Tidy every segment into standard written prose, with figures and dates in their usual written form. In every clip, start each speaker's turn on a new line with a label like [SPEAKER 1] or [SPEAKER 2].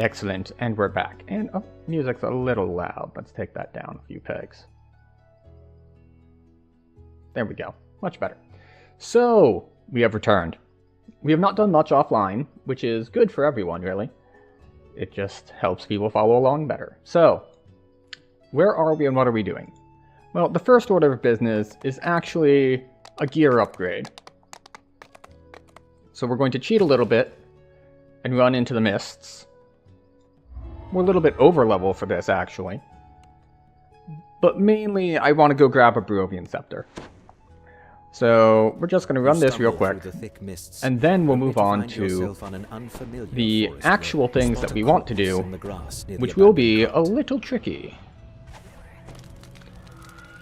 [SPEAKER 1] Excellent, and we're back. And oh, music's a little loud. Let's take that down a few pegs. There we go. Much better. So, we have returned. We have not done much offline, which is good for everyone, really. It just helps people follow along better. So, where are we and what are we doing? Well, the first order of business is actually a gear upgrade. So we're going to cheat a little bit and run into the mists. We're a little bit over level for this, actually. But mainly, I want to go grab a Barovian Scepter. So, we're just going to run this real quick, and then we'll move on to the actual things that we want to do, which will be a little tricky.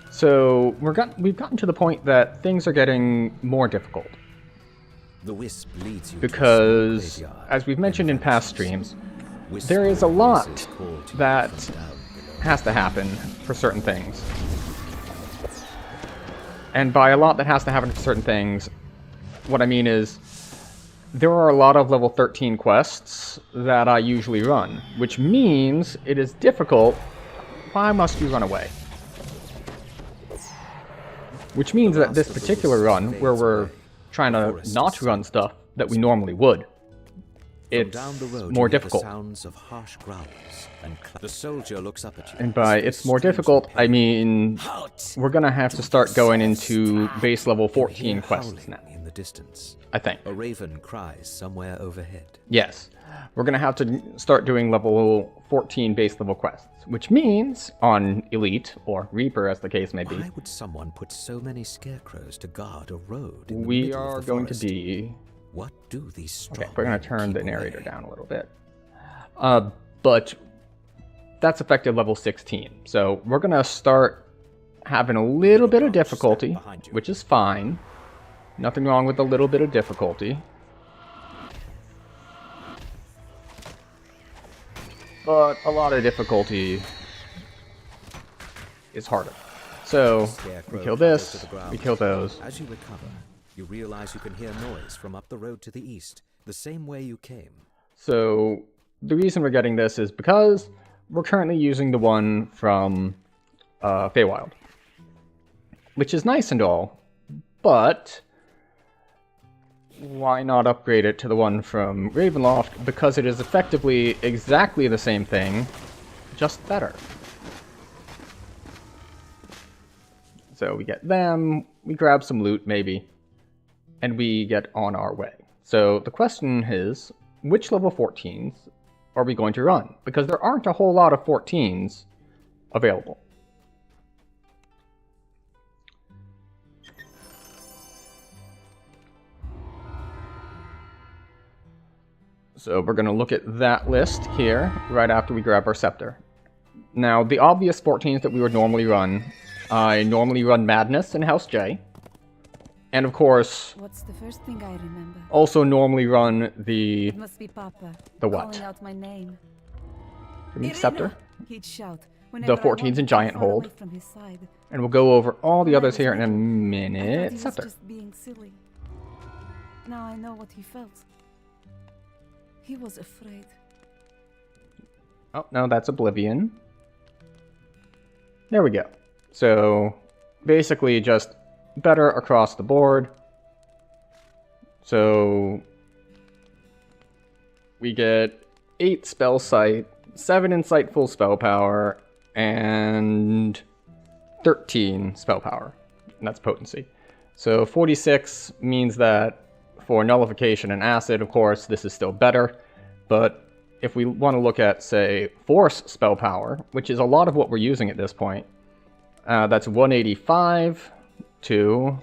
[SPEAKER 1] So, we've gotten to the point that things are getting more difficult. Because, as we've mentioned in past streams, there is a lot that has to happen for certain things. And by a lot that has to happen for certain things, what I mean is, there are a lot of level 13 quests that I usually run, which means it is difficult. Why must you run away? Which means that this particular run, where we're trying to not run stuff that we normally would, it's more difficult. And by it's more difficult, I mean we're gonna have to start going into base level 14 quests now. I think.
[SPEAKER 2] A raven cries somewhere overhead.
[SPEAKER 1] Yes. We're gonna have to start doing level 14 base level quests, which means on Elite, or Reaper as the case may be.
[SPEAKER 2] Why would someone put so many scarecrows to guard a road in the
[SPEAKER 1] we
[SPEAKER 2] middle
[SPEAKER 1] are
[SPEAKER 2] of the
[SPEAKER 1] going
[SPEAKER 2] forest?
[SPEAKER 1] to be...
[SPEAKER 2] What do these strong
[SPEAKER 1] Okay, we're gonna
[SPEAKER 2] men
[SPEAKER 1] turn the
[SPEAKER 2] keep
[SPEAKER 1] narrator
[SPEAKER 2] away?
[SPEAKER 1] down a little bit. But that's effective level 16. So we're gonna start having a little bit of difficulty, which is fine. Nothing wrong with a little bit of difficulty. But a lot of difficulty is harder. So, we kill this, we kill those.
[SPEAKER 2] As you recover, you realize you can hear noise from up the road to the east, the same way you came.
[SPEAKER 1] So, the reason we're getting this is because we're currently using the one from Feywild. Which is nice and all, but why not upgrade it to the one from Ravenloft? Because it is effectively exactly the same thing, just better. So we get them, we grab some loot maybe, and we get on our way. So the question is, which level 14s are we going to run? Because there aren't a whole lot of 14s available. So we're going to look at that list here right after we grab our scepter. Now, the obvious 14s that we would normally run, I normally run Madness in House J. And of course,
[SPEAKER 3] what's the first thing I remember?
[SPEAKER 1] Also normally run the...
[SPEAKER 3] It must be Papa.
[SPEAKER 1] The what?
[SPEAKER 3] Calling out my name.
[SPEAKER 1] The scepter.
[SPEAKER 3] He'd shout
[SPEAKER 1] The 14s in Giant Hold.
[SPEAKER 3] From his side.
[SPEAKER 1] And we'll go over all the others here in a
[SPEAKER 3] I thought
[SPEAKER 1] minute.
[SPEAKER 3] he was
[SPEAKER 1] Scepter.
[SPEAKER 3] just being silly. Now I know what he felt. He was afraid.
[SPEAKER 1] Oh, no, that's Oblivion. There we go. So, basically just better across the board. So, we get 8 spell sight, 7 insightful spell power, and 13 spell power. And that's potency. So 46 means that for nullification and acid, of course, this is still better. But if we want to look at, say, force spell power, which is a lot of what we're using at this point, that's 185 to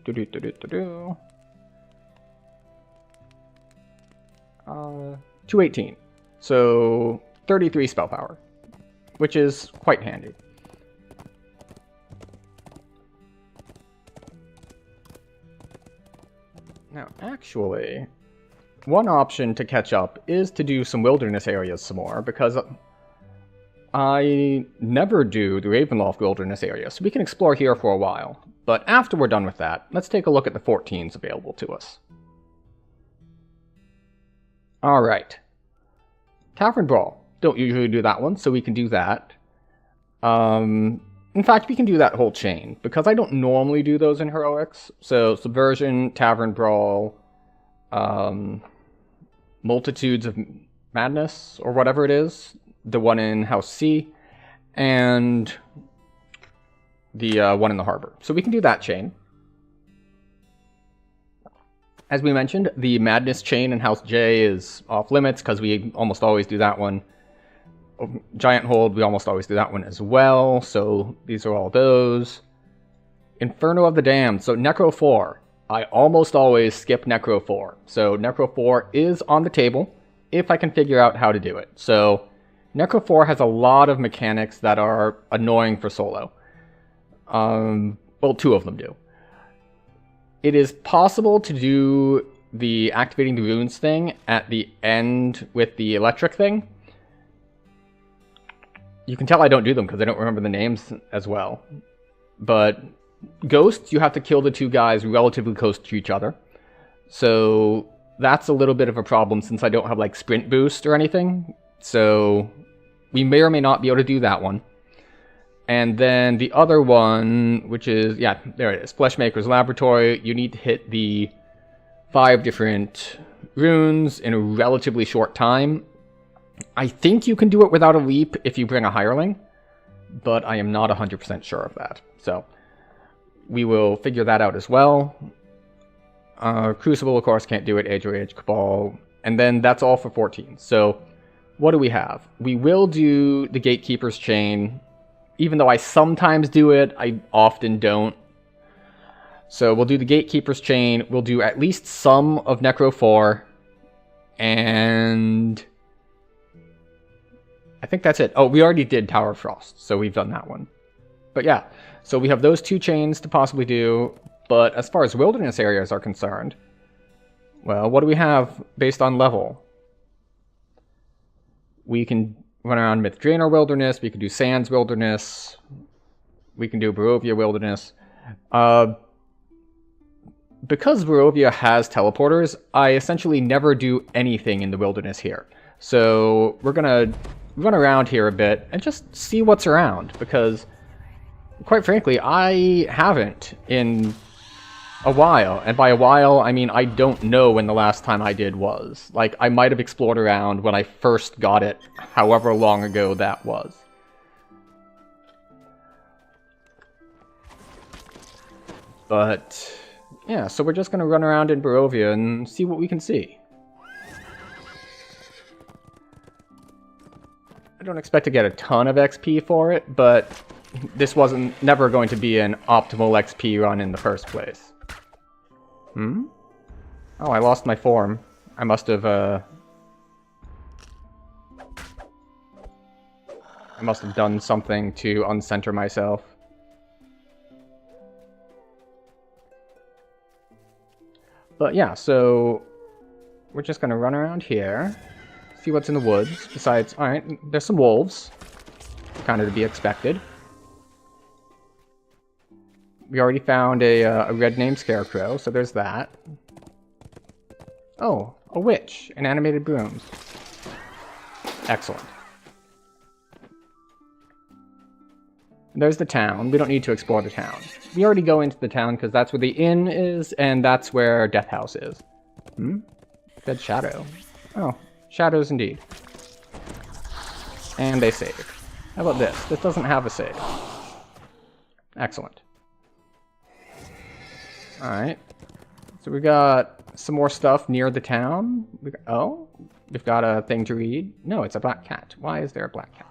[SPEAKER 1] 218. So 33 spell power, which is quite handy. Now, actually, one option to catch up is to do some wilderness areas some more, because I never do the Ravenloft wilderness area, so we can explore here for a while. But after we're done with that, let's take a look at the 14s available to us. Alright. Tavern Brawl. Don't usually do that one, so we can do that. In fact, we can do that whole chain, because I don't normally do those in Heroics. So, Subversion, Tavern Brawl, Multitudes of Madness, or whatever it is, the one in House C, and the one in the Harbor. So we can do that chain. As we mentioned, the Madness chain in House J is off limits, because we almost always do that one. Giant Hold, we almost always do that one as well, so these are all those. Inferno of the Damned, so Necro 4. I almost always skip Necro 4. So Necro 4 is on the table, if I can figure out how to do it. So Necro 4 has a lot of mechanics that are annoying for solo. Well, 2 of them do. It is possible to do the activating the runes thing at the end with the electric thing. You can tell I don't do them because I don't remember the names as well. But ghosts, you have to kill the 2 guys relatively close to each other. So that's a little bit of a problem since I don't have like sprint boost or anything. So we may or may not be able to do that one. And then the other one, which is, yeah, there it is. Fleshmaker's Laboratory. You need to hit the 5 different runes in a relatively short time. I think you can do it without a leap if you bring a hireling, but I am not 100% sure of that. So we will figure that out as well. Crucible, of course, can't do it. Age or Age Cabal. And then that's all for 14. So what do we have? We will do the Gatekeeper's Chain. Even though I sometimes do it, I often don't. So we'll do the Gatekeeper's Chain. We'll do at least some of Necro 4. And I think that's it. Oh, we already did Tower of Frost, so we've done that one. But yeah, so we have those 2 chains to possibly do. But as far as wilderness areas are concerned, well, what do we have based on level? We can run around Myth Draenor Wilderness, we can do Sands Wilderness, we can do Barovia Wilderness. Because Barovia has teleporters, I essentially never do anything in the wilderness here. So we're gonna run around here a bit and just see what's around, because quite frankly, I haven't in a while. And by a while, I mean I don't know when the last time I did was. Like, I might have explored around when I first got it, however long ago that was. But yeah, so we're just going to run around in Barovia and see what we can see. I don't expect to get a ton of XP for it, but this wasn't never going to be an optimal XP run in the first place. Oh, I lost my form. I must have done something to uncenter myself. But yeah, so we're just gonna run around here, see what's in the woods. Besides, alright, there's some wolves. Kind of to be expected. We already found a red name scarecrow, so there's that. Oh, a witch, and animated brooms. Excellent. And there's the town. We don't need to explore the town. We already go into the town because that's where the inn is, and that's where Death House is. Dead Shadow. Oh, shadows indeed. And they save. How about this? This doesn't have a save. Excellent. Alright. So we got some more stuff near the town. We've got a thing to read. No, it's a black cat. Why is there a black cat?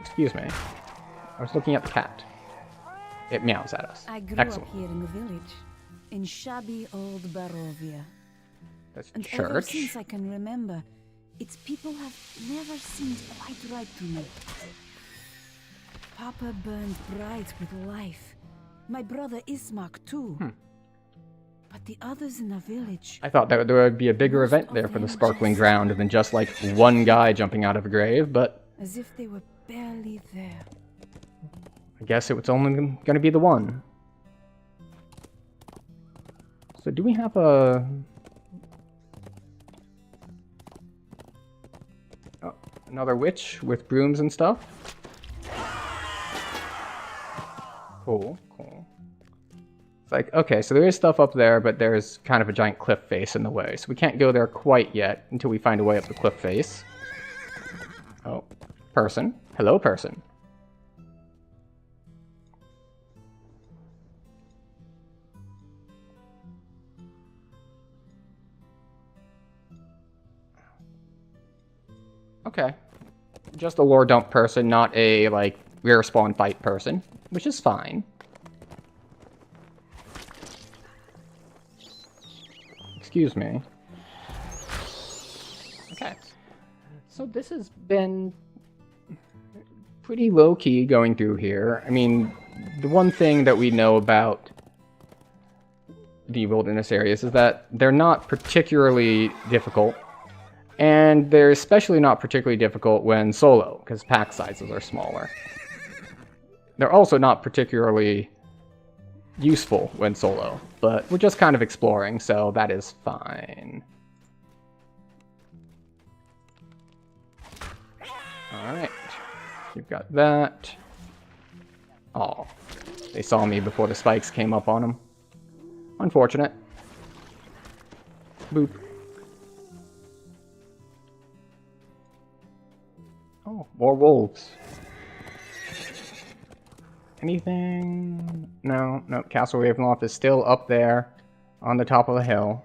[SPEAKER 1] Excuse me. I was looking at the cat. It meows at us.
[SPEAKER 3] I grew
[SPEAKER 1] Excellent.
[SPEAKER 3] up here in the village, in shabby old Barovia.
[SPEAKER 1] That's
[SPEAKER 3] And ever
[SPEAKER 1] church.
[SPEAKER 3] since I can remember, its people have never seemed quite right to me. Papa burned bright with life. My brother Ismark too. But the others in the village...
[SPEAKER 1] I thought that there would be a bigger event there for the sparkling ground than just like one guy jumping out of a grave, but
[SPEAKER 3] as if they were barely there.
[SPEAKER 1] I guess it was only going to be the one. So do we have a... Another witch with brooms and stuff. Cool, cool. It's like, okay, so there is stuff up there, but there's kind of a giant cliff face in the way. So we can't go there quite yet until we find a way up the cliff face. Oh, person. Hello, person. Okay. Just a lore dump person, not a, like, rare spawn fight person, which is fine. Excuse me. Okay. So this has been pretty low-key going through here. I mean, the one thing that we know about the wilderness areas is that they're not particularly difficult. And they're especially not particularly difficult when solo, because pack sizes are smaller. They're also not particularly useful when solo, but we're just kind of exploring, so that is fine. Alright, you've got that. Oh, they saw me before the spikes came up on them. Unfortunate. Boop. Oh, more wolves. Anything? No, no. Castle Ravenloft is still up there on the top of the hill.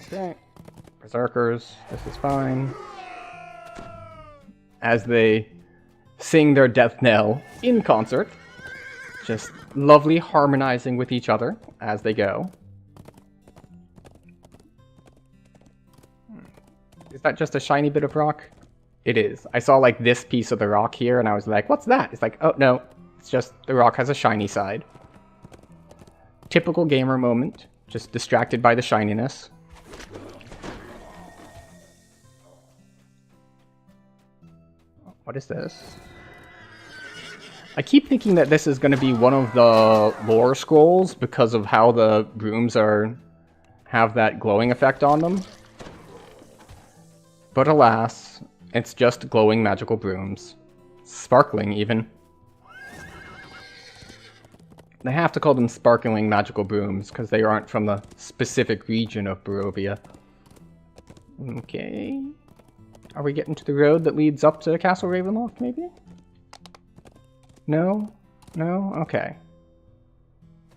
[SPEAKER 1] Okay. Berserkers, this is fine. As they sing their death knell in concert. Just lovely harmonizing with each other as they go. Is that just a shiny bit of rock? It is. I saw like this piece of the rock here and I was like, what's that? It's like, oh no, it's just the rock has a shiny side. Typical gamer moment. Just distracted by the shininess. What is this? I keep thinking that this is going to be one of the lore scrolls because of how the brooms have that glowing effect on them. But alas, it's just glowing magical brooms. Sparkling, even. They have to call them sparkling magical brooms because they aren't from the specific region of Barovia. Okay. Are we getting to the road that leads up to Castle Ravenloft, maybe? No? No? Okay.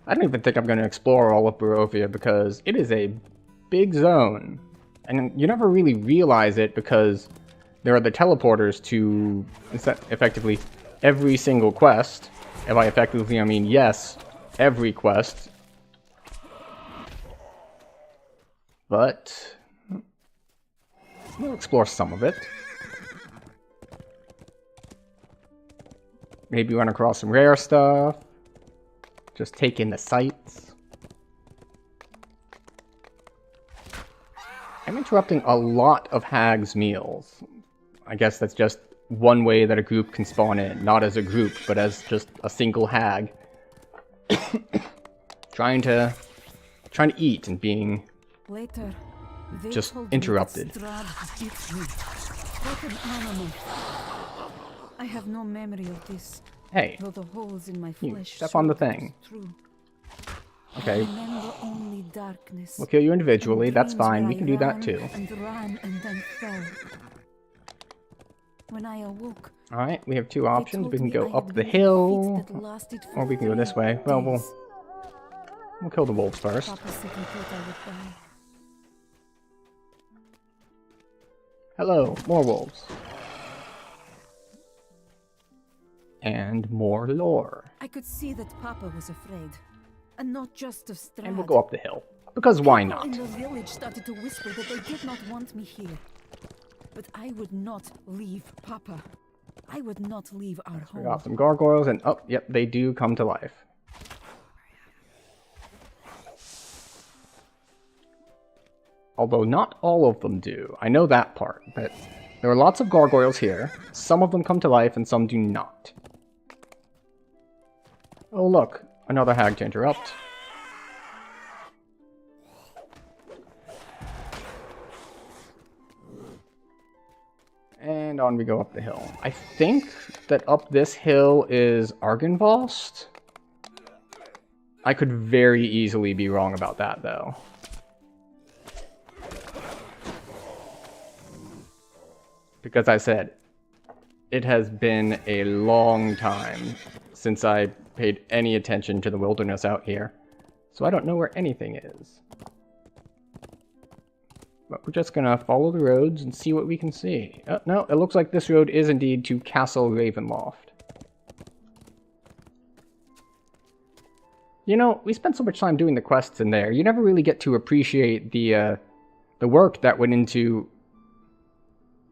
[SPEAKER 1] I don't even think I'm going to explore all of Barovia because it is a big zone. And you never really realize it because there are the teleporters to effectively every single quest. And by effectively, I mean yes, every quest. But we'll explore some of it. Maybe run across some rare stuff. Just take in the sights. I'm interrupting a lot of hags' meals. I guess that's just one way that a group can spawn in. Not as a group, but as just a single hag. trying to eat and being
[SPEAKER 3] Later,
[SPEAKER 1] just interrupted.
[SPEAKER 3] I have no memory of this.
[SPEAKER 1] Hey,
[SPEAKER 3] Though the holes in my
[SPEAKER 1] you
[SPEAKER 3] flesh
[SPEAKER 1] step on the
[SPEAKER 3] show that
[SPEAKER 1] thing.
[SPEAKER 3] it's true.
[SPEAKER 1] Okay,
[SPEAKER 3] I remember only darkness.
[SPEAKER 1] we'll kill you individually.
[SPEAKER 3] and
[SPEAKER 1] That's
[SPEAKER 3] dreams
[SPEAKER 1] fine.
[SPEAKER 3] where
[SPEAKER 1] We
[SPEAKER 3] I
[SPEAKER 1] can do that
[SPEAKER 3] ran
[SPEAKER 1] too.
[SPEAKER 3] And ran and then fell. When I awoke,
[SPEAKER 1] Alright, we have two
[SPEAKER 3] they
[SPEAKER 1] options.
[SPEAKER 3] told
[SPEAKER 1] We can
[SPEAKER 3] me
[SPEAKER 1] go
[SPEAKER 3] I
[SPEAKER 1] up
[SPEAKER 3] had
[SPEAKER 1] the
[SPEAKER 3] been
[SPEAKER 1] hill,
[SPEAKER 3] defeat that lasted for
[SPEAKER 1] or we can go this
[SPEAKER 3] 3
[SPEAKER 1] way. Well,
[SPEAKER 3] days.
[SPEAKER 1] we'll kill the wolves first.
[SPEAKER 3] Papa said he thought I would die.
[SPEAKER 1] Hello, more wolves. And more lore.
[SPEAKER 3] I could see that Papa was afraid. And not just of Strahd.
[SPEAKER 1] And we'll go up the hill. Because why
[SPEAKER 3] People
[SPEAKER 1] not?
[SPEAKER 3] in the village started to whisper that they did not want me here. But I would not leave Papa. I would not leave our
[SPEAKER 1] We
[SPEAKER 3] home.
[SPEAKER 1] got some gargoyles and, oh, yep, they do come to life. Although not all of them do. I know that part, but there are lots of gargoyles here. Some of them come to life and some do not. Oh look, another hag to interrupt. And on we go up the hill. I think that up this hill is Argynvost. I could very easily be wrong about that, though. Because I said, it has been a long time since I paid any attention to the wilderness out here. So I don't know where anything is. But we're just gonna follow the roads and see what we can see. Oh, no, it looks like this road is indeed to Castle Ravenloft. You know, we spent so much time doing the quests in there, you never really get to appreciate the work that went into,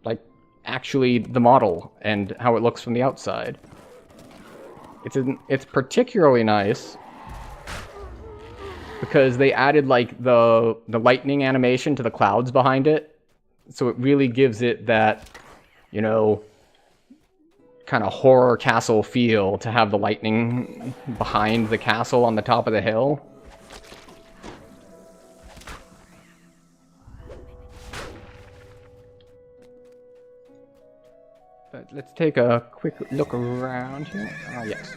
[SPEAKER 1] like, actually the model and how it looks from the outside. It's particularly nice because they added like the lightning animation to the clouds behind it, so it really gives it that, you know, kind of horror castle feel to have the lightning behind the castle on the top of the hill. But let's take a quick look around here. Ah, yes.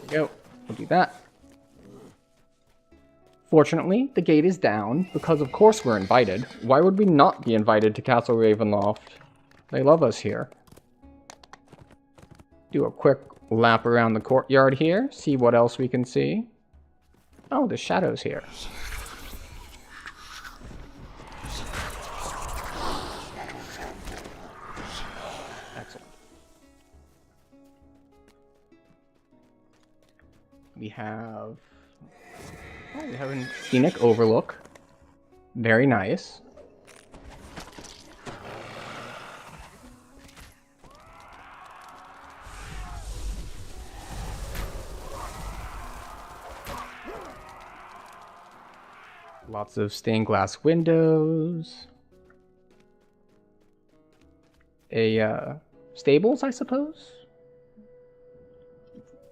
[SPEAKER 1] There we go. We'll do that. Fortunately, the gate is down, because of course we're invited. Why would we not be invited to Castle Ravenloft? They love us here. Do a quick lap around the courtyard here, see what else we can see. Oh, the shadows here. Excellent. We have a scenic overlook. Very nice. Lots of stained glass windows. Stables, I suppose?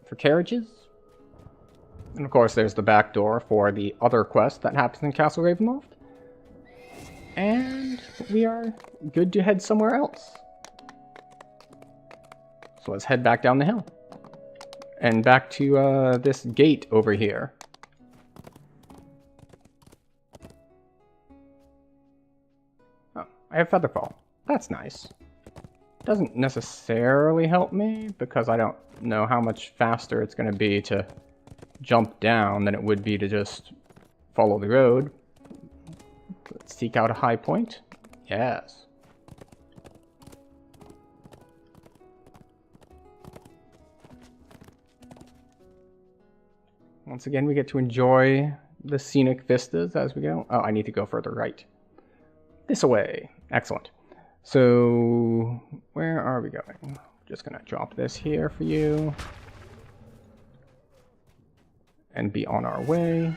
[SPEAKER 1] For carriages? And of course, there's the back door for the other quest that happens in Castle Ravenloft. And we are good to head somewhere else. So let's head back down the hill. And back to this gate over here. Oh, I have Featherfall. That's nice. Doesn't necessarily help me, because I don't know how much faster it's going to be to jump down than it would be to just follow the road. Let's seek out a high point. Yes. Once again, we get to enjoy the scenic vistas as we go. Oh, I need to go further right. This away. Excellent. So, where are we going? Just gonna drop this here for you. And be on our way.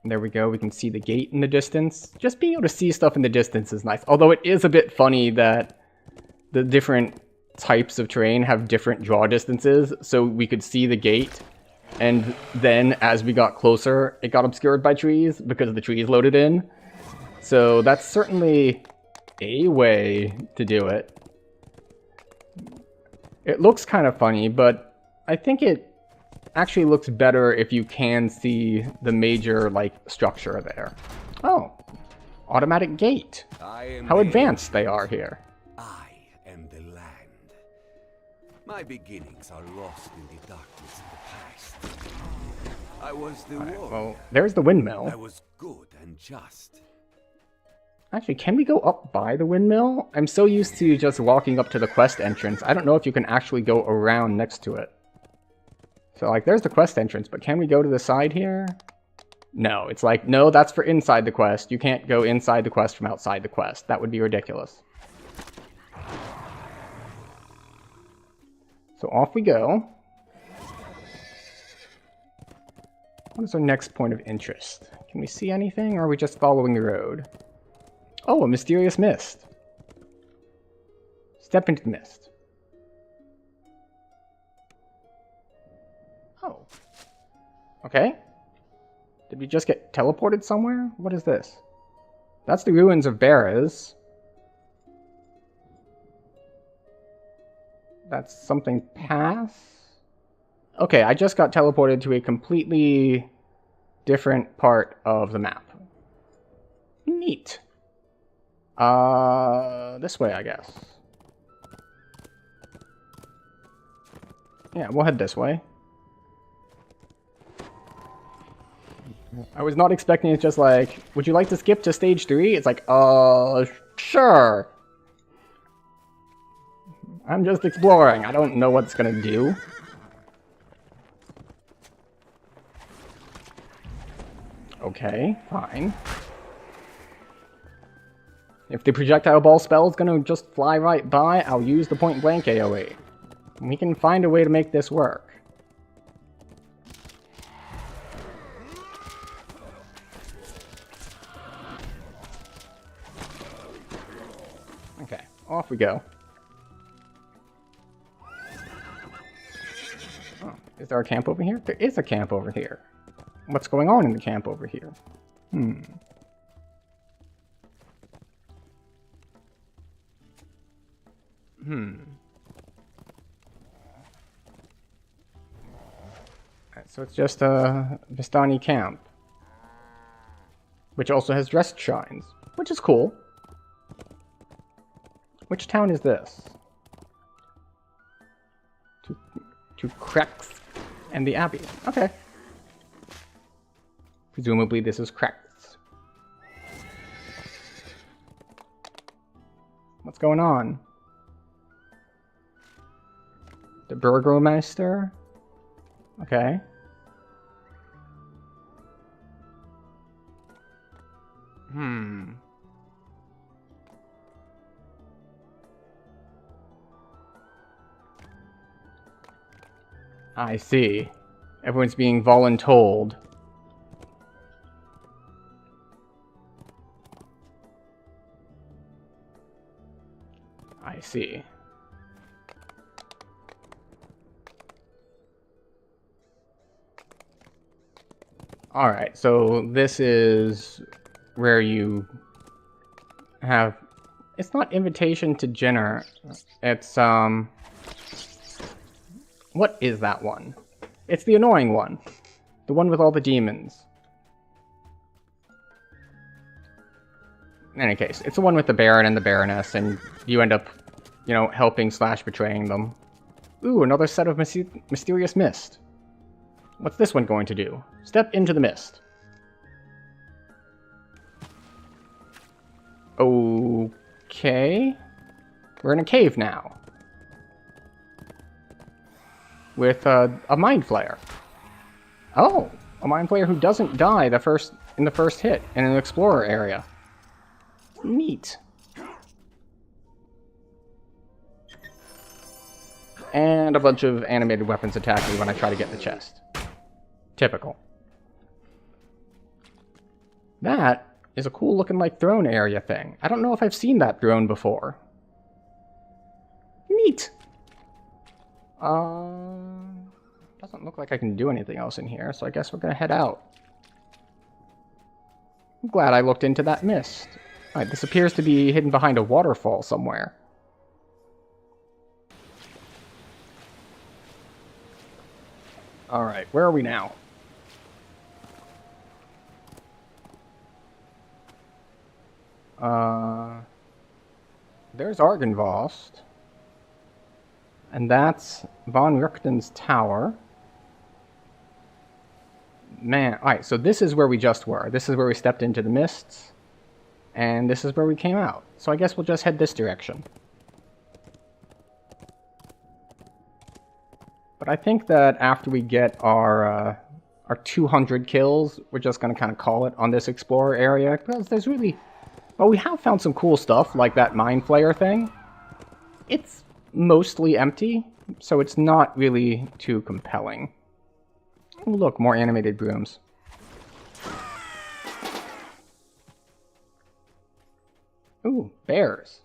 [SPEAKER 1] There we go, we can see the gate in the distance. Just being able to see stuff in the distance is nice. Although it is a bit funny that the different types of terrain have different draw distances. So we could see the gate, and then as we got closer, it got obscured by trees because the trees loaded in. So that's certainly a way to do it. It looks kind of funny, but I think it actually looks better if you can see the major, like, structure there. Oh, automatic gate. How advanced they are here.
[SPEAKER 4] I am the land. My beginnings are lost in the darkness of the past. I was the warrior.
[SPEAKER 1] Well, there's the windmill.
[SPEAKER 4] I was good and just.
[SPEAKER 1] Actually, can we go up by the windmill? I'm so used to just walking up to the quest entrance. I don't know if you can actually go around next to it. So, like, there's the quest entrance, but can we go to the side here? No, it's like, no, that's for inside the quest. You can't go inside the quest from outside the quest. That would be ridiculous. So off we go. What is our next point of interest? Can we see anything, or are we just following the road? Oh, a mysterious mist. Step into the mist. Oh. Okay. Did we just get teleported somewhere? What is this? That's the ruins of Barras. That's something pass? Okay, I just got teleported to a completely different part of the map. Neat. This way, I guess. Yeah, we'll head this way. I was not expecting it just like, would you like to skip to stage 3? It's like, sure. I'm just exploring. I don't know what it's gonna do. Okay, fine. If the projectile ball spell is gonna just fly right by, I'll use the point blank AoE. We can find a way to make this work. Okay, off we go. Oh, is there a camp over here? There is a camp over here. What's going on in the camp over here? Alright, so it's just a Vistani camp. Which also has rest shrines, which is cool. Which town is this? To Krex and the Abbey. Okay. Presumably this is Krex. What's going on? The Burgomeister? Okay. I see. Everyone's being voluntold. I see. Alright, so this is where you have... It's not Invitation to Dinner. It's, what is that one? It's the annoying one. The one with all the demons. In any case, it's the one with the Baron and the Baroness, and you end up, you know, helping / betraying them. Ooh, another set of mysterious mist. What's this one going to do? Step into the mist. Okay. We're in a cave now. With a Mind Flayer. Oh, a Mind Flayer who doesn't die in the first hit in an Explorer area. Neat. And a bunch of animated weapons attack me when I try to get the chest. Typical. That is a cool looking like throne area thing. I don't know if I've seen that throne before. Neat. Doesn't look like I can do anything else in here, so I guess we're gonna head out. I'm glad I looked into that mist. Alright, this appears to be hidden behind a waterfall somewhere. Alright, where are we now? There's Argynvost. And that's Von Richten's tower. Man, alright, so this is where we just were. This is where we stepped into the mists. And this is where we came out. So I guess we'll just head this direction. But I think that after we get our 200 kills, we're just going to kind of call it on this Explorer area. Because there's really... Well, we have found some cool stuff, like that Mind Flayer thing. It's mostly empty, so it's not really too compelling. Ooh, look, more animated brooms. Ooh, bears.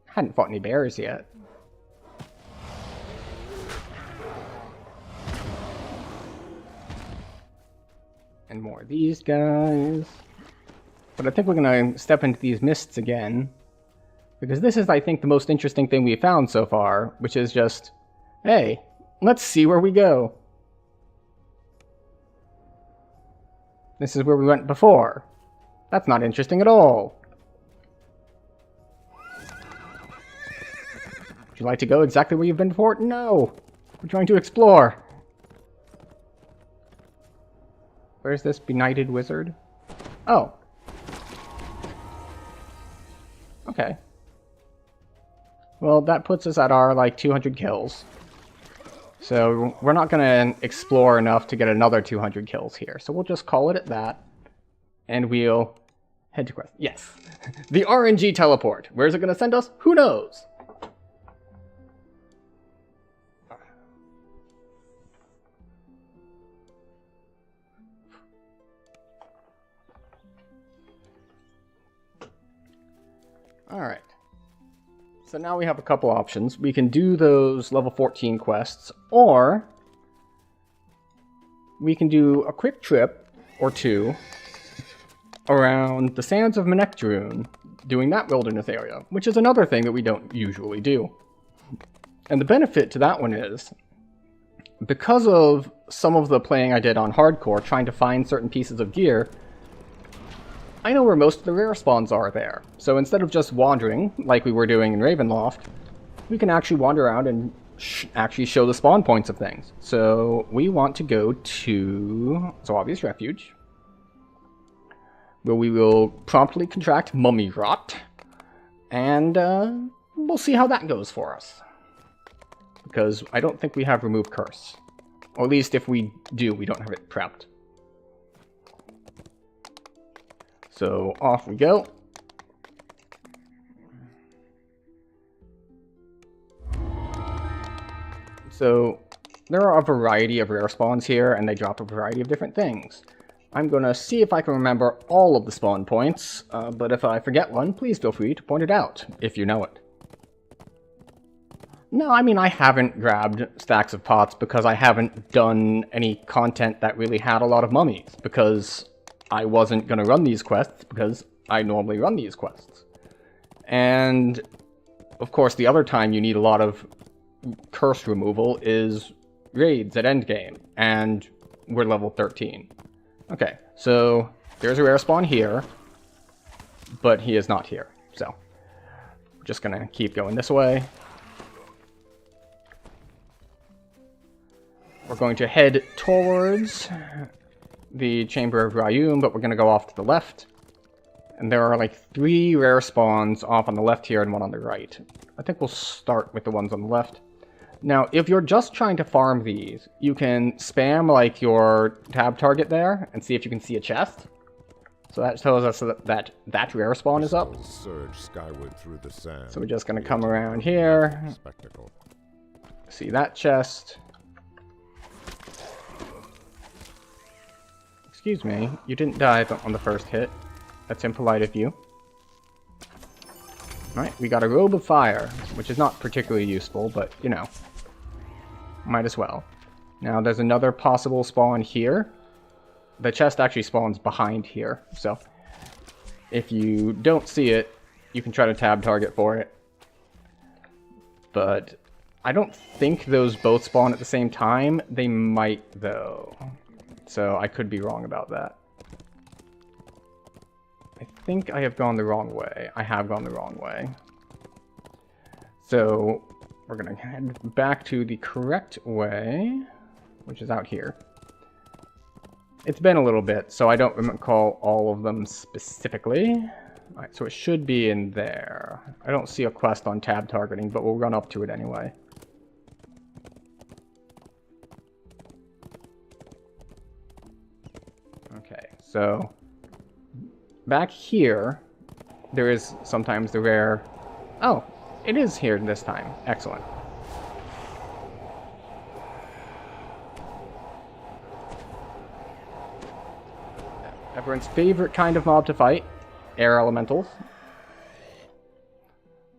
[SPEAKER 1] Hadn't fought any bears yet. And more of these guys. But I think we're going to step into these mists again. Because this is, I think, the most interesting thing we've found so far. Which is just, hey, let's see where we go. This is where we went before. That's not interesting at all. Would you like to go exactly where you've been before? No! We're trying to explore. Where's this benighted wizard? Oh. Okay. Well, that puts us at our, like, 200 kills. So, we're not going to explore enough to get another 200 kills here. So, we'll just call it at that. And we'll head to quest. Yes. The RNG teleport. Where's it going to send us? Who knows? Alright. So now we have a couple options. We can do those level 14 quests, or we can do a quick trip or two around the sands of Menektarun, doing that wilderness area, which is another thing that we don't usually do. And the benefit to that one is, because of some of the playing I did on hardcore, trying to find certain pieces of gear, I know where most of the rare spawns are there. So instead of just wandering, like we were doing in Ravenloft, we can actually wander around and actually show the spawn points of things. So we want to go to Zoavia's Refuge, where we will promptly contract mummy rot, and we'll see how that goes for us. Because I don't think we have Remove Curse. Or at least if we do, we don't have it prepped. So off we go. So there are a variety of rare spawns here, and they drop a variety of different things. I'm going to see if I can remember all of the spawn points, but if I forget one, please feel free to point it out, if you know it. No, I mean, I haven't grabbed stacks of pots because I haven't done any content that really had a lot of mummies, because I wasn't going to run these quests, because I normally run these quests. And, of course, the other time you need a lot of curse removal is raids at endgame, and we're level 13. Okay, so there's a rare spawn here, but he is not here, so we're just going to keep going this way. We're going to head towards the Chamber of Ryum, but we're going to go off to the left. And there are like 3 rare spawns off on the left here and 1 on the right. I think we'll start with the ones on the left. Now, if you're just trying to farm these, you can spam like your tab target there and see if you can see a chest. So that tells us that rare spawn is up.
[SPEAKER 5] Surge skyward through the sand.
[SPEAKER 1] So we're just going to come around here.
[SPEAKER 5] Spectacle.
[SPEAKER 1] See that chest. Excuse me, you didn't die on the first hit. That's impolite of you. Alright, we got a Robe of Fire, which is not particularly useful, but, you know, might as well. Now, there's another possible spawn here. The chest actually spawns behind here, so if you don't see it, you can try to tab target for it. But I don't think those both spawn at the same time. They might, though. So I could be wrong about that. I think I have gone the wrong way. I have gone the wrong way. So we're going to head back to the correct way, which is out here. It's been a little bit, so I don't recall all of them specifically. Alright, so it should be in there. I don't see a quest on tab targeting, but we'll run up to it anyway. Okay, so back here, there is sometimes the rare... Oh, it is here this time. Excellent. Everyone's favorite kind of mob to fight, air elementals.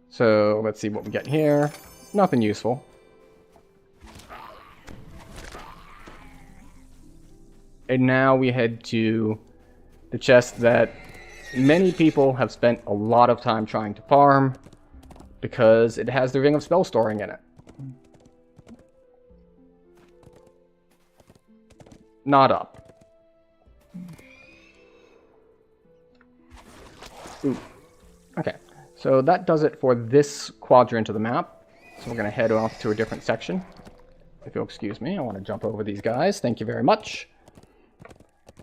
[SPEAKER 1] So let's see what we get here. Nothing useful. And now we head to the chest that many people have spent a lot of time trying to farm because it has the Ring of Spell Storing in it. Not up. Ooh. Okay, so that does it for this quadrant of the map. So we're going to head off to a different section. If you'll excuse me, I want to jump over these guys. Thank you very much.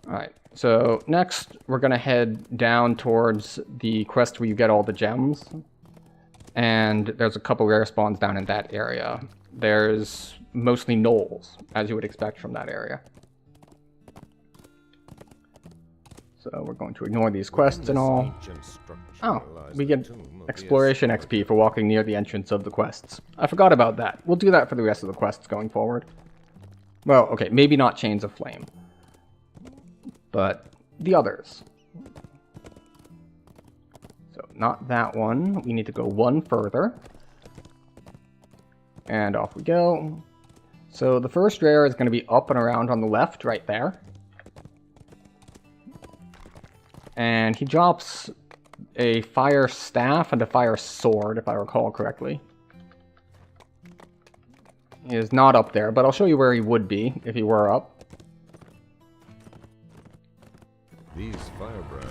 [SPEAKER 1] Alright, so next we're going to head down towards the quest where you get all the gems. And there's a couple rare spawns down in that area. There's mostly gnolls, as you would expect from that area. So we're going to ignore these quests and all. Oh, we get exploration XP for walking near the entrance of the quests. I forgot about that. We'll do that for the rest of the quests going forward. Well, okay, maybe not Chains of Flame, but the others. So not that one. We need to go one further. And off we go. So the first rare is going to be up and around on the left, right there. And he drops a fire staff and a fire sword, if I recall correctly. He is not up there, but I'll show you where he would be if he were up.
[SPEAKER 5] These firebrand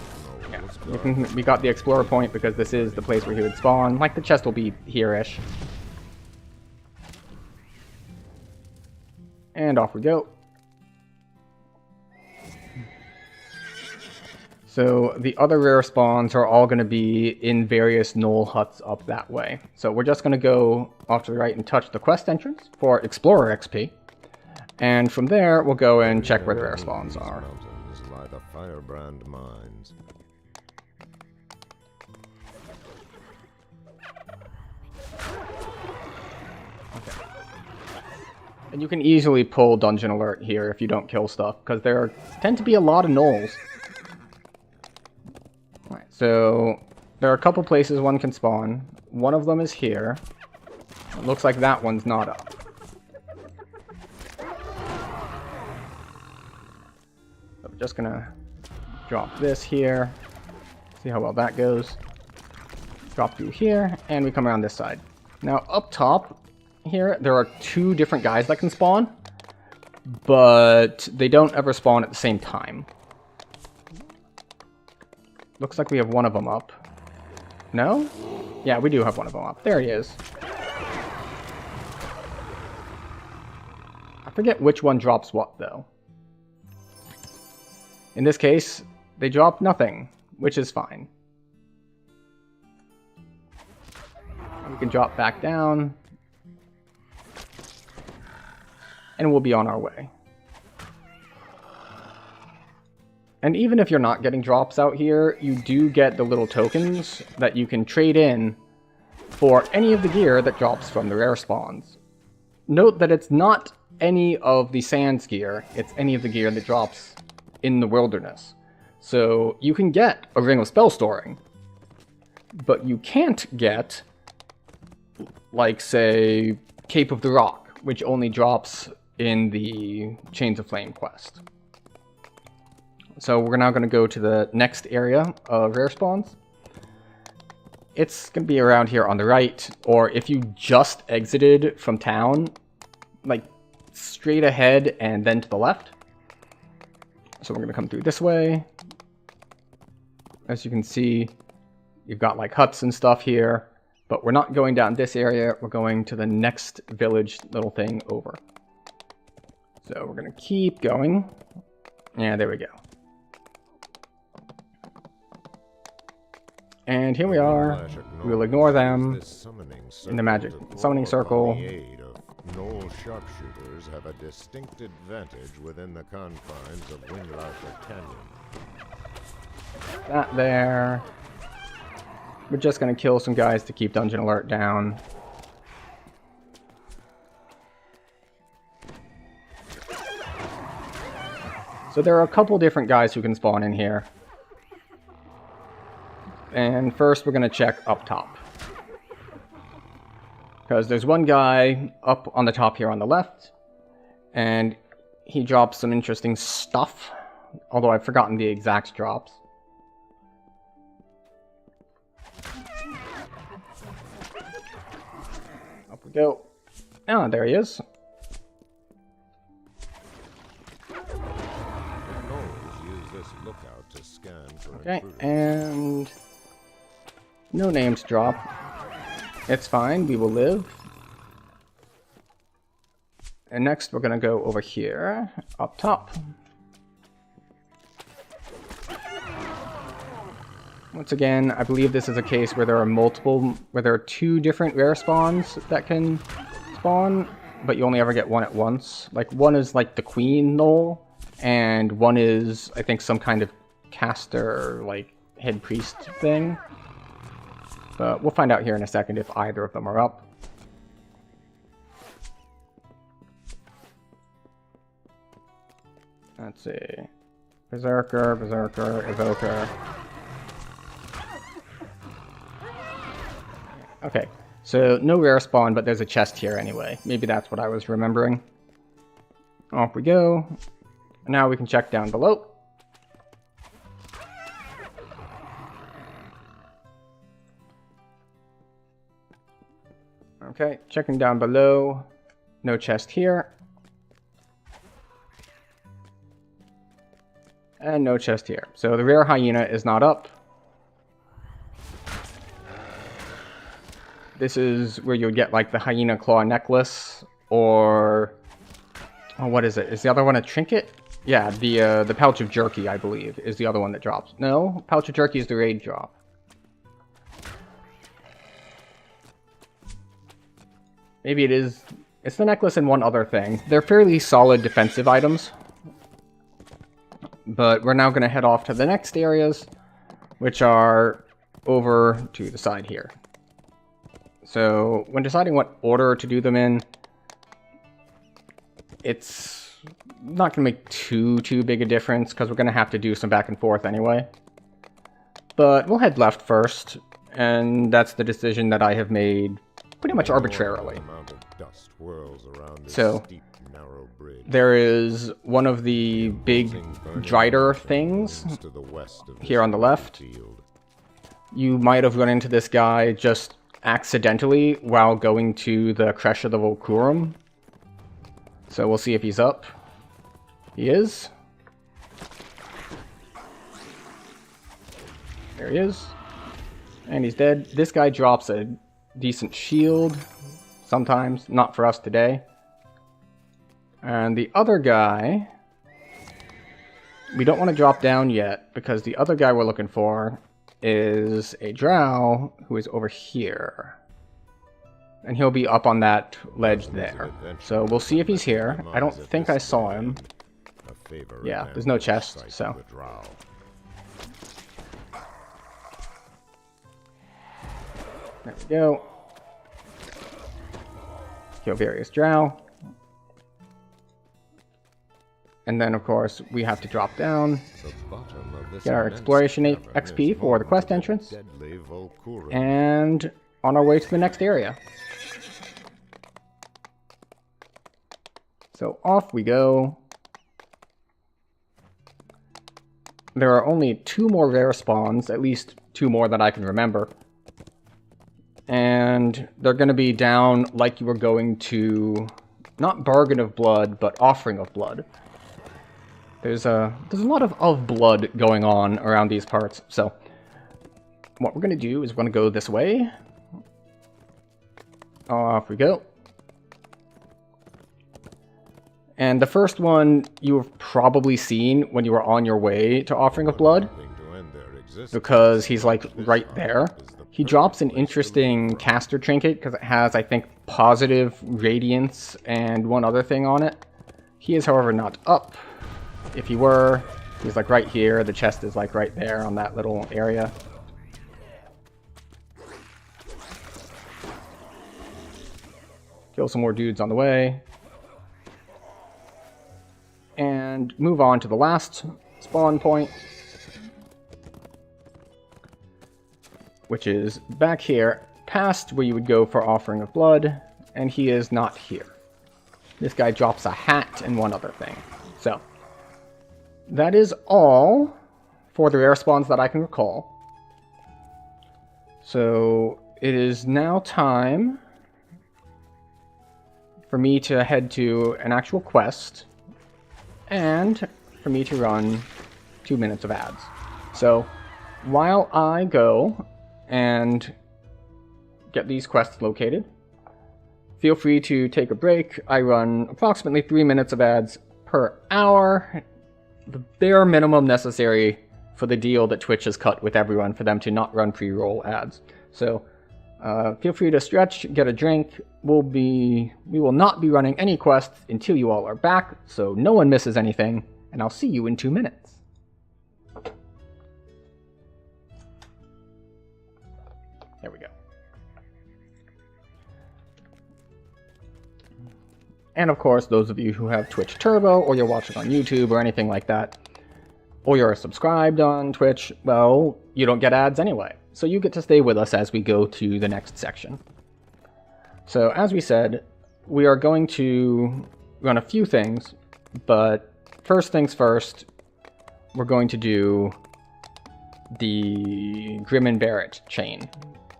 [SPEAKER 1] Yeah, we got the explorer point because this is the place where he would spawn. Like, the chest will be here-ish. And off we go. So the other rare spawns are all going to be in various gnoll huts up that way. So we're just going to go off to the right and touch the quest entrance for Explorer XP. And from there, we'll go and check where the rare spawns are.
[SPEAKER 5] Mountains lie the firebrand mines.
[SPEAKER 1] Okay. And you can easily pull Dungeon Alert here if you don't kill stuff, because there tend to be a lot of gnolls. Right, so there are a couple places one can spawn. One of them is here. It looks like that one's not up. So we're just gonna drop this here. See how well that goes. Drop through here, and we come around this side. Now up top here, there are two different guys that can spawn, but they don't ever spawn at the same time. Looks like we have one of them up. No? Yeah, we do have one of them up. There he is. I forget which one drops what, though. In this case, they drop nothing, which is fine. We can drop back down. And we'll be on our way. And even if you're not getting drops out here, you do get the little tokens that you can trade in for any of the gear that drops from the rare spawns. Note that it's not any of the Sands gear, it's any of the gear that drops in the wilderness. So you can get a Ring of Spell Storing, but you can't get, like, say, Cape of the Rock, which only drops in the Chains of Flame quest. So we're now going to go to the next area of rare spawns. It's going to be around here on the right, or if you just exited from town, like straight ahead and then to the left. So we're going to come through this way. As you can see, you've got like huts and stuff here, but we're not going down this area. We're going to the next village little thing over. So we're going to keep going. Yeah, there we go. And here we are. We'll ignore them in the magic summoning circle.
[SPEAKER 5] The aid of gnoll sharpshooters have a distinct advantage within the confines of Windlarker Canyon.
[SPEAKER 1] That there. We're just going to kill some guys to keep Dungeon Alert down. So there are a couple different guys who can spawn in here. And first we're going to check up top. Because there's one guy up on the top here on the left. And he drops some interesting stuff, although I've forgotten the exact drops. Up we go. Ah, there he is. Okay, and no names drop. It's fine, we will live. And next we're gonna go over here, up top. Once again, I believe this is a case where there are two different rare spawns that can spawn, but you only ever get one at once. Like, one is like the queen knoll, and one is, I think, some kind of caster, like, head priest thing. But we'll find out here in a second if either of them are up. Let's see. Berserker, Berserker, Evoker. Okay, so no rare spawn, but there's a chest here anyway. Maybe that's what I was remembering. Off we go. Now we can check down below. Okay, checking down below. No chest here. And no chest here. So the rare hyena is not up. This is where you would get like the hyena claw necklace, or oh, what is it? Is the other one a trinket? Yeah, the pouch of jerky, I believe, is the other one that drops. No, pouch of jerky is the raid drop. Maybe it is. It's the necklace and one other thing. They're fairly solid defensive items. But we're now going to head off to the next areas, which are over to the side here. So when deciding what order to do them in, it's not going to make too big a difference, because we're going to have to do some back and forth anyway. But we'll head left first, and that's the decision that I have made pretty much arbitrarily. So there is one of the big Drider things here on the left. You might have run into this guy just accidentally while going to the Crash of the Volcurum. So we'll see if he's up. He is. There he is. And he's dead. This guy drops a decent shield sometimes, not for us today. And the other guy, we don't want to drop down yet, because the other guy we're looking for is a drow who is over here. And he'll be up on that ledge there. So we'll see if he's here. I don't think I saw him. Yeah, there's no chest, so. There we go. Kill various drow. And then, of course, we have to drop down, get our exploration XP for the quest entrance, and on our way to the next area. So off we go. There are only 2 more rare spawns, at least 2 more that I can remember. And they're going to be down like you were going to, not Bargain of Blood, but Offering of Blood. There's a lot of blood going on around these parts, so what we're going to do is we're going to go this way. Off we go. And the first one you've probably seen when you were on your way to Offering of Blood, because he's like right there. He drops an interesting caster trinket because it has, I think, positive radiance and one other thing on it. He is, however, not up. If he were, he's like right here. The chest is like right there on that little area. Kill some more dudes on the way. And move on to the last spawn point, which is back here, past where you would go for Offering of Blood, and he is not here. This guy drops a hat and one other thing. So, that is all for the rare spawns that I can recall. So, it is now time for me to head to an actual quest and for me to run 2 minutes of ads. So, while I go and get these quests located, feel free to take a break. I run approximately 3 minutes of ads per hour, the bare minimum necessary for the deal that Twitch has cut with everyone for them to not run pre-roll ads. So feel free to stretch, get a drink. We will not be running any quests until you all are back, so no one misses anything, and I'll see you in 2 minutes. There we go. And of course, those of you who have Twitch Turbo, or you're watching on YouTube or anything like that, or you're subscribed on Twitch, well, you don't get ads anyway. So you get to stay with us as we go to the next section. So as we said, we are going to run a few things, but first things first, we're going to do the Grim and Barrett chain,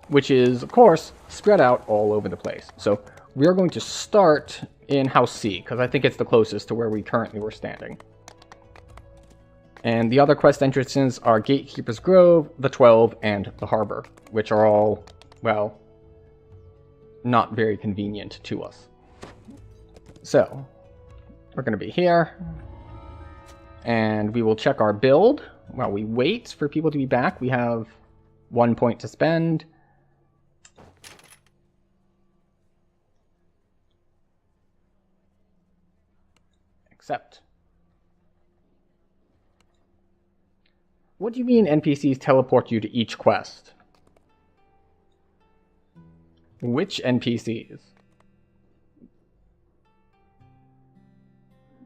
[SPEAKER 1] which is, of course, spread out all over the place. So we are going to start in House C, because I think it's the closest to where we currently were standing. And the other quest entrances are Gatekeeper's Grove, the 12, and the Harbor, which are all, well, not very convenient to us. So, we're going to be here, and we will check our build while we wait for people to be back. We have 1 point to spend. Accept. What do you mean NPCs teleport you to each quest? Which NPCs?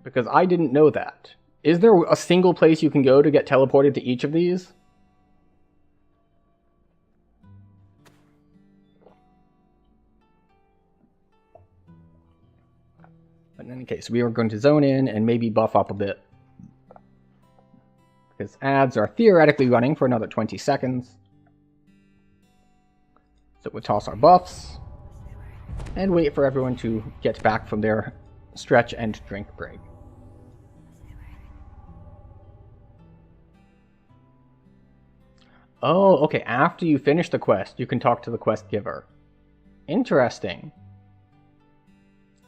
[SPEAKER 1] Because I didn't know that. Is there a single place you can go to get teleported to each of these? But in any case, we are going to zone in and maybe buff up a bit, because ads are theoretically running for another 20 seconds. So we'll toss our buffs and wait for everyone to get back from their stretch and drink break. Oh, okay, after you finish the quest, you can talk to the quest giver. Interesting.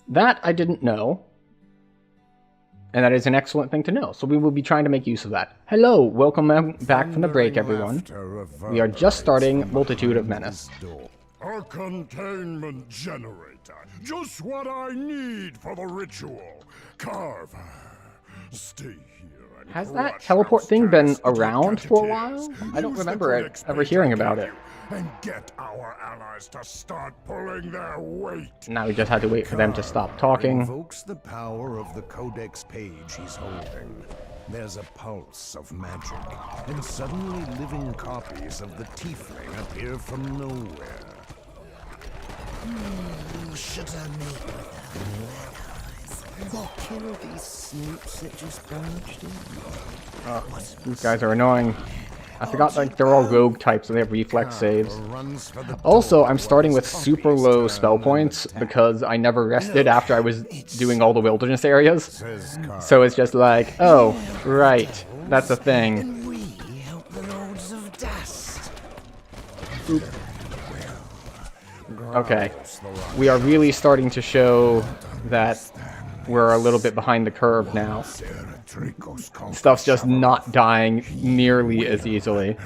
[SPEAKER 1] That I didn't know. And that is an excellent thing to know, so we will be trying to make use of that. Hello, welcome back from the break, everyone. We are just starting Multitude of Menace.
[SPEAKER 5] A containment generator. Just what I need for the ritual. Carver, stay here.
[SPEAKER 1] Has that teleport thing been around for a while? I don't remember ever hearing about it.
[SPEAKER 5] And get our allies to start pulling their weight.
[SPEAKER 1] Now we just had to wait for them to stop talking.
[SPEAKER 6] Invokes the power of the codex page he's holding. There's a pulse of magic, and suddenly living copies of the tiefling appear from nowhere. Should I meet with them? Or kill these snoops that just barged in?
[SPEAKER 1] These guys are annoying. I forgot, like, they're all rogue types, so they have reflex saves. Also, I'm starting with super low spell points because I never rested after I was doing all the wilderness areas. So it's just like, oh, right, that's a thing. Oop. Okay, we are really starting to show that we're a little bit behind the curve now. Stuff's just not dying nearly as easily.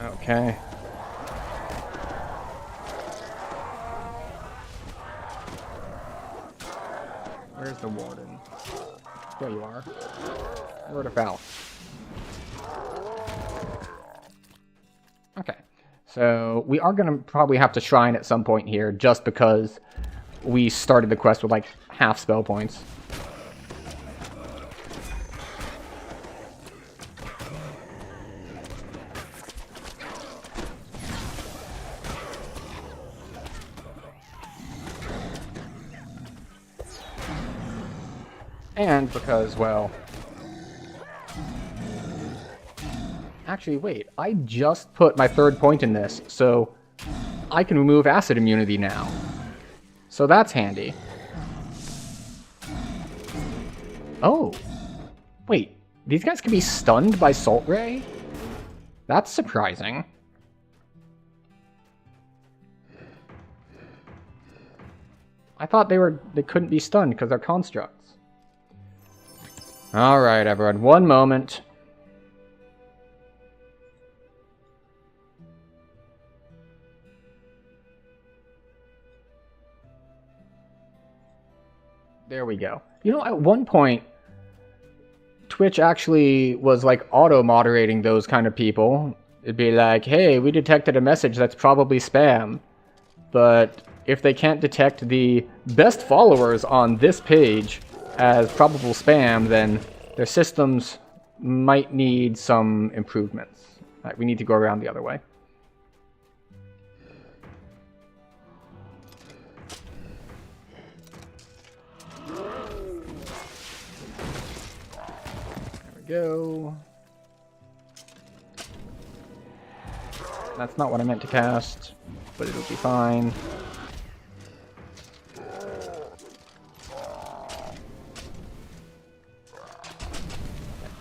[SPEAKER 1] Okay. Where's the warden? There you are. Word of mouth. Okay. So we are going to probably have to shrine at some point here, just because we started the quest with like half spell points. And because, well... Actually, wait. I just put my 3rd point in this, so I can remove acid immunity now. So that's handy. Oh. Wait. These guys can be stunned by Salt Ray? That's surprising. I thought they couldn't be stunned because they're constructs. Alright, everyone. One moment. There we go. You know, at one point, Twitch actually was like auto-moderating those kind of people. It'd be like, hey, we detected a message that's probably spam. But if they can't detect the best followers on this page as probable spam, then their systems might need some improvements. All right, we need to go around the other way. Go. That's not what I meant to cast, but it'll be fine.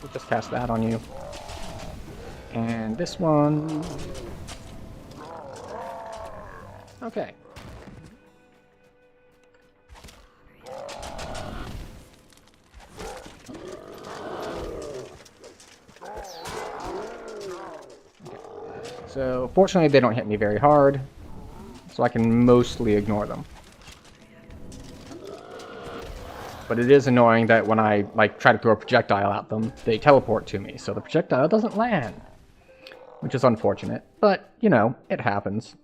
[SPEAKER 1] We'll just cast that on you. And this one. Okay. So, fortunately, they don't hit me very hard, so I can mostly ignore them. But it is annoying that when I try to throw a projectile at them, they teleport to me, so the projectile doesn't land. Which is unfortunate, but, you know, it happens.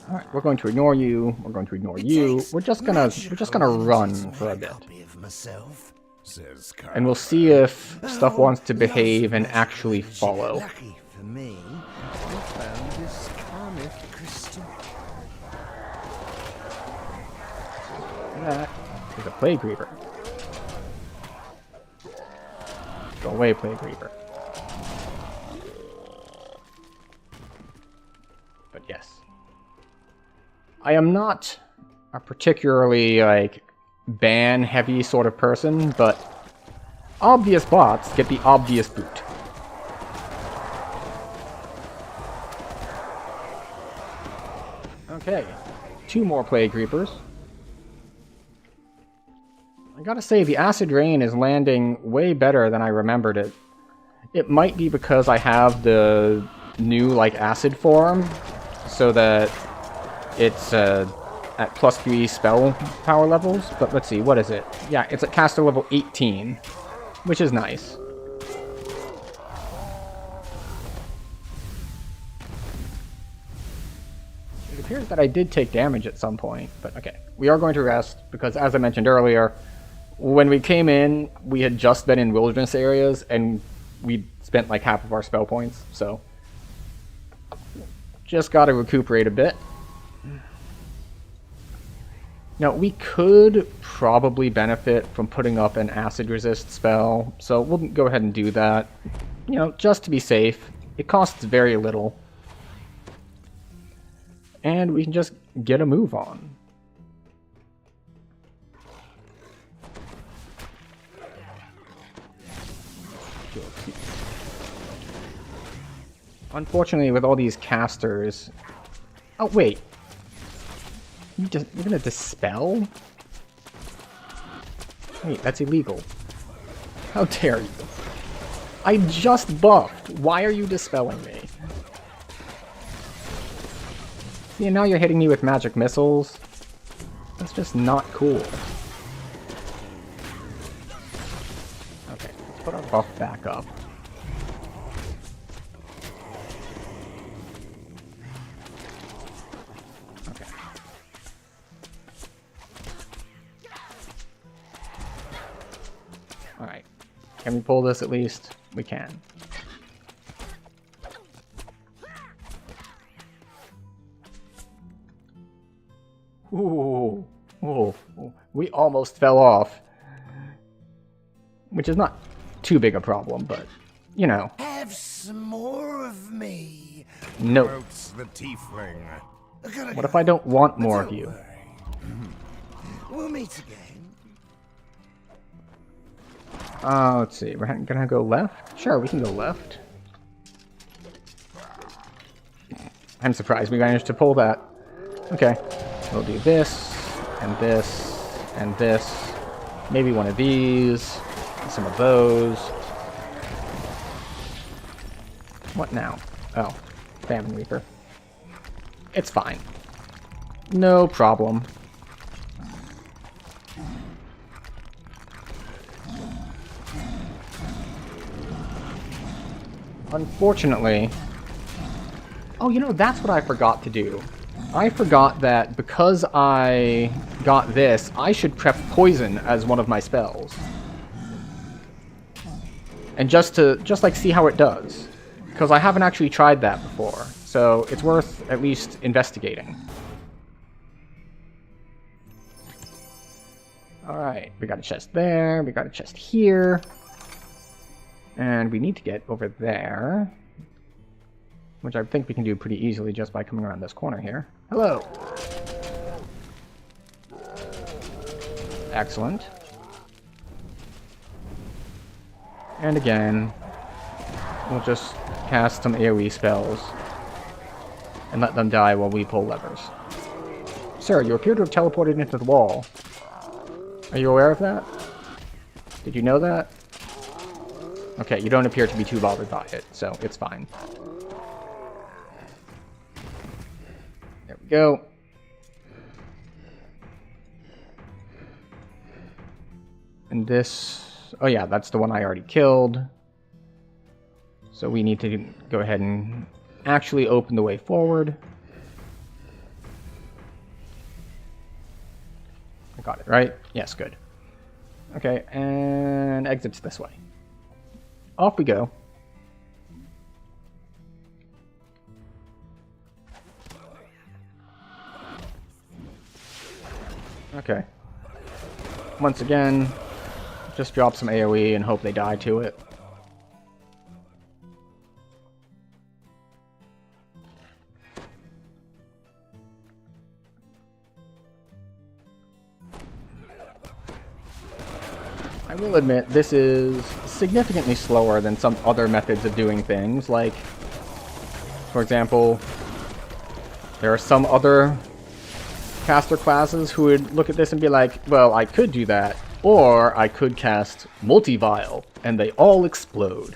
[SPEAKER 1] Alright, we're going to ignore you, we're going to ignore you, we're just gonna run for a bit. And we'll see if stuff wants to behave and actually follow.
[SPEAKER 6] Lucky for me, I found this comet crystal.
[SPEAKER 1] That is a Plague Reaper. Go away, Plague Reaper. But yes. I am not a particularly, ban-heavy sort of person, but obvious bots get the obvious boot. Okay. 2 more Plague Reapers. I gotta say, the Acid Rain is landing way better than I remembered it. It might be because I have the new, acid form, so that it's, at +3 spell power levels, but let's see, what is it? Yeah, it's at caster level 18, which is nice. It appears that I did take damage at some point, but okay. We are going to rest, because as I mentioned earlier, when we came in, we had just been in wilderness areas, and we spent half of our spell points, so just gotta recuperate a bit. Now, we could probably benefit from putting up an acid resist spell, so we'll go ahead and do that. You know, just to be safe. It costs very little. And we can just get a move on. Unfortunately, with all these casters... Oh, wait. You're gonna dispel? Wait, that's illegal. How dare you? I just buffed. Why are you dispelling me? See, and now you're hitting me with magic missiles. That's just not cool. Okay, let's put our buff back up. Alright. Can we pull this at least? We can. Ooh. Oh, we almost fell off. Which is not too big a problem, but, you know.
[SPEAKER 6] Have some more of me.
[SPEAKER 1] No.
[SPEAKER 6] Croaks the tiefling.
[SPEAKER 1] What if I don't want more of you?
[SPEAKER 6] We'll meet again.
[SPEAKER 1] Let's see. We're gonna go left? Sure, we can go left. I'm surprised we managed to pull that. Okay. We'll do this, and this, and this. Maybe one of these. Some of those. What now? Oh, Famine Reaper. It's fine. No problem. Unfortunately... Oh, you know, that's what I forgot to do. I forgot that because I got this, I should prep Poison as one of my spells. And just like see how it does. Because I haven't actually tried that before. So it's worth at least investigating. Alright, we got a chest there, we got a chest here. And we need to get over there. Which I think we can do pretty easily just by coming around this corner here. Hello! Excellent. And again, we'll just cast some AoE spells and let them die while we pull levers. Sir, you appear to have teleported into the wall. Are you aware of that? Did you know that? Okay, you don't appear to be too bothered by it, so it's fine. There we go. And this... Oh yeah, that's the one I already killed. So we need to go ahead and actually open the way forward. I got it, right? Yes, good. Okay, and exits this way. Off we go. Okay. Once again, just drop some AoE and hope they die to it. I will admit, this is significantly slower than some other methods of doing things, like, for example, there are some other caster classes who would look at this and be like, well, I could do that, or I could cast Multi-Vial, and they all explode.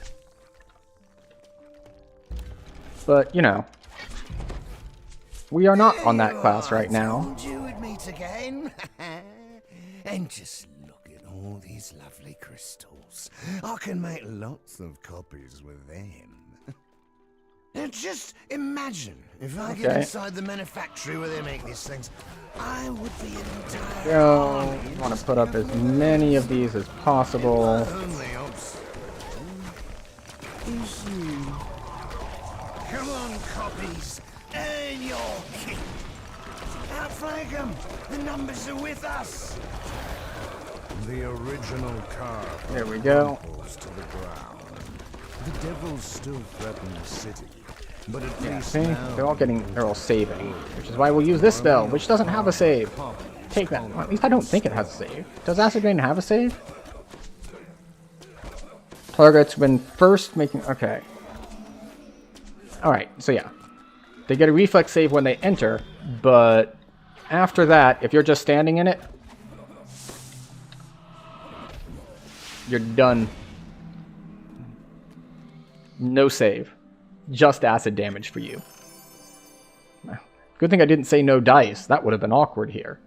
[SPEAKER 1] But, you know, we are not on that class right now.
[SPEAKER 6] Told you we'd meet again. And just look at all these lovely crystals. I can make lots of copies with them. Now just imagine if I get inside the manufactory where they make these things. I would be an entire
[SPEAKER 1] Go. Want to put up as many of these as possible.
[SPEAKER 6] only is you. Come on, copies. Earn your keep. Outflank them. The numbers are with us. The original car.
[SPEAKER 1] There we go.
[SPEAKER 6] Falls to the ground. The devils still threaten the city, but at
[SPEAKER 1] Yeah,
[SPEAKER 6] least
[SPEAKER 1] see?
[SPEAKER 6] now
[SPEAKER 1] They're all saving, which is why we'll use this spell, which doesn't have a save. Take that. Well, at least I don't think it has a save. Does Acid Rain have a save? Targets when first making... Okay. Alright, so yeah. They get a reflex save when they enter, but after that, if you're just standing in it, you're done. No save. Just acid damage for you. Good thing I didn't say no dice. That would have been awkward here.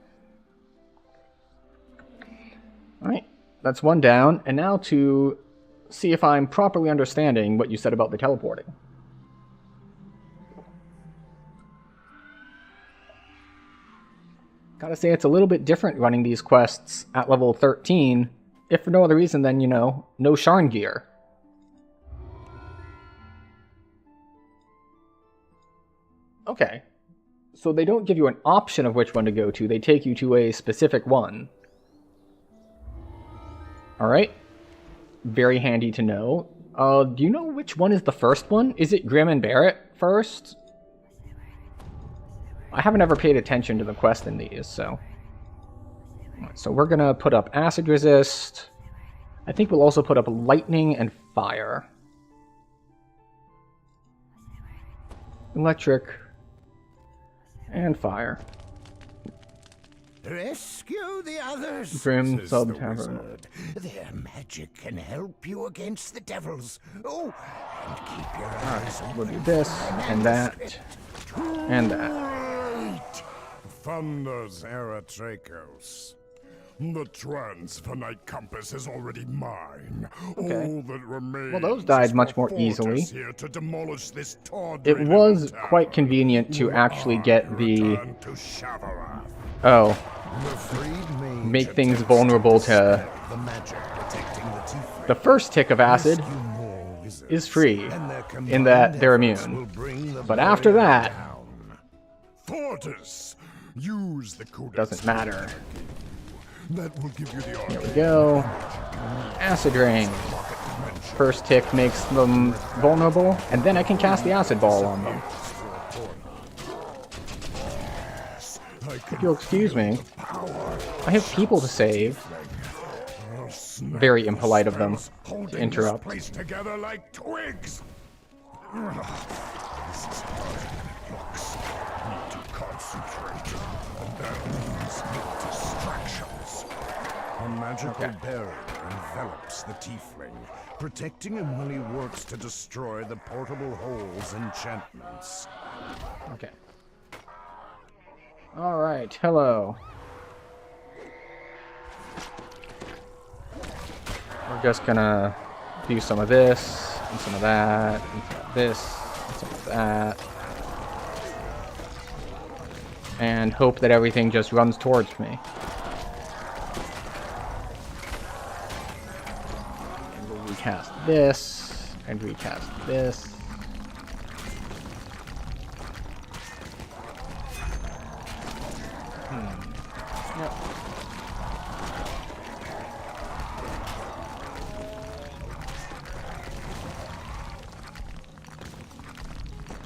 [SPEAKER 1] Alright, that's one down. And now to see if I'm properly understanding what you said about the teleporting. Gotta say, it's a little bit different running these quests at level 13, if for no other reason than, you know, no Sharn gear. Okay. So they don't give you an option of which one to go to, they take you to a specific one. Alright. Very handy to know. Do you know which one is the first one? Is it Grim and Barrett first? I haven't ever paid attention to the quest in these, so... So we're gonna put up Acid Resist. I think we'll also put up Lightning and Fire. Electric. And Fire.
[SPEAKER 6] Rescue the others.
[SPEAKER 1] Grim
[SPEAKER 6] says
[SPEAKER 1] Sub
[SPEAKER 6] the
[SPEAKER 1] Tavern.
[SPEAKER 6] wizard. Their magic can help you against the devils. Oh, and keep your eyes open.
[SPEAKER 1] We'll do this, and that, and that.
[SPEAKER 5] Right. Thunders Eratrachos. The Transfinite Compass is already mine.
[SPEAKER 1] Okay.
[SPEAKER 5] All that remains.
[SPEAKER 1] Well, those died
[SPEAKER 5] is
[SPEAKER 1] much
[SPEAKER 5] for
[SPEAKER 1] more easily.
[SPEAKER 5] Fortis here to demolish this tawdry
[SPEAKER 1] It was
[SPEAKER 5] little town.
[SPEAKER 1] quite convenient to actually get the...
[SPEAKER 5] Return to Shavarath.
[SPEAKER 1] Oh,
[SPEAKER 6] The freed mage
[SPEAKER 1] make things
[SPEAKER 6] attempts
[SPEAKER 1] vulnerable
[SPEAKER 6] to
[SPEAKER 1] to...
[SPEAKER 6] dispel the magic protecting the tiefling.
[SPEAKER 1] The first tick of acid
[SPEAKER 6] Rescue more wizards,
[SPEAKER 1] is free,
[SPEAKER 6] and their
[SPEAKER 1] in that
[SPEAKER 6] combined
[SPEAKER 1] they're
[SPEAKER 6] efforts
[SPEAKER 1] immune.
[SPEAKER 6] will bring the
[SPEAKER 1] But after
[SPEAKER 6] barrier
[SPEAKER 1] that,
[SPEAKER 6] down.
[SPEAKER 5] Fortis, use the Codex.
[SPEAKER 1] doesn't matter.
[SPEAKER 5] That will give you the
[SPEAKER 1] Here we go. Acid Rain. First tick makes them vulnerable, and then I can cast the Acid Ball on them. If you'll excuse me, I have people to save. Very impolite of them to interrupt.
[SPEAKER 5] Placed together like twigs. This is harder than it looks. Need to concentrate, and that means no distractions. A magical barrier envelops the tiefling, protecting him while he works to destroy the portable hole's enchantments.
[SPEAKER 1] Okay. Alright, hello. We're just gonna do some of this, and some of that, and some of this, and some of that. And hope that everything just runs towards me. And we'll recast this, and recast this. Yep.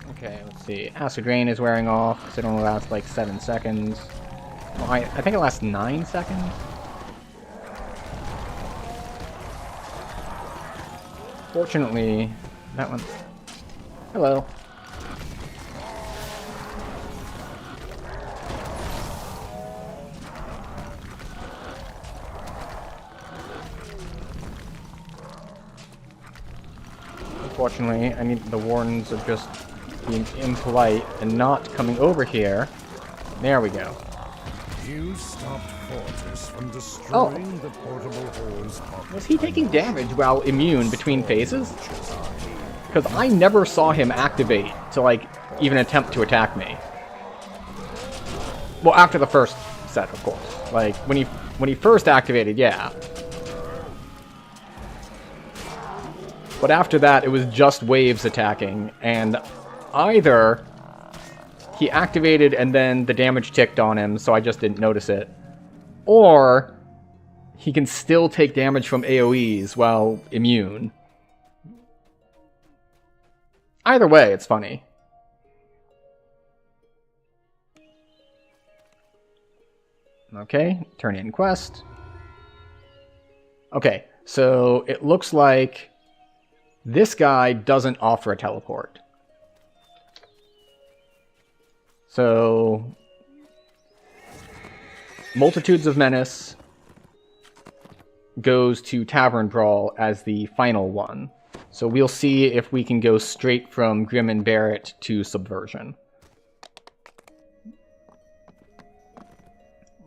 [SPEAKER 1] Okay, let's see. Acid Rain is wearing off, because it only lasts like 7 seconds. Well, I think it lasts 9 seconds. Fortunately, that one... Hello. Unfortunately, I need the wardens of just being impolite and not coming over here. There we go.
[SPEAKER 5] You stopped Fortis from destroying the portable hole's pocket.
[SPEAKER 1] Was he taking damage while immune between phases? Because I never saw him activate to, like, even attempt to attack me. Well, after the first set, of course. Like, when he first activated, yeah. But after that, it was just waves attacking, and either he activated and then the damage ticked on him, so I just didn't notice it, or he can still take damage from AoEs while immune. Either way, it's funny. Okay, turn in quest. Okay, so it looks like this guy doesn't offer a teleport. So, Multitudes of Menace goes to Tavern Brawl as the final one. So we'll see if we can go straight from Grim and Barrett to Subversion.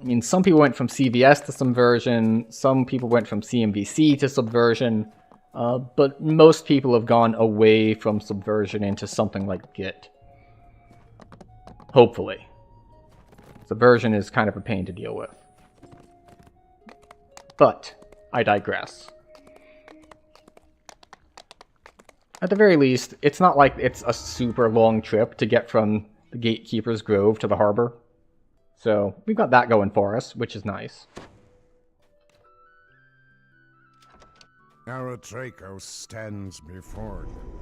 [SPEAKER 1] I mean, some people went from CVS to Subversion, some people went from CMVC to Subversion, but most people have gone away from Subversion into something like Git. Hopefully. Subversion is kind of a pain to deal with. But, I digress. At the very least, it's not like it's a super long trip to get from the Gatekeeper's Grove to the harbor. So we've got that going for us, which is nice.
[SPEAKER 5] Aratracos stands before you.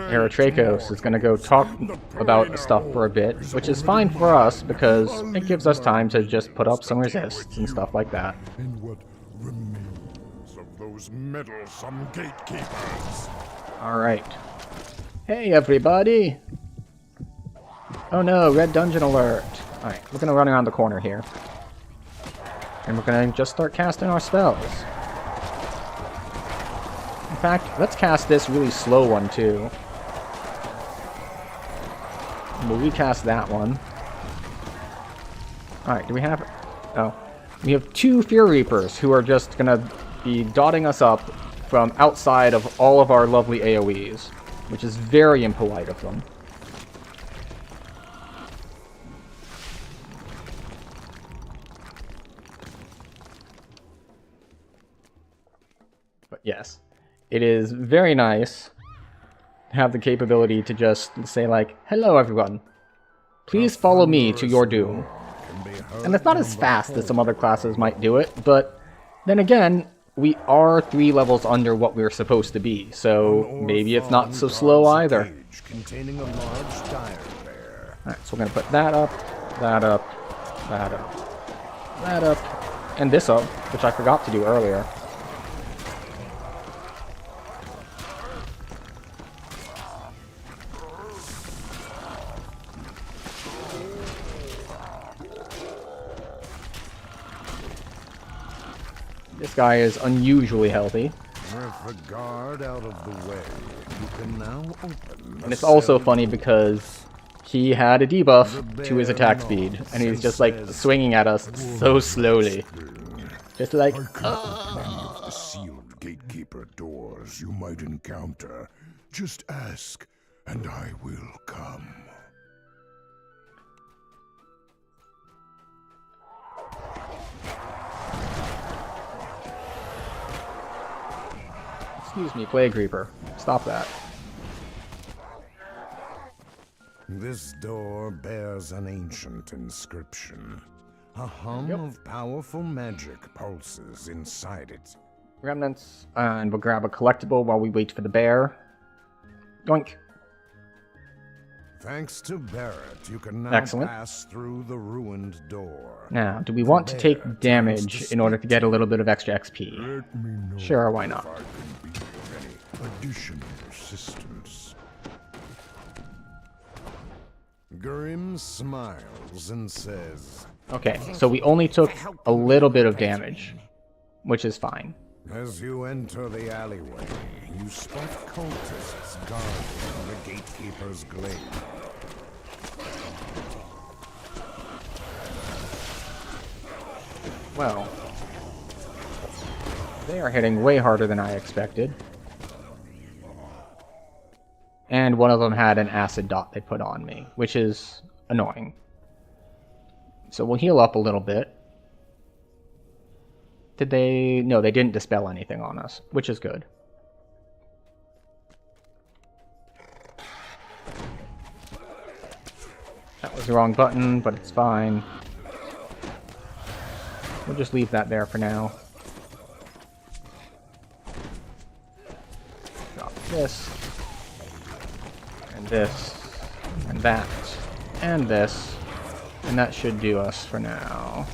[SPEAKER 1] Aratracos is going to go talk about stuff for a bit, which is fine for us because it gives us time to just put up some resists and stuff like that.
[SPEAKER 5] And what remains of those meddlesome gatekeepers?
[SPEAKER 1] Alright. Hey everybody! Oh no, red dungeon alert! Alright, we're going to run around the corner here. And we're going to just start casting our spells. In fact, let's cast this really slow one too. And we'll recast that one. Alright, do we have... Oh. We have 2 Fear Reapers who are just gonna be dotting us up from outside of all of our lovely AoEs, which is very impolite of them. But yes. It is very nice to have the capability to just say like, hello everyone, please follow me to your doom. And it's not as fast as some other classes might do it, but then again, we are 3 levels under what we're supposed to be, so maybe it's not so slow either. Alright, so we're going to put that up, that up, that up, that up, and this up, which I forgot to do earlier. This guy is unusually healthy.
[SPEAKER 5] With the guard out of the way, you can now open.
[SPEAKER 1] And it's also funny because he had a debuff to his attack speed, and he's just like swinging at us so slowly. Just like,
[SPEAKER 5] Any of the sealed gatekeeper doors you might encounter, just ask, and I will come.
[SPEAKER 1] excuse me, Plague Reaper. Stop that.
[SPEAKER 5] This door bears an ancient inscription. A hum of powerful magic pulses inside it.
[SPEAKER 1] Remnants, and we'll grab a collectible while we wait for the bear. Doink.
[SPEAKER 5] Thanks to Barrett, you can now
[SPEAKER 1] Excellent.
[SPEAKER 5] pass through the ruined door.
[SPEAKER 1] Now, do we want to take damage in order to get a little bit of extra XP?
[SPEAKER 5] Let me know
[SPEAKER 1] Sure, why not?
[SPEAKER 5] if I can be of any additional assistance. Grim smiles and says,
[SPEAKER 1] Okay, so we only took a little bit of damage, which is fine.
[SPEAKER 5] as you enter the alleyway, you spot cultists guarding the gatekeeper's glade.
[SPEAKER 1] Well, they are hitting way harder than I expected. And one of them had an acid dot they put on me, which is annoying. So we'll heal up a little bit. Did they... No, they didn't dispel anything on us, which is good. That was the wrong button, but it's fine. We'll just leave that there for now. Drop this. And this. And that. And this. And that should do us for now.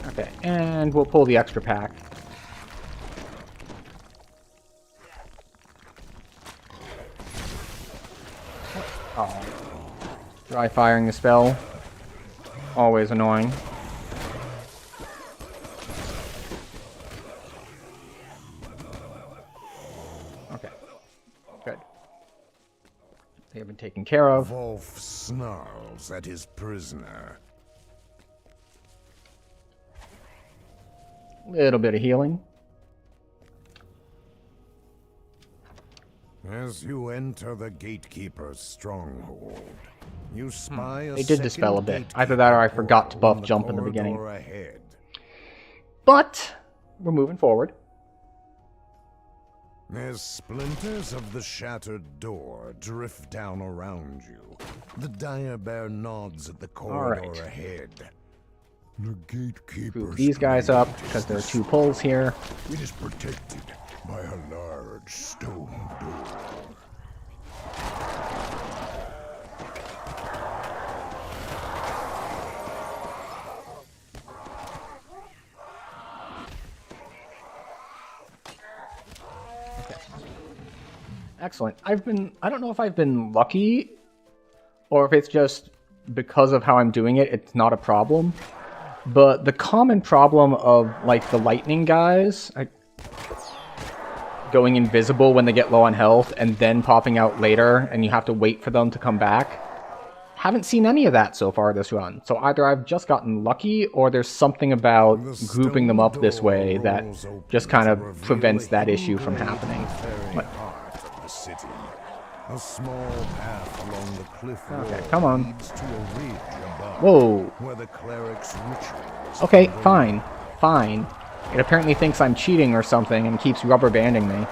[SPEAKER 1] Okay, and we'll pull the extra pack. Oh. Dry firing the spell. Always annoying. Okay. Good. They have been taken care of.
[SPEAKER 5] Wolf snarls at his prisoner.
[SPEAKER 1] Little bit of healing.
[SPEAKER 5] As you enter the gatekeeper's stronghold, you spy a
[SPEAKER 1] They did dispel a bit.
[SPEAKER 5] second
[SPEAKER 1] Either that or I
[SPEAKER 5] gatekeeper
[SPEAKER 1] forgot to buff
[SPEAKER 5] on the
[SPEAKER 1] jump in the beginning.
[SPEAKER 5] corridor ahead.
[SPEAKER 1] But we're moving forward.
[SPEAKER 5] As splinters of the shattered door drift down around you, the dire bear nods at the corridor
[SPEAKER 1] right.
[SPEAKER 5] ahead. The gatekeeper's
[SPEAKER 1] Move these guys up
[SPEAKER 5] blade
[SPEAKER 1] because
[SPEAKER 5] is
[SPEAKER 1] there are
[SPEAKER 5] this
[SPEAKER 1] 2 pulls here.
[SPEAKER 5] It is protected by a large stone door.
[SPEAKER 1] Excellent. I don't know if I've been lucky or if it's just because of how I'm doing it, it's not a problem. But the common problem of, like, the lightning guys going invisible when they get low on health and then popping out later and you have to wait for them to come back, haven't seen any of that so far this run. So either I've just gotten lucky or there's something about grouping them up this way that just kind of prevents that issue from happening. But,
[SPEAKER 5] The city. A small path along the cliff wall
[SPEAKER 1] okay, come on.
[SPEAKER 5] leads to a ridge above,
[SPEAKER 1] Whoa.
[SPEAKER 5] where the cleric's rituals.
[SPEAKER 1] Okay, fine. Fine. It apparently thinks I'm cheating or something and keeps rubber banding me.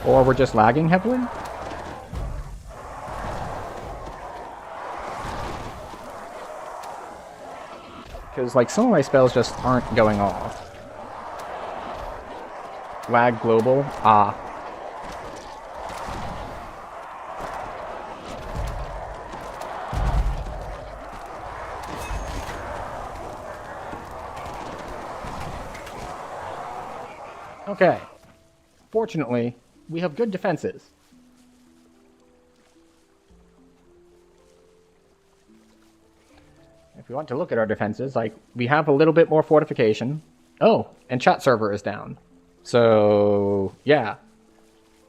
[SPEAKER 1] Or we're just lagging heavily? Because, like, some of my spells just aren't going off. Lag global? Ah. Okay. Fortunately, we have good defenses. If we want to look at our defenses, like, we have a little bit more fortification. Oh, and chat server is down. So, yeah.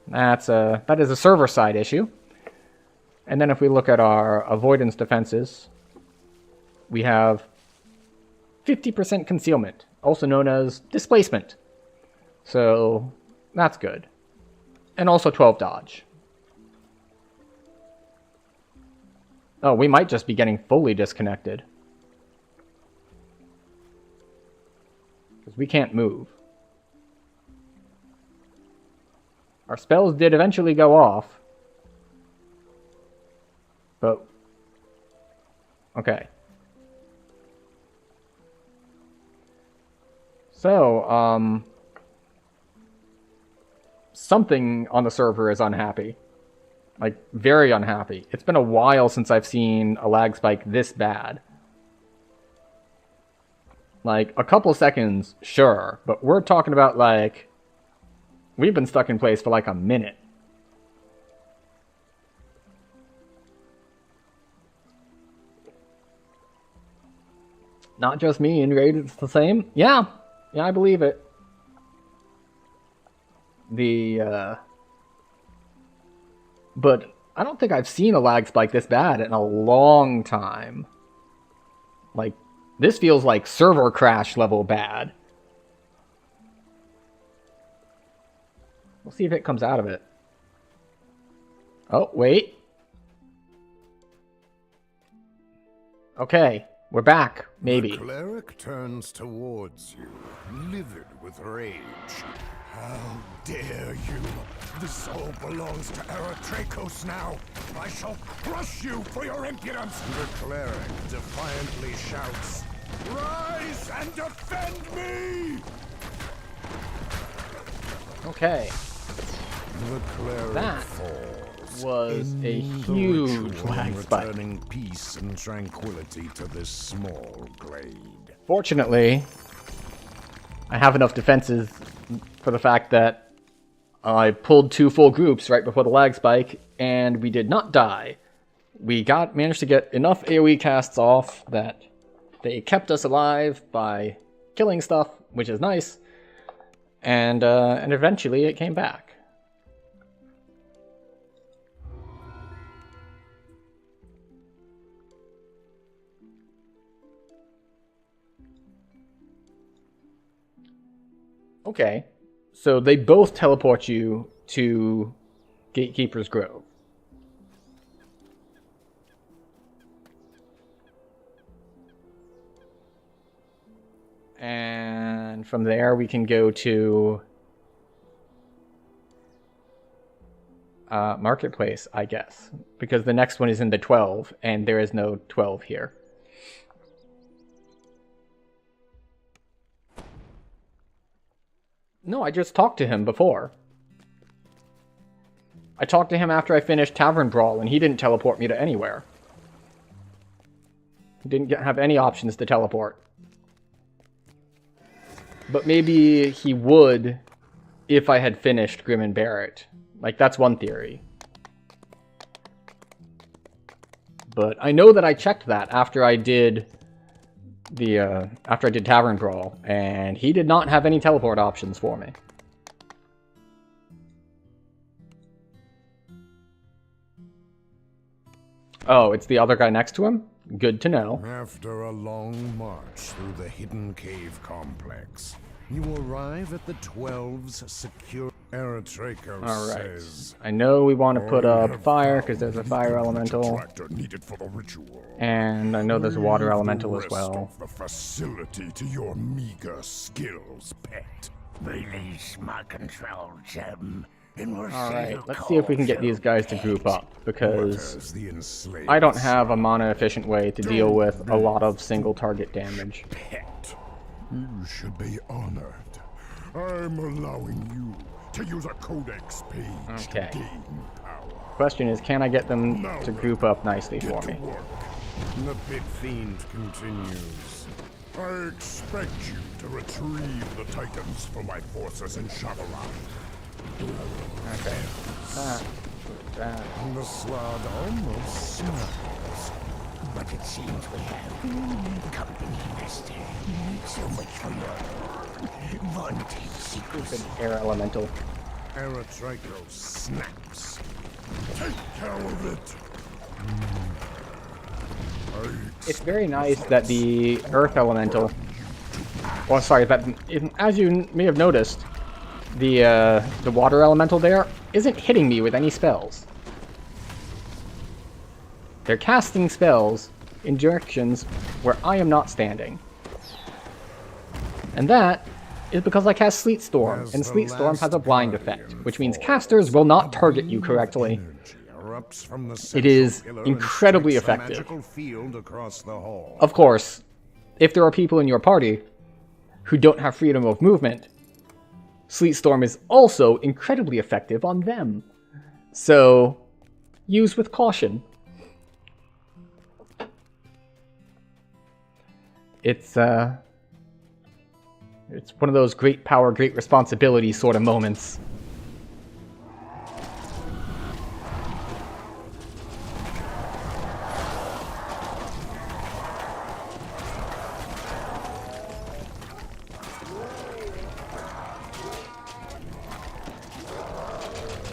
[SPEAKER 1] That is a server side issue. And then if we look at our avoidance defenses, we have 50% concealment, also known as displacement. So, that's good. And also 12 dodge. Oh, we might just be getting fully disconnected. Because we can't move. Our spells did eventually go off. But... okay. So, something on the server is unhappy. Like, very unhappy. It's been a while since I've seen a lag spike this bad. Like, a couple seconds, sure. But we're talking about, like... we've been stuck in place for, like, a minute. Not just me, in Raid it's the same? Yeah. Yeah, I believe it. But I don't think I've seen a lag spike this bad in a long time. Like, this feels like server crash level bad. We'll see if it comes out of it. Oh, wait. Okay, we're back, maybe.
[SPEAKER 5] The cleric turns towards you, livid with rage. How dare you! This all belongs to Eretrakos now! I shall crush you for your impudence! The cleric defiantly shouts, "Rise and defend me!"
[SPEAKER 1] Okay.
[SPEAKER 5] The cleric
[SPEAKER 1] That
[SPEAKER 5] falls.
[SPEAKER 1] was
[SPEAKER 5] in
[SPEAKER 1] a
[SPEAKER 5] the
[SPEAKER 1] huge
[SPEAKER 5] ritual,
[SPEAKER 1] lag spike.
[SPEAKER 5] returning peace and tranquility to this small glade.
[SPEAKER 1] Fortunately, I have enough defenses for the fact that I pulled 2 full groups right before the lag spike, and we did not die. We managed to get enough AoE casts off that they kept us alive by killing stuff, which is nice, and eventually it came back. Okay, so they both teleport you to Gatekeeper's Grove. And from there we can go to Marketplace, I guess. Because the next one is in the 12, and there is no 12 here. No, I just talked to him before. I talked to him after I finished Tavern Brawl, and he didn't teleport me to anywhere. He didn't have any options to teleport. But maybe he would if I had finished Grim and Barrett. Like, that's one theory. But I know that I checked that after I did Tavern Brawl, and he did not have any teleport options for me. Oh, it's the other guy next to him? Good to know.
[SPEAKER 5] After a long march through the hidden cave complex, you arrive at the 12's secure Eritreco says.
[SPEAKER 1] Alright. I know we want to put
[SPEAKER 5] "I
[SPEAKER 1] up
[SPEAKER 5] have
[SPEAKER 1] fire,
[SPEAKER 5] found
[SPEAKER 1] because there's a
[SPEAKER 5] the
[SPEAKER 1] fire
[SPEAKER 5] hidden
[SPEAKER 1] elemental.
[SPEAKER 5] tractor needed for the ritual.
[SPEAKER 1] And I know there's a water
[SPEAKER 5] Leave
[SPEAKER 1] elemental
[SPEAKER 5] the
[SPEAKER 1] as
[SPEAKER 5] rest
[SPEAKER 1] well.
[SPEAKER 5] of the facility to your meager skills, pet.
[SPEAKER 6] Release my control gem, and we'll see
[SPEAKER 1] Alright,
[SPEAKER 6] who
[SPEAKER 1] let's see if we can get
[SPEAKER 6] calls
[SPEAKER 1] these guys to
[SPEAKER 6] who
[SPEAKER 1] group up, because
[SPEAKER 5] As the enslaved
[SPEAKER 1] I don't have a mana-efficient way to deal with a lot of single-target damage.
[SPEAKER 5] pet. You should be honored. I'm allowing you to use a codex page
[SPEAKER 1] Okay.
[SPEAKER 5] to gain power.
[SPEAKER 1] Question is, can I get them to group up nicely for
[SPEAKER 5] Get to
[SPEAKER 1] me?
[SPEAKER 5] work. The pit fiend continues. I expect you to retrieve the titans for my forces in Shavaran.
[SPEAKER 1] Okay. That.
[SPEAKER 5] The slod almost smiles.
[SPEAKER 6] But it seems we have company, master. So much for your vaunted secrecy.
[SPEAKER 1] Air elemental.
[SPEAKER 5] Eritreco snaps. Take care of it.
[SPEAKER 1] It's very nice that the earth elemental, well, sorry, that as you may have noticed, the water elemental there isn't hitting me with any spells. They're casting spells in directions where I am not standing. And that is because I cast Sleet Storm, and Sleet Storm has a blind effect, which means casters will not target you correctly. It is incredibly effective. Of course, if there are people in your party who don't have freedom of movement, Sleet Storm is also incredibly effective on them. So, use with caution. It's one of those great power, great responsibility sort of moments.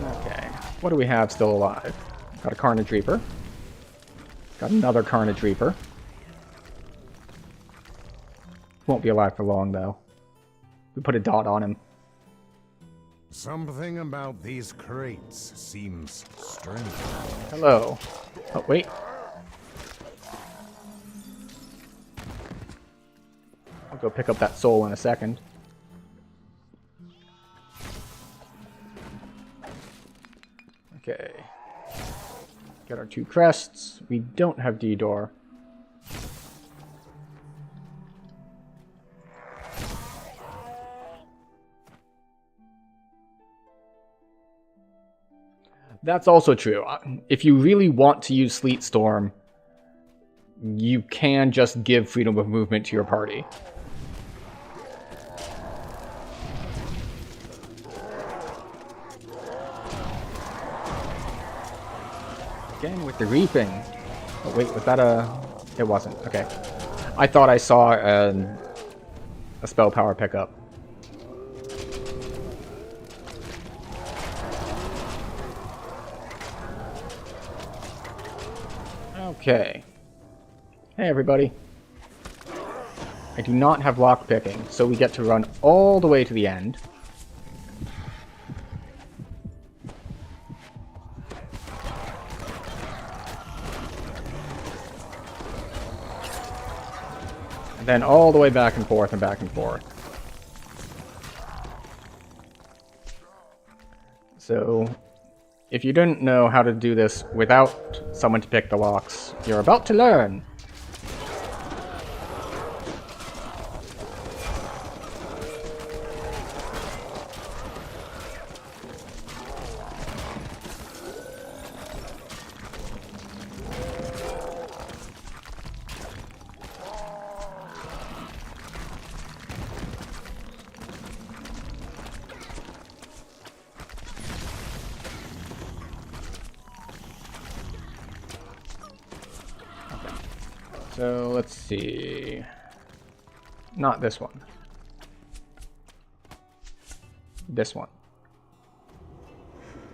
[SPEAKER 1] Okay, what do we have still alive? Got a Carnage Reaper. Got another Carnage Reaper. Won't be alive for long, though. We put a dot on him.
[SPEAKER 5] Something about these crates seems strange.
[SPEAKER 1] Hello. Oh, wait. I'll go pick up that soul in a second. Okay. Get our 2 crests. We don't have D-Door. That's also true. If you really want to use Sleet Storm, you can just give freedom of movement to your party. Again with the reaping. Oh wait, was that a... It wasn't. Okay. I thought I saw a spell power pickup. Okay. Hey everybody. I do not have lockpicking, so we get to run all the way to the end. And then all the way back and forth and back and forth. So, if you didn't know how to do this without someone to pick the locks, you're about to learn. So let's see. Not this one. This one.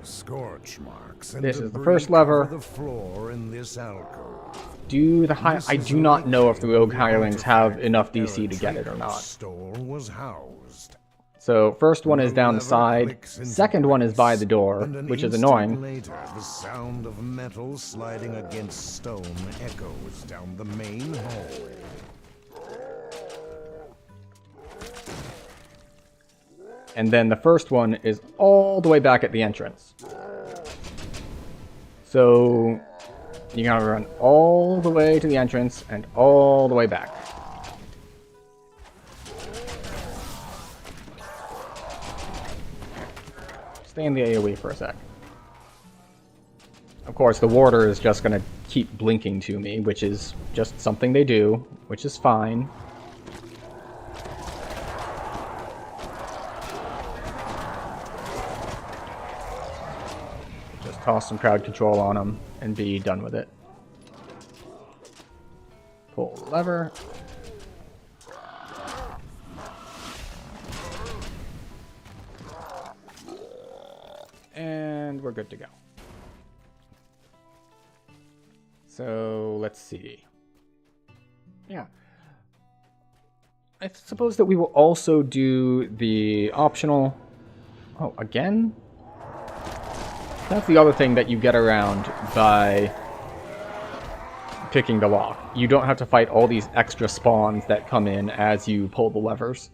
[SPEAKER 5] Scorch marks and
[SPEAKER 1] This is the
[SPEAKER 5] debris
[SPEAKER 1] first lever.
[SPEAKER 5] cover the floor in this alcove.
[SPEAKER 1] Do the high?
[SPEAKER 5] This
[SPEAKER 1] I
[SPEAKER 5] is
[SPEAKER 1] do not
[SPEAKER 5] the
[SPEAKER 1] know if the rogue
[SPEAKER 5] location
[SPEAKER 1] hirelings
[SPEAKER 5] where
[SPEAKER 1] have
[SPEAKER 5] the
[SPEAKER 1] enough DC to get it or
[SPEAKER 5] Eritrean
[SPEAKER 1] not.
[SPEAKER 5] Stole was housed.
[SPEAKER 1] So first one is down the
[SPEAKER 5] lever
[SPEAKER 1] side.
[SPEAKER 5] clicks into
[SPEAKER 1] Second one is by
[SPEAKER 5] place,
[SPEAKER 1] the door,
[SPEAKER 5] and an
[SPEAKER 1] which is
[SPEAKER 5] instant
[SPEAKER 1] annoying.
[SPEAKER 5] Later, the sound of metal sliding against stone echoes down the main hall.
[SPEAKER 1] And then the first one is all the way back at the entrance. So you gotta run all the way to the entrance and all the way back. Stay in the AoE for a sec. Of course, the warder is just gonna keep blinking to me, which is just something they do, which is fine. Just toss some crowd control on them and be done with it. Pull the lever. And we're good to go. So let's see. Yeah. I suppose that we will also do the optional... Oh, again? That's the other thing that you get around by picking the lock. You don't have to fight all these extra spawns that come in as you pull the levers.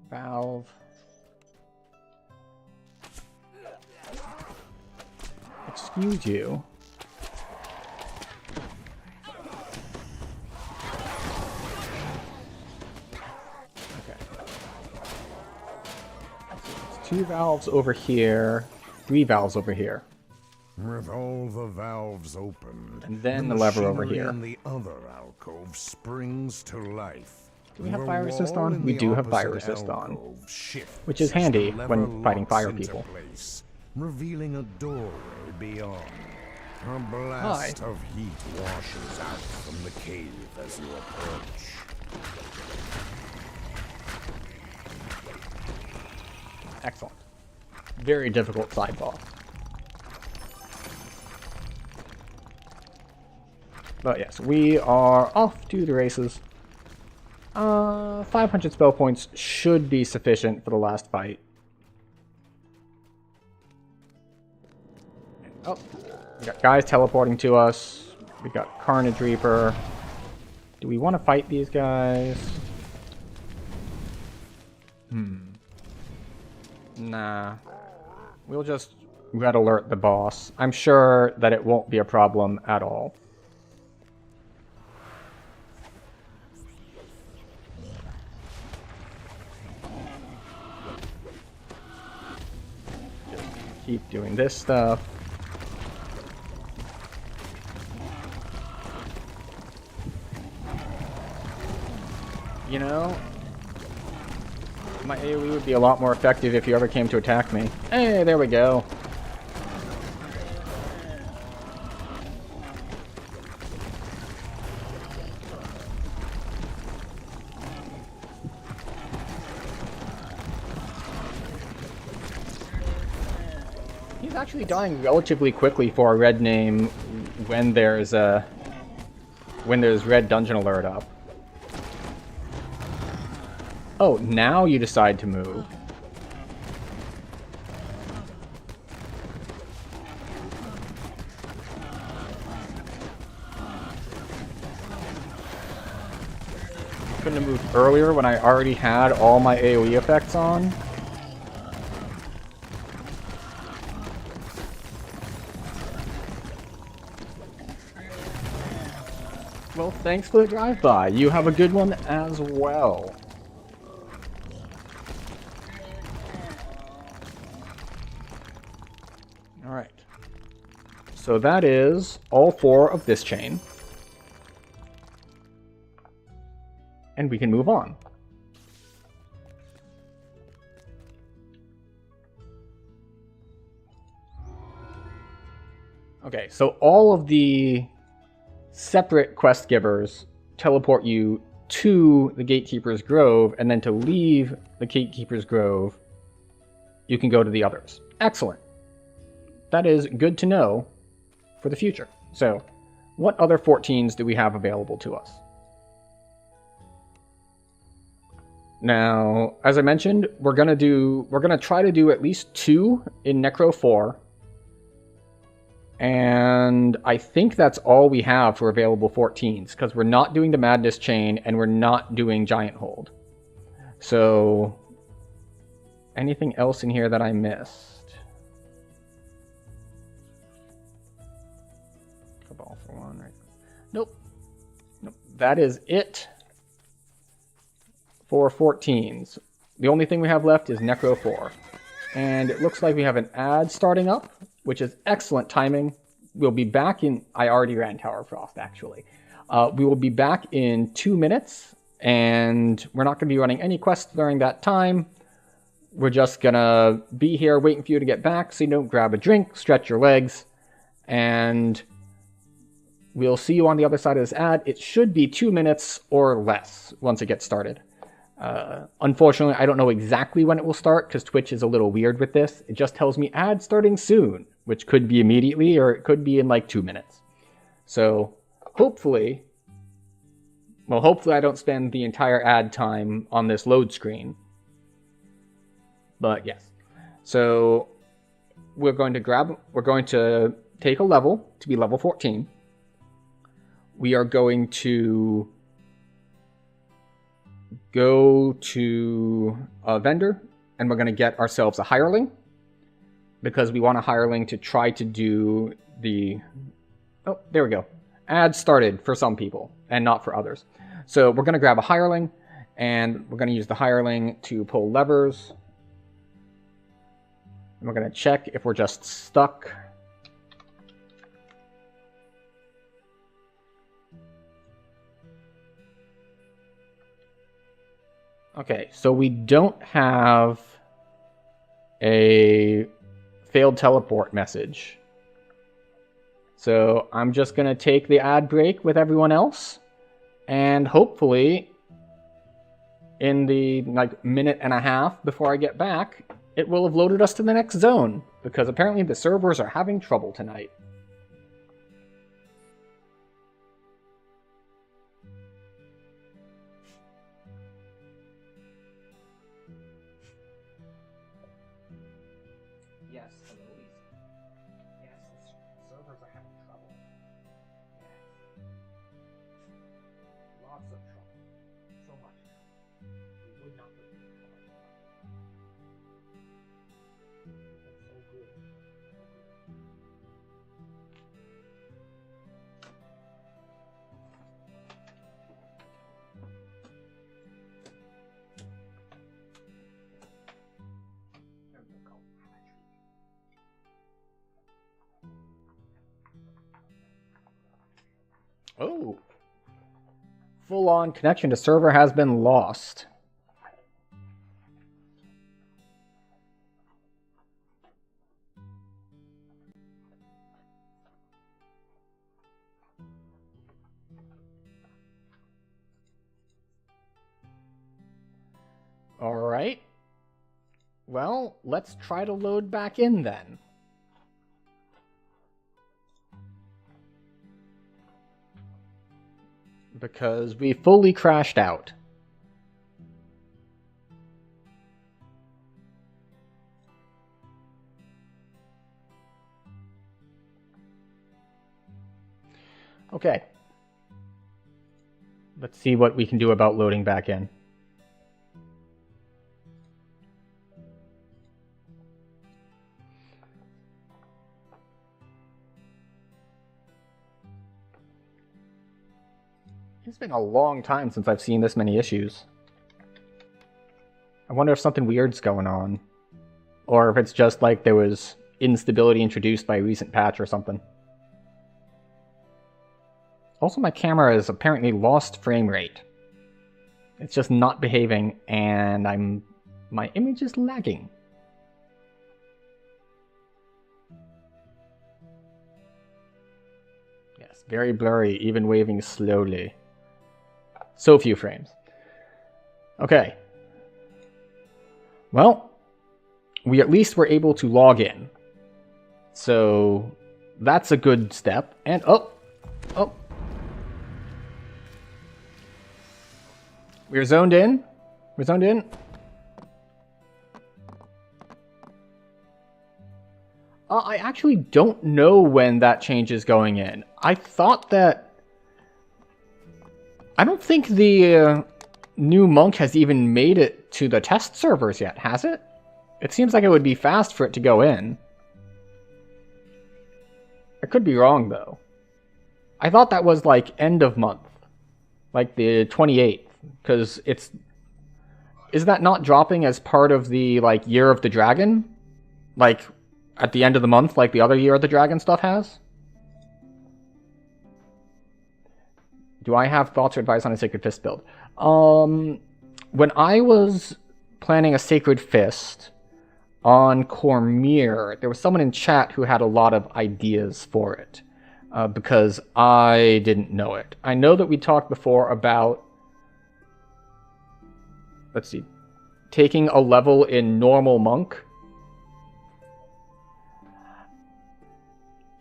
[SPEAKER 1] Valve. Excuse you. Okay. It's 2 valves over here, 3 valves over here.
[SPEAKER 5] With all the valves opened,
[SPEAKER 1] And then the lever over
[SPEAKER 5] machinery
[SPEAKER 1] here.
[SPEAKER 5] in the other alcove springs to life.
[SPEAKER 1] Do we have
[SPEAKER 5] The
[SPEAKER 1] fire resist
[SPEAKER 5] wall
[SPEAKER 1] on?
[SPEAKER 5] in
[SPEAKER 1] We
[SPEAKER 5] the
[SPEAKER 1] do have fire
[SPEAKER 5] opposite
[SPEAKER 1] resist on,
[SPEAKER 5] alcove shifts
[SPEAKER 1] which is
[SPEAKER 5] as the
[SPEAKER 1] handy
[SPEAKER 5] lever
[SPEAKER 1] when fighting
[SPEAKER 5] locks
[SPEAKER 1] fire
[SPEAKER 5] into
[SPEAKER 1] people.
[SPEAKER 5] place, revealing a doorway beyond. A blast of heat washes out from the cave as you approach.
[SPEAKER 1] Excellent. Very difficult side boss. But yes, we are off to the races. 500 spell points should be sufficient for the last fight. Oh, we got guys teleporting to us. We got Carnage Reaper. Do we want to fight these guys? Nah. We'll just red alert the boss. I'm sure that it won't be a problem at all. Just keep doing this stuff. You know, my AoE would be a lot more effective if you ever came to attack me. Hey, there we go. He's actually dying relatively quickly for a red name when there's red dungeon alert up. Oh, now you decide to move. moved earlier when I already had all my AoE effects on. Well, thanks for the drive-by. You have a good one as well. Alright. So that is all 4 of this chain. And we can move on. Okay, so all of the separate quest givers teleport you to the Gatekeeper's Grove, and then to leave the Gatekeeper's Grove, you can go to the others. Excellent. That is good to know for the future. So, what other 14s do we have available to us? Now, as I mentioned, we're gonna try to do at least 2 in Necro 4. And I think that's all we have for available 14s, because we're not doing the Madness Chain and we're not doing Giant Hold. So, anything else in here that I missed? Cabal for 1, right? Nope. Nope. That is it for 14s. The only thing we have left is Necro 4. And it looks like we have an ad starting up, which is excellent timing. We'll be back in... I already ran Tower of Frost, actually. We will be back in 2 minutes, and we're not going to be running any quests during that time. We're just going to be here waiting for you to get back, so you don't grab a drink, stretch your legs, and we'll see you on the other side of this ad. It should be 2 minutes or less once it gets started. Unfortunately, I don't know exactly when it will start because Twitch is a little weird with this. It just tells me ad starting soon, which could be immediately or it could be in like 2 minutes. So hopefully I don't spend the entire ad time on this load screen. But yes. So we're going to take a level to be level 14. We are going to go to a vendor, and we're going to get ourselves a hireling, because we want a hireling to try to do the... Oh, there we go. Ad started for some people, and not for others. So we're going to grab a hireling, and we're going to use the hireling to pull levers. And we're going to check if we're just stuck. Okay, so we don't have a failed teleport message. So I'm just going to take the ad break with everyone else. And hopefully, in the minute and a half before I get back, it will have loaded us to the next zone. Because apparently the servers are having trouble tonight. Yes, hello, Lisa. Yes, the servers are having trouble. Yes. Lots of trouble. So much trouble. We would not believe how much trouble. It's so good. So good. There we go. Oh. Full-on connection to server has been lost. All right. Well, let's try to load back in then. Because we fully crashed out. Okay. Let's see what we can do about loading back in. It's been a long time since I've seen this many issues. I wonder if something weird's going on. Or if it's just like there was instability introduced by a recent patch or something. Also, my camera has apparently lost frame rate. It's just not behaving, and my image is lagging. Yes, very blurry, even waving slowly. So few frames. Okay. Well, we at least were able to log in. So that's a good step. And oh. We're zoned in. We're zoned in. I actually don't know when that change is going in. I thought that... I don't think the new monk has even made it to the test servers yet, has it? It seems like it would be fast for it to go in. I could be wrong, though. I thought that was like end of month. Like the 28th. Because it's... Is that not dropping as part of the, like, Year of the Dragon? Like, at the end of the month, like the other Year of the Dragon stuff has? Do I have thoughts or advice on a Sacred Fist build? When I was planning a Sacred Fist on Cormyr, there was someone in chat who had a lot of ideas for it. Because I didn't know it. I know that we talked before about... Let's see. Taking a level in normal monk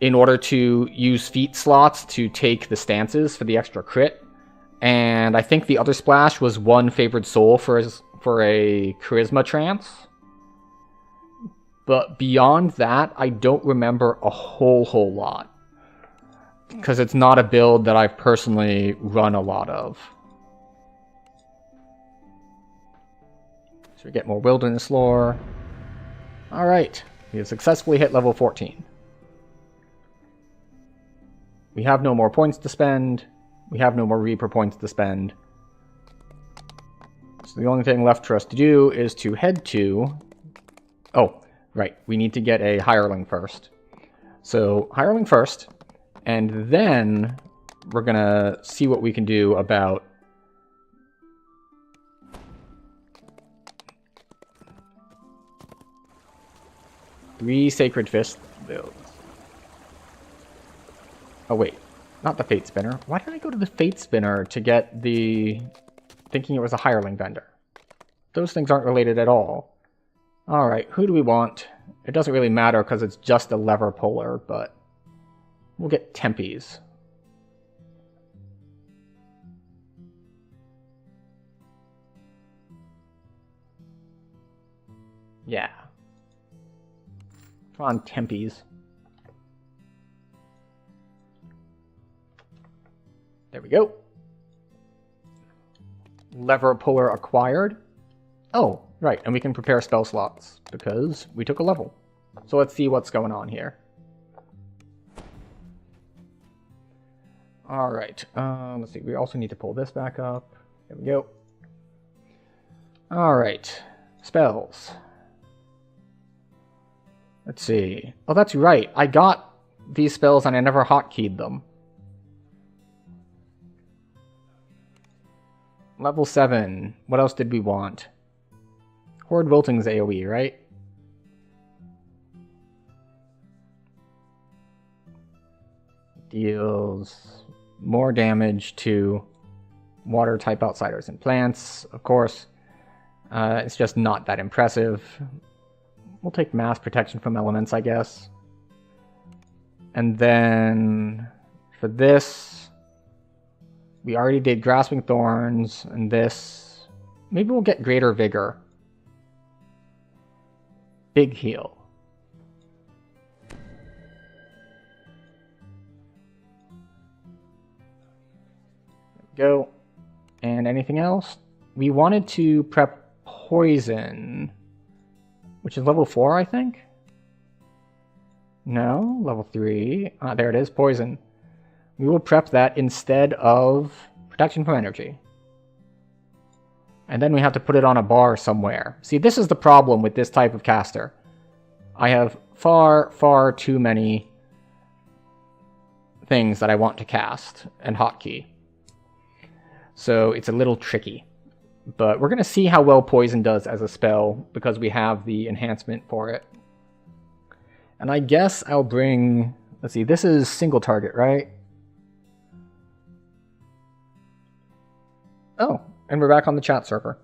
[SPEAKER 1] in order to use feat slots to take the stances for the extra crit. And I think the other splash was one favored soul for a charisma trance. But beyond that, I don't remember a whole lot. Because it's not a build that I've personally run a lot of. So we get more wilderness lore. Alright, we have successfully hit level 14. We have no more points to spend. We have no more Reaper points to spend. So the only thing left for us to do is to head to... Oh, right, we need to get a hireling first. So, hireling first, and then we're gonna see what we can do about... Three Sacred Fist builds. Oh wait, not the Fate Spinner. Why did I go to the Fate Spinner to get the... Thinking it was a hireling vendor? Those things aren't related at all. Alright, who do we want? It doesn't really matter because it's just a lever puller, but... We'll get Tempe's. Yeah. Come on, Tempe's. There we go. Lever puller acquired. Oh, right, and we can prepare spell slots because we took a level. So let's see what's going on here. All right, let's see. We also need to pull this back up. There we go. All right, spells. Let's see. Oh, that's right. I got these spells and I never hotkeyed them. Level 7. What else did we want? Horde Wilting's AoE, right? Deals more damage to water-type outsiders and plants, of course. It's just not that impressive. We'll take mass protection from elements, I guess. And then for this, we already did Grasping Thorns, and this, maybe we'll get Greater Vigor. Big heal. There we go. And anything else? We wanted to prep poison, which is level 4, I think? No, level 3. There it is, poison. We will prep that instead of protection from energy. And then we have to put it on a bar somewhere. See, this is the problem with this type of caster. I have far, far too many things that I want to cast and hotkey. So it's a little tricky. But we're going to see how well poison does as a spell because we have the enhancement for it. And I guess I'll bring... Let's see, this is single target, right? Oh, and we're back on the chat server.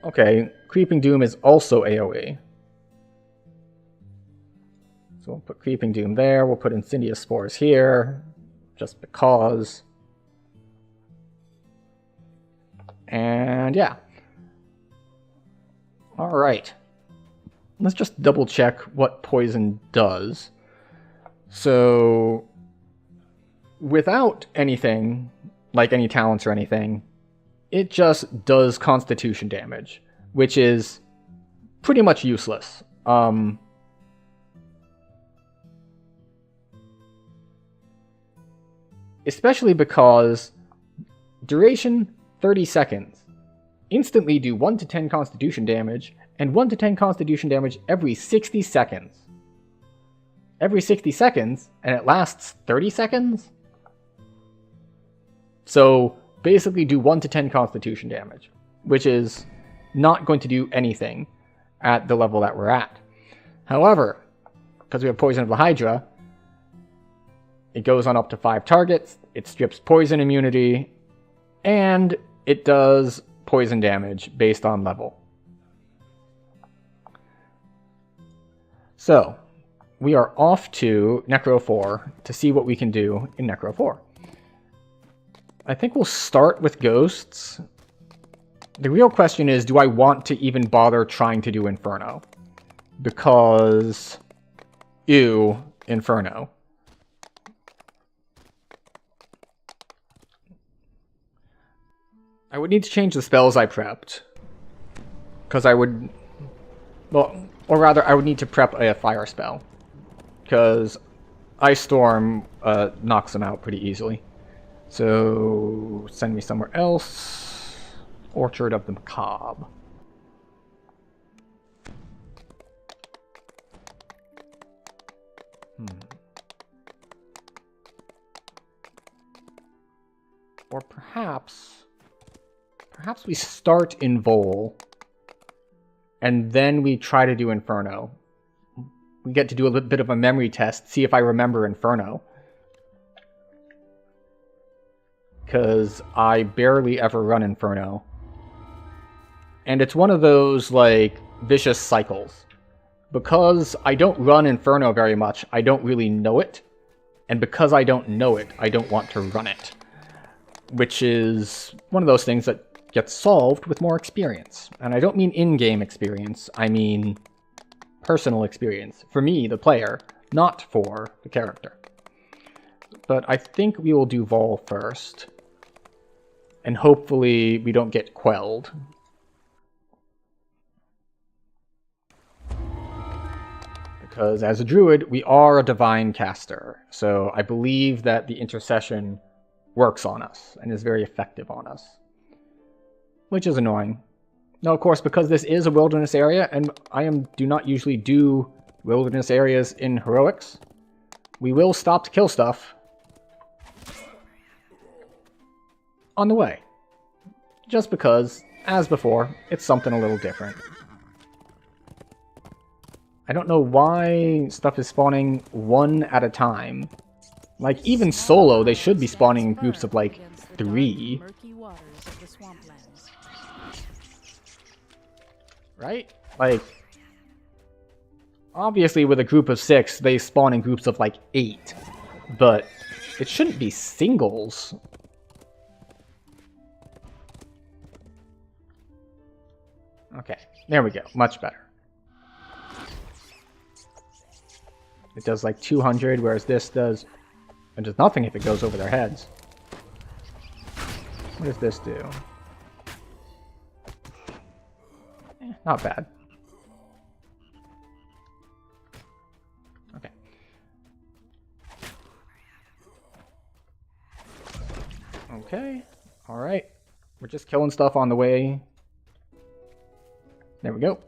[SPEAKER 1] Okay, Creeping Doom is also AoE. So we'll put Creeping Doom there, we'll put Incendious Spores here, just because. And yeah. Alright. Let's just double check what poison does. So, without anything, like any talents or anything, it just does constitution damage, which is pretty much useless. Especially because duration 30 seconds. Instantly do 1 to 10 constitution damage, and 1 to 10 constitution damage every 60 seconds. Every 60 seconds, and it lasts 30 seconds? So, basically do 1 to 10 constitution damage, which is not going to do anything at the level that we're at. However, because we have Poison of the Hydra, it goes on up to 5 targets, it strips poison immunity, and it does poison damage based on level. So, we are off to Necro 4 to see what we can do in Necro 4. I think we'll start with ghosts. The real question is, do I want to even bother trying to do Inferno? Because... ew, Inferno. I would need to change the spells I prepped. Because I would... well, or rather, I would need to prep a fire spell. Because Ice Storm knocks them out pretty easily. So, send me somewhere else. Orchard of the Macabre. Or perhaps we start in Vol, and then we try to do Inferno. We get to do a little bit of a memory test, see if I remember Inferno. Because I barely ever run Inferno. And it's one of those, like, vicious cycles. Because I don't run Inferno very much, I don't really know it. And because I don't know it, I don't want to run it. Which is one of those things that gets solved with more experience. And I don't mean in-game experience, I mean personal experience. For me, the player, not for the character. But I think we will do Vol first. And hopefully we don't get quelled. Because as a druid, we are a divine caster. So I believe that the intercession works on us and is very effective on us. Which is annoying. Now, of course, because this is a wilderness area, and I do not usually do wilderness areas in heroics, we will stop to kill stuff on the way. Just because, as before, it's something a little different. I don't know why stuff is spawning one at a time. Like, even solo, they should be spawning in groups of, like, 3. Right? Like, obviously with a group of 6, they spawn in groups of, like, 8. But it shouldn't be singles. Okay, there we go. Much better. It does like 200, whereas this does... It does nothing if it goes over their heads. What does this do? Not bad. Okay. Okay. Alright. We're just killing stuff on the way. There we go.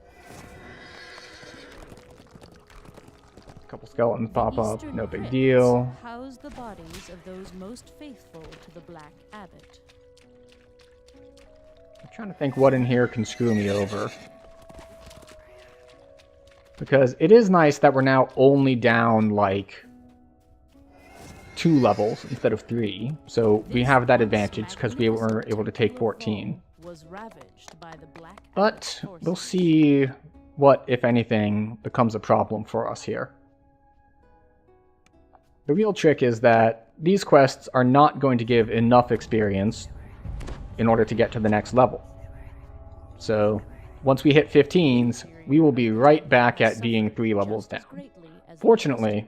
[SPEAKER 1] A couple skeletons pop up. No big deal.
[SPEAKER 7] House the bodies of those most faithful to the Black Abbot.
[SPEAKER 1] I'm trying to think what in here can screw me over. Because it is nice that we're now only down, like, 2 levels instead of 3. So we have that advantage because we were able to take 14. But we'll see what, if anything, becomes a problem for us here. The real trick is that these quests are not going to give enough experience in order to get to the next level. So once we hit 15s, we will be right back at being 3 levels down. Fortunately,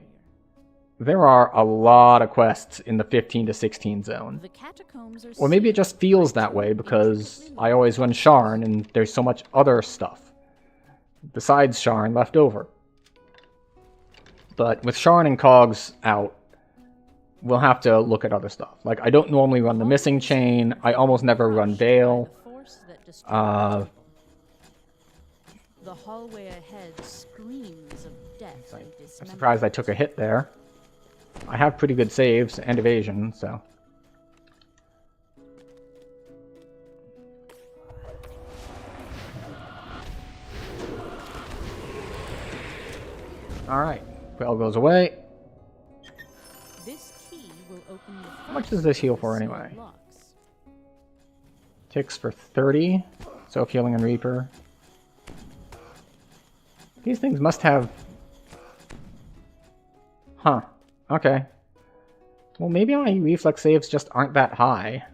[SPEAKER 1] there are a lot of quests in the 15 to 16 zone. Or maybe it just feels that way because I always run Sharn and there's so much other stuff besides Sharn left over. But with Sharn and Cogs out, we'll have to look at other stuff. Like, I don't normally run the Missing Chain. I almost never run Veil.
[SPEAKER 7] The hallway ahead screams of death and dismemberment.
[SPEAKER 1] I'm surprised I took a hit there. I have pretty good saves and evasion, so... Alright, Quail goes away.
[SPEAKER 7] This key will open the
[SPEAKER 1] How much does this heal for anyway? Ticks for 30. Self Healing and Reaper. These things must have... Huh. Okay. Well, maybe my reflex saves just aren't that high.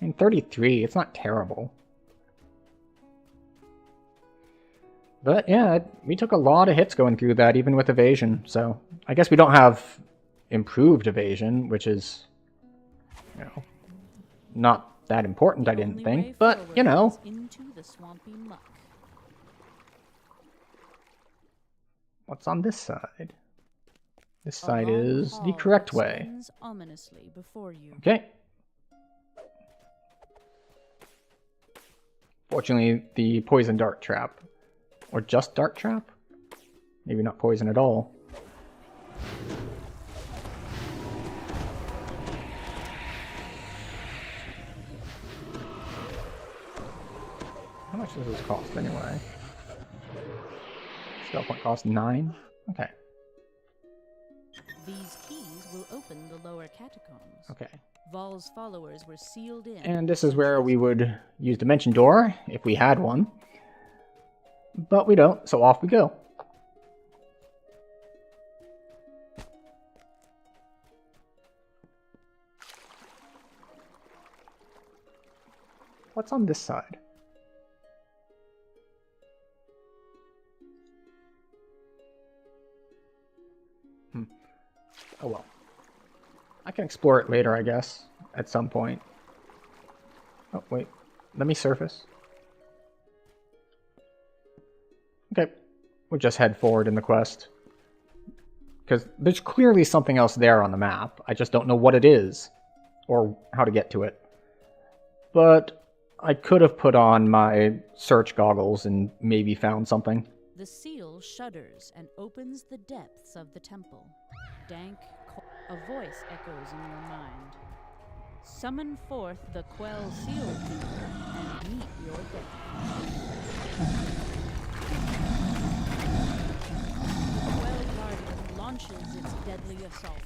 [SPEAKER 1] I mean, 33, it's not terrible. But yeah, we took a lot of hits going through that, even with evasion. So I guess we don't have improved evasion, which is, you know, not that important, I didn't think. But, you know. What's on this side? This side is the correct way. Okay. Fortunately, the poison dart trap. Or just dart trap? Maybe not poison at all. How much does this cost anyway? Spell point cost 9? Okay.
[SPEAKER 7] These keys will open the lower catacombs.
[SPEAKER 1] Okay.
[SPEAKER 7] Vol's followers were sealed in.
[SPEAKER 1] And this is where we would use Dimension Door, if we had one. But we don't, so off we go. What's on this side? Oh well. I can explore it later, I guess, at some point. Oh, wait. Let me surface. Okay. We'll just head forward in the quest. Because there's clearly something else there on the map. I just don't know what it is. Or how to get to it. But I could have put on my search goggles and maybe found something.
[SPEAKER 7] The seal shudders and opens the depths of the temple. Dank, a voice echoes in your mind. Summon forth the Quell Seal Keeper and meet your death. The Quell Guardian launches its deadly assault.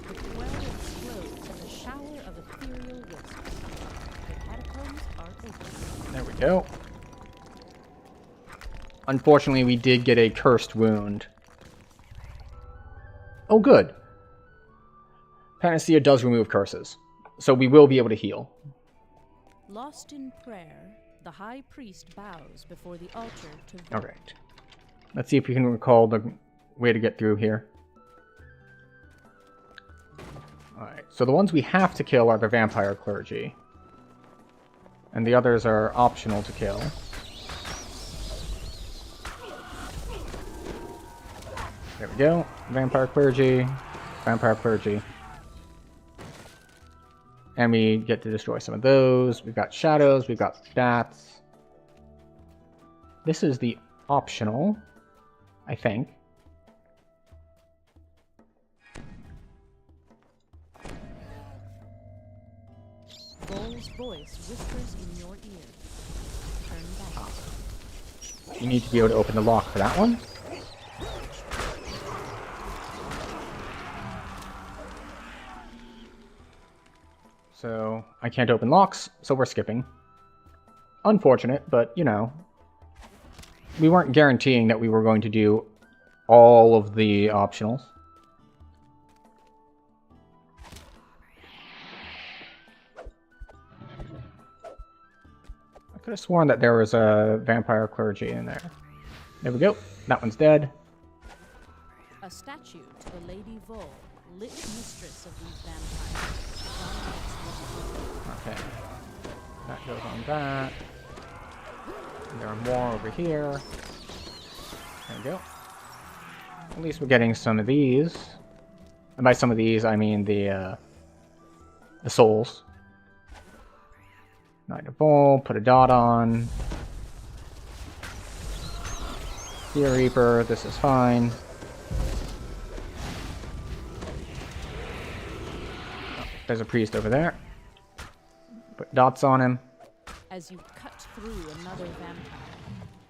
[SPEAKER 7] The Quell explodes as a shower of ethereal wisps. The catacombs are open.
[SPEAKER 1] There we go. Unfortunately, we did get a cursed wound. Oh, good. Panacea does remove curses. So we will be able to heal.
[SPEAKER 7] Lost in prayer, the high priest bows before the altar to vote.
[SPEAKER 1] Alright. Let's see if we can recall the way to get through here. Alright, so the ones we have to kill are the vampire clergy. And the others are optional to kill. There we go. Vampire clergy. Vampire clergy. And we get to destroy some of those. We've got shadows. We've got bats. This is the optional, I think.
[SPEAKER 7] Vol's voice whispers in your ear. Turn back.
[SPEAKER 1] You need to be able to open the lock for that one. So, I can't open locks, so we're skipping. Unfortunate, but, you know. We weren't guaranteeing that we were going to do all of the optionals. I could have sworn that there was a vampire clergy in there. There we go. That one's dead.
[SPEAKER 7] A statue to the Lady Vol, lit mistress of these vampires.
[SPEAKER 1] Okay. That goes on that. And there are more over here. There we go. At least we're getting some of these. And by some of these, I mean the souls. Knight of Vol, put a dot on. Fear Reaper, this is fine. Oh, there's a priest over there. Put dots on him.
[SPEAKER 7] As you cut through another vampire,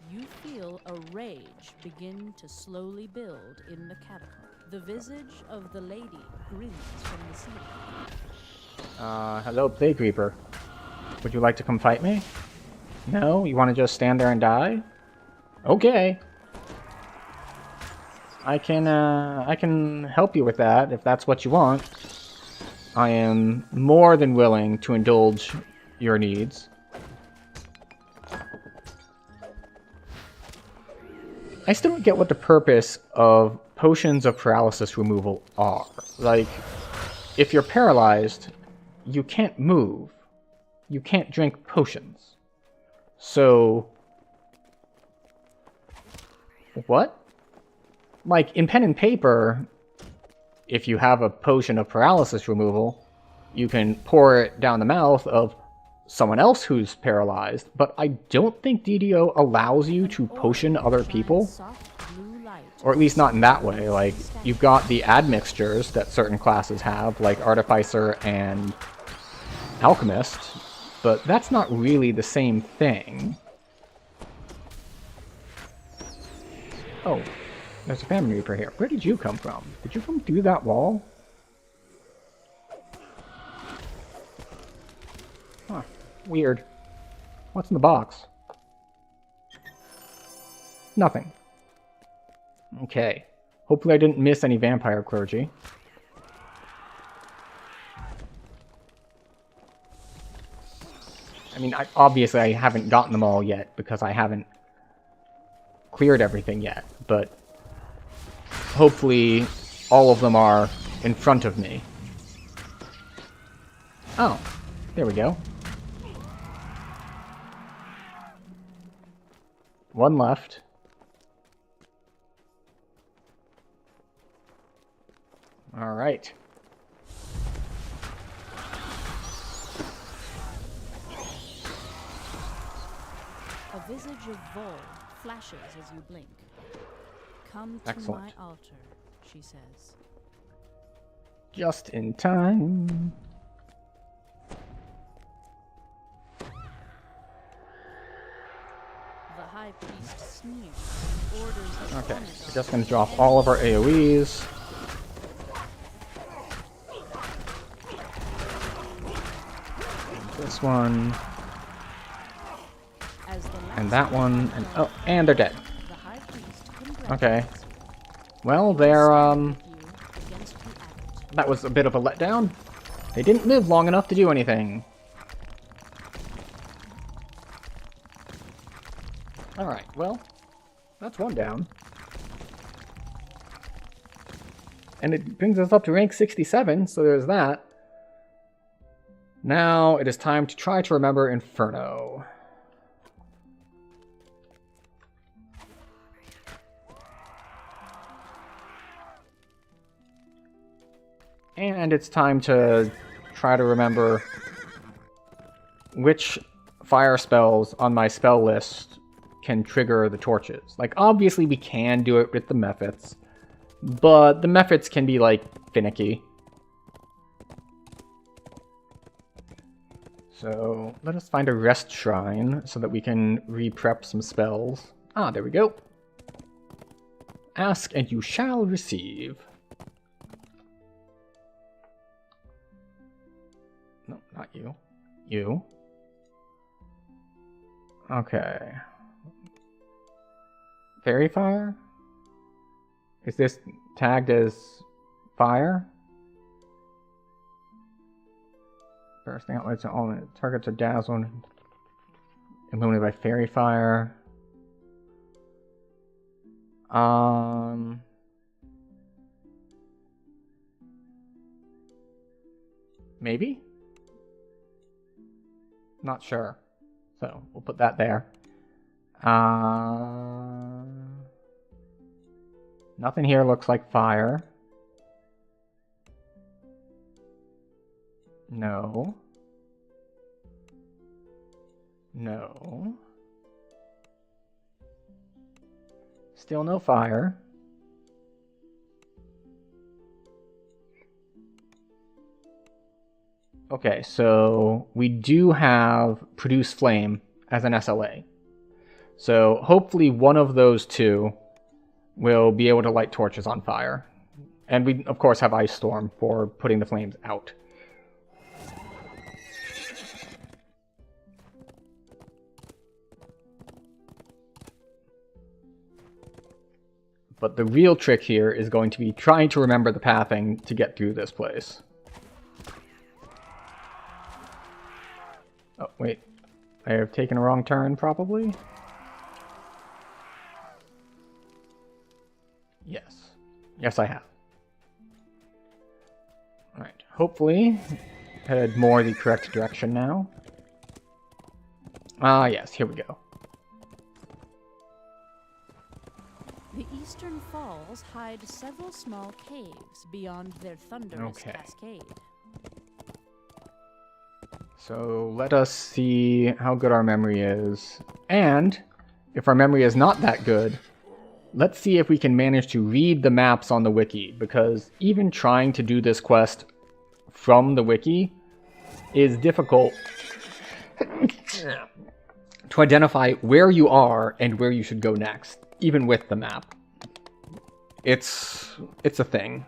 [SPEAKER 7] you feel a rage begin to slowly build in the catacomb. The visage of the lady grins from the ceiling.
[SPEAKER 1] Hello, Plague Reaper. Would you like to come fight me? No? You want to just stand there and die? Okay. I can help you with that if that's what you want. I am more than willing to indulge your needs. I still don't get what the purpose of potions of paralysis removal are. Like, if you're paralyzed, you can't move. You can't drink potions. So, what? Like, in pen and paper, if you have a potion of paralysis removal, you can pour it down the mouth of someone else who's paralyzed, but I don't think DDO allows you to potion other people. Or at least not in that way. Like, you've got the admixtures that certain classes have, like Artificer and Alchemist, but that's not really the same thing. Oh, there's a Family Reaper here. Where did you come from? Did you come through that wall? Huh, weird. What's in the box? Nothing. Okay. Hopefully I didn't miss any vampire clergy. I mean, obviously I haven't gotten them all yet because I haven't cleared everything yet, but hopefully all of them are in front of me. Oh, there we go. One left. All right.
[SPEAKER 7] A visage of Vol flashes as you blink. Come to
[SPEAKER 1] Excellent.
[SPEAKER 7] my altar, she says.
[SPEAKER 1] Just in time.
[SPEAKER 7] The high priest sneers and orders his
[SPEAKER 1] Okay,
[SPEAKER 7] Omega
[SPEAKER 1] we're just going to drop all of our AoEs. This one,
[SPEAKER 7] as the
[SPEAKER 1] and
[SPEAKER 7] last
[SPEAKER 1] that one, and oh, and they're dead.
[SPEAKER 7] the high priest
[SPEAKER 1] Okay.
[SPEAKER 7] congratulates
[SPEAKER 1] Well, they're,
[SPEAKER 7] you against the abbot.
[SPEAKER 1] that was a bit of a letdown. They didn't live long enough to do anything. Alright, well, that's one down. And it brings us up to rank 67, so there's that. Now it is time to try to remember Inferno. And it's time to try to remember which fire spells on my spell list can trigger the torches. Like, obviously we can do it with the Mephits, but the Mephits can be, like, finicky. So, let us find a rest shrine so that we can re-prep some spells. Ah, there we go. Ask and you shall receive. No, not you. You. Okay. Fairy fire? Is this tagged as fire? Bursting outlets and all targets are dazzled, illuminated by fairy fire. Maybe? Not sure. So, we'll put that there. Nothing here looks like fire. No. No. Still no fire. Okay, so we do have Produce Flame as an SLA. So hopefully one of those two will be able to light torches on fire. And we, of course, have Ice Storm for putting the flames out. But the real trick here is going to be trying to remember the pathing to get through this place. Oh, wait. I have taken a wrong turn, probably? Yes. Yes, I have. Alright, hopefully headed more the correct direction now. Ah, yes, here we go.
[SPEAKER 7] The Eastern Falls hide several small caves beyond their thunderous cascade.
[SPEAKER 1] So let us see how good our memory is. And if our memory is not that good, let's see if we can manage to read the maps on the wiki, because even trying to do this quest from the wiki is difficult to identify where you are and where you should go next, even with the map. It's a thing.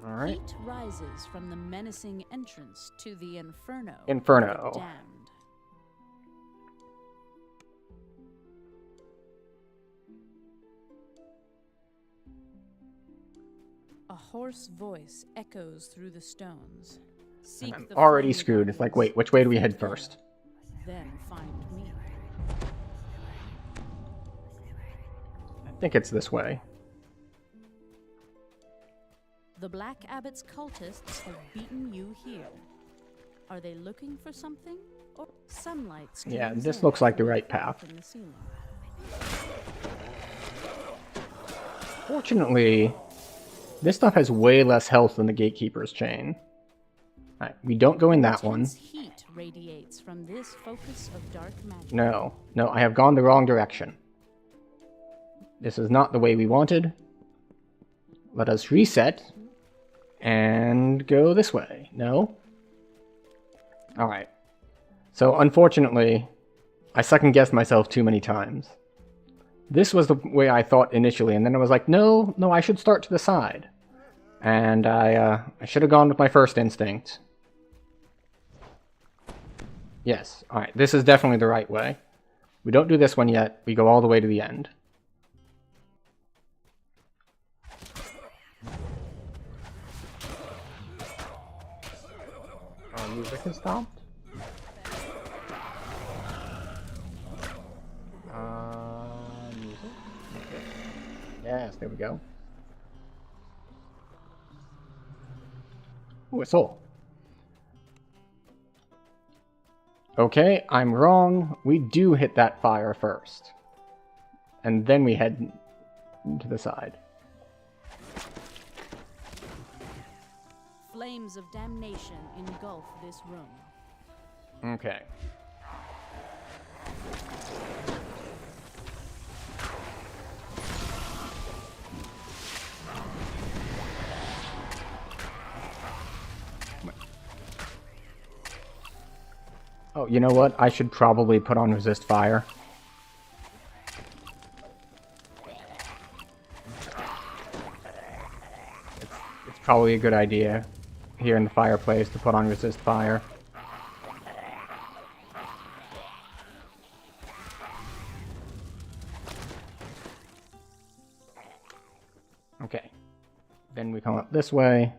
[SPEAKER 1] All right.
[SPEAKER 7] Heat rises from the menacing entrance to the Inferno.
[SPEAKER 1] Inferno.
[SPEAKER 7] Of the damned. A hoarse voice echoes through the stones. Seek
[SPEAKER 1] I'm
[SPEAKER 7] the
[SPEAKER 1] already
[SPEAKER 7] flame
[SPEAKER 1] screwed. It's like,
[SPEAKER 7] gardens.
[SPEAKER 1] wait, which way do we head first?
[SPEAKER 7] Then find me.
[SPEAKER 1] I think it's this way.
[SPEAKER 7] The Black Abbot's cultists have beaten you here. Are they looking for something? Or sunlight
[SPEAKER 1] Yeah,
[SPEAKER 7] streams
[SPEAKER 1] this
[SPEAKER 7] in
[SPEAKER 1] looks like the
[SPEAKER 7] from
[SPEAKER 1] right
[SPEAKER 7] hole
[SPEAKER 1] path.
[SPEAKER 7] in the ceiling.
[SPEAKER 1] Fortunately, this stuff has way less health than the Gatekeeper's Chain. Alright, we don't go in that one.
[SPEAKER 7] Intense heat radiates from this focus of dark magic.
[SPEAKER 1] No, I have gone the wrong direction. This is not the way we wanted. Let us reset and go this way. No? Alright. So, unfortunately, I second-guessed myself too many times. This was the way I thought initially, and then I was like, no, I should start to the side. And I should have gone with my first instinct. Yes, alright, this is definitely the right way. We don't do this one yet, we go all the way to the end. Music has stopped. Music? Okay. Yes, there we go. Whistle. Okay, I'm wrong. We do hit that fire first. And then we head to the side.
[SPEAKER 7] Flames of damnation engulf this room.
[SPEAKER 1] Okay. Oh, you know what? I should probably put on resist fire. It's probably a good idea here in the fireplace to put on resist fire. Okay. Then we come up this way.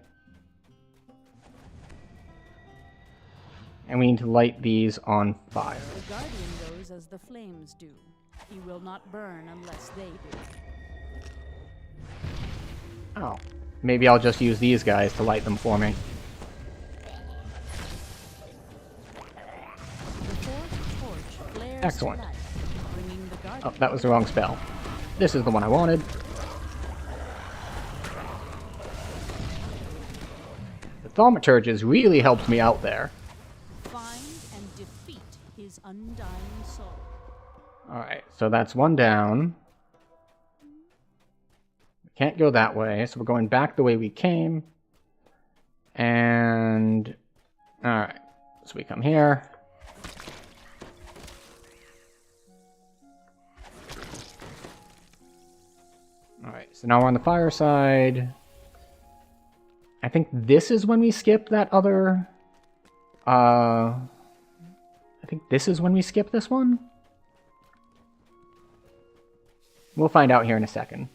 [SPEAKER 1] And we need to light these on fire.
[SPEAKER 7] The Guardian goes as the flames do. He will not burn unless they do.
[SPEAKER 1] Oh. Maybe I'll just use these guys to light them for me.
[SPEAKER 7] The fourth torch flares
[SPEAKER 1] Excellent.
[SPEAKER 7] to life, bringing the Guardian.
[SPEAKER 1] Oh, that was the wrong spell. This is the one I wanted. The Thaumaturge has really helped me out there.
[SPEAKER 7] Find and defeat his undying soul.
[SPEAKER 1] Alright, so that's one down. We can't go that way, so we're going back the way we came. And... Alright, so we come here. Alright, so now we're on the fire side. I think this is when we skip that other... I think this is when we skip this one? We'll find out here in a second.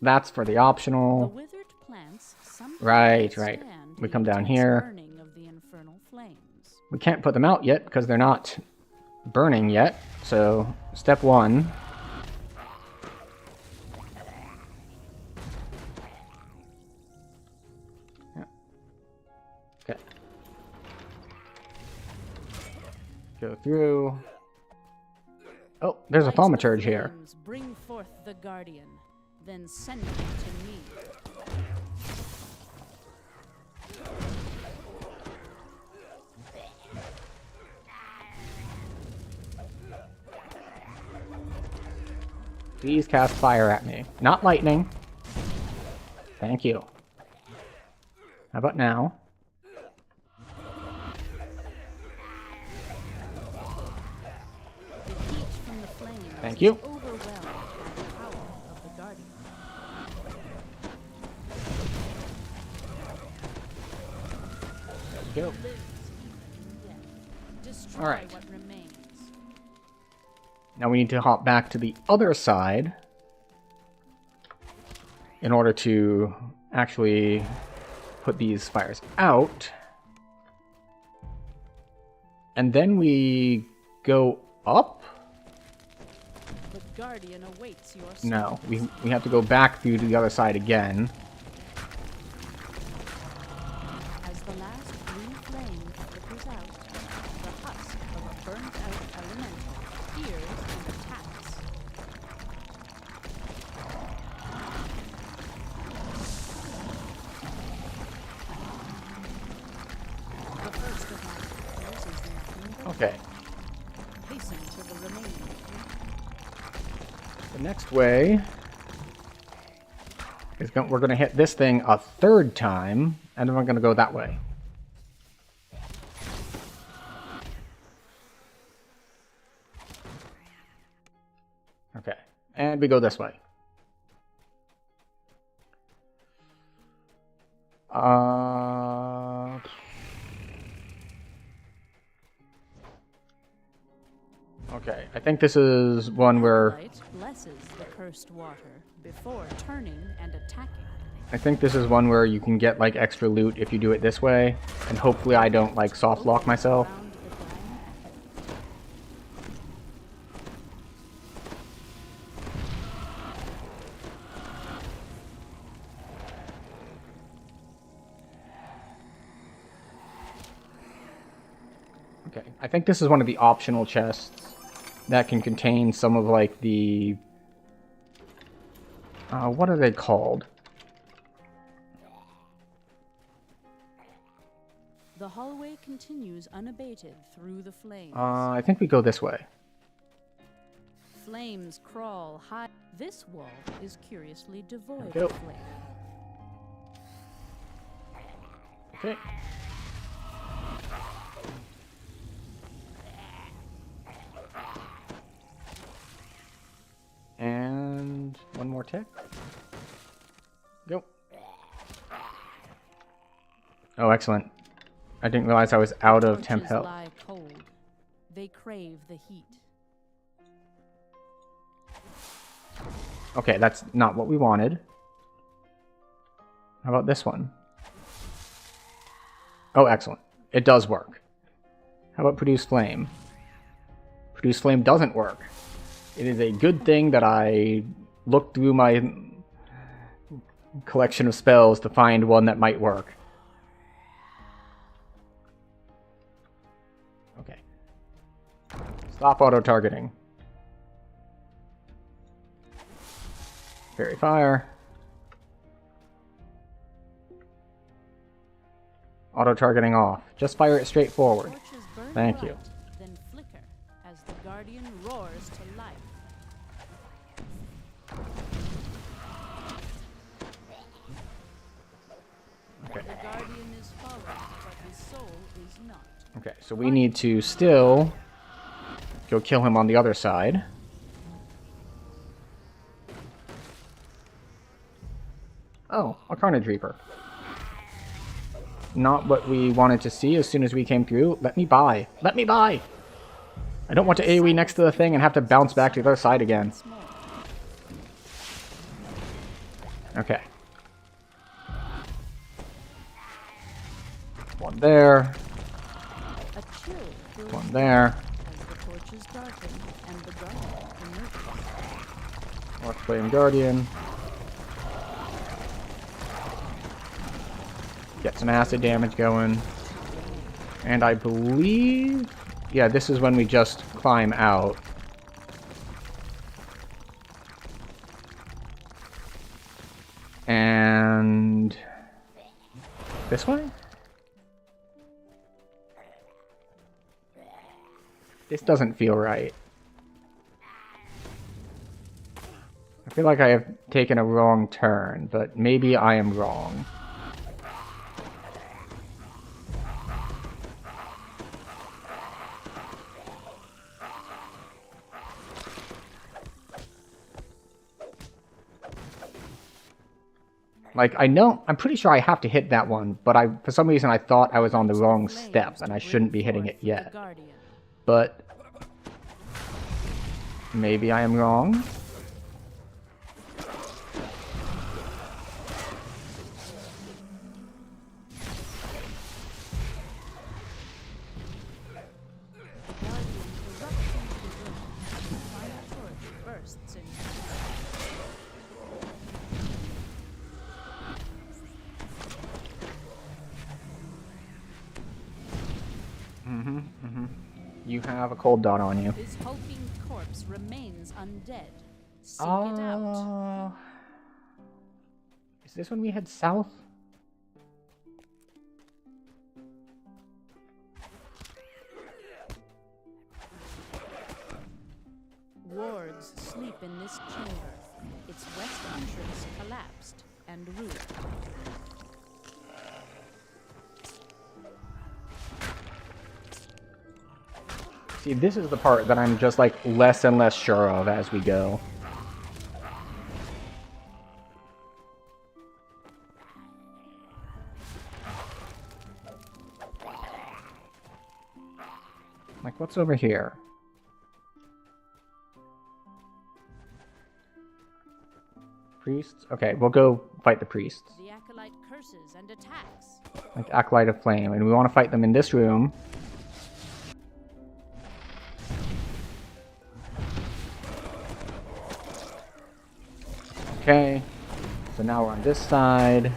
[SPEAKER 1] That's for the
[SPEAKER 7] The
[SPEAKER 1] optional.
[SPEAKER 7] withered plants sometimes
[SPEAKER 1] Right.
[SPEAKER 7] withstand
[SPEAKER 1] We
[SPEAKER 7] the
[SPEAKER 1] come down
[SPEAKER 7] intense
[SPEAKER 1] here.
[SPEAKER 7] burning of the infernal flames.
[SPEAKER 1] We can't put them out yet because they're not burning yet. So, step one. Yeah. Okay. Go through. Oh, there's a
[SPEAKER 7] Lights of
[SPEAKER 1] thaumaturge here.
[SPEAKER 7] flames bring forth the Guardian, then send him to me.
[SPEAKER 1] Please cast fire at me. Not lightning. Thank you. How about now?
[SPEAKER 7] The heat from the flames
[SPEAKER 1] Thank
[SPEAKER 7] is
[SPEAKER 1] you.
[SPEAKER 7] overwhelmed by the power of the Guardian.
[SPEAKER 1] Go.
[SPEAKER 7] Lives even in death. Destroy
[SPEAKER 1] All right.
[SPEAKER 7] what remains.
[SPEAKER 1] Now we need to hop back to the other side in order to actually put these fires out. And then we go up?
[SPEAKER 7] The Guardian awaits your soul.
[SPEAKER 1] No, we have to go back through to the other side again.
[SPEAKER 7] As the last green flame flickers out, the husk of a burnt-out elemental appears and attacks. The first of my fears is nothing but
[SPEAKER 1] Okay.
[SPEAKER 7] hasten to the remaining three.
[SPEAKER 1] The next way is we're going to hit this thing a third time, and then we're going to go that way. Okay, and we go this way. Okay, I think this is one where...
[SPEAKER 7] Light blesses the cursed water before turning and attacking.
[SPEAKER 1] I think this is one where you can get like extra loot if you do it this way, and hopefully I don't like soft lock myself.
[SPEAKER 7] Around the dying
[SPEAKER 1] Okay, I think this is one of the optional chests that can contain some of like the... what are they called?
[SPEAKER 7] The hallway continues unabated through the flames.
[SPEAKER 1] I think we go this way.
[SPEAKER 7] Flames crawl high. This wall is curiously devoid
[SPEAKER 1] Go.
[SPEAKER 7] of flame.
[SPEAKER 1] Okay. And one more tick. Go. Oh, excellent. I didn't realize I was out of temp
[SPEAKER 7] Torches
[SPEAKER 1] health.
[SPEAKER 7] lie cold. They crave the heat.
[SPEAKER 1] Okay, that's not what we wanted. How about this one? Oh, excellent. It does work. How about produce flame? Produce flame doesn't work. It is a good thing that I looked through my collection of spells to find one that might work. Okay. Stop auto-targeting. Fairy fire. Auto-targeting off. Just fire it straight forward.
[SPEAKER 7] Torches burn
[SPEAKER 1] Thank
[SPEAKER 7] bright,
[SPEAKER 1] you.
[SPEAKER 7] then flicker as the guardian roars to life.
[SPEAKER 1] Okay.
[SPEAKER 7] The guardian is fallen, but his soul is not.
[SPEAKER 1] Okay, so we need to still go kill him on the other side. Oh, a Carnage Reaper. Not what we wanted to see as soon as we came through. Let me buy. Let me buy! I don't want to AoE next to the thing and have to bounce back to the other side again.
[SPEAKER 7] Once more.
[SPEAKER 1] Okay. One there.
[SPEAKER 7] A chill fills
[SPEAKER 1] One
[SPEAKER 7] the
[SPEAKER 1] there.
[SPEAKER 7] air as the torches darken and the guardian emerges.
[SPEAKER 1] North Flame Guardian. Get some acid damage going. And I believe... Yeah, this is when we just climb out. And... This way? This doesn't feel right. I feel like I have taken a wrong turn, but maybe I am wrong. Like, I'm pretty sure I have to hit that one, but for some reason I thought I was on the wrong step, and I shouldn't be hitting it yet. But maybe I am wrong. You have a cold dot on you.
[SPEAKER 7] His hulking corpse remains undead. Seek it out.
[SPEAKER 1] Is this when we head south?
[SPEAKER 7] Wards sleep in this chamber. Its west entrance collapsed and ruined.
[SPEAKER 1] See, this is the part that I'm just like less and less sure of as we go. Like, what's over here? priests? Okay, we'll go fight the priests.
[SPEAKER 7] The acolyte curses and attacks.
[SPEAKER 1] Like Acolyte of Flame. And we want to fight them in this room. Okay. So now we're on this side.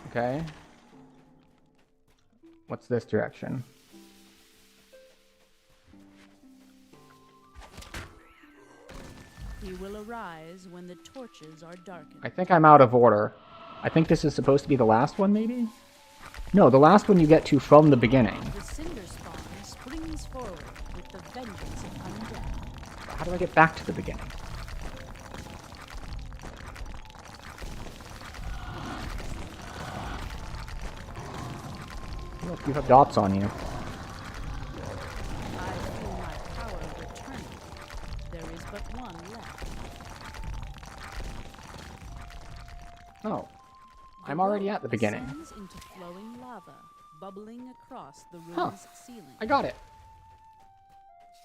[SPEAKER 1] Okay. What's this direction?
[SPEAKER 7] He will arise when the torches are darkened.
[SPEAKER 1] I think I'm out of order. I think this is supposed to be the last one, maybe? No, the last one you get to from the beginning.
[SPEAKER 7] The cinder spawn springs forward with the vengeance of undead.
[SPEAKER 1] How do I get back to the beginning? Look, you have dots on you.
[SPEAKER 7] I feel my power returning. There is but one left.
[SPEAKER 1] Oh. I'm already at the beginning.
[SPEAKER 7] Descends into flowing lava, bubbling across the room's
[SPEAKER 1] Huh.
[SPEAKER 7] ceiling.
[SPEAKER 1] I got it.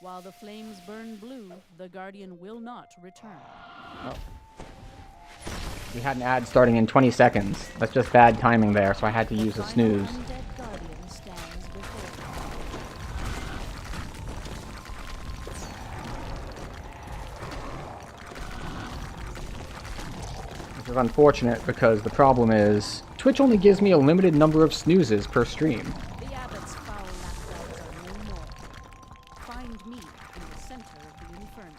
[SPEAKER 7] While the flames burn blue, the guardian will not return.
[SPEAKER 1] Oh. We had an ad starting in 20 seconds. That's just bad timing there, so I had to use a snooze.
[SPEAKER 7] Undead guardian stands before them.
[SPEAKER 1] Which is unfortunate because the problem is Twitch only gives me a limited number of snoozes per stream.
[SPEAKER 7] The abbot's foul lapdogs are no more. Find me in the center of the inferno.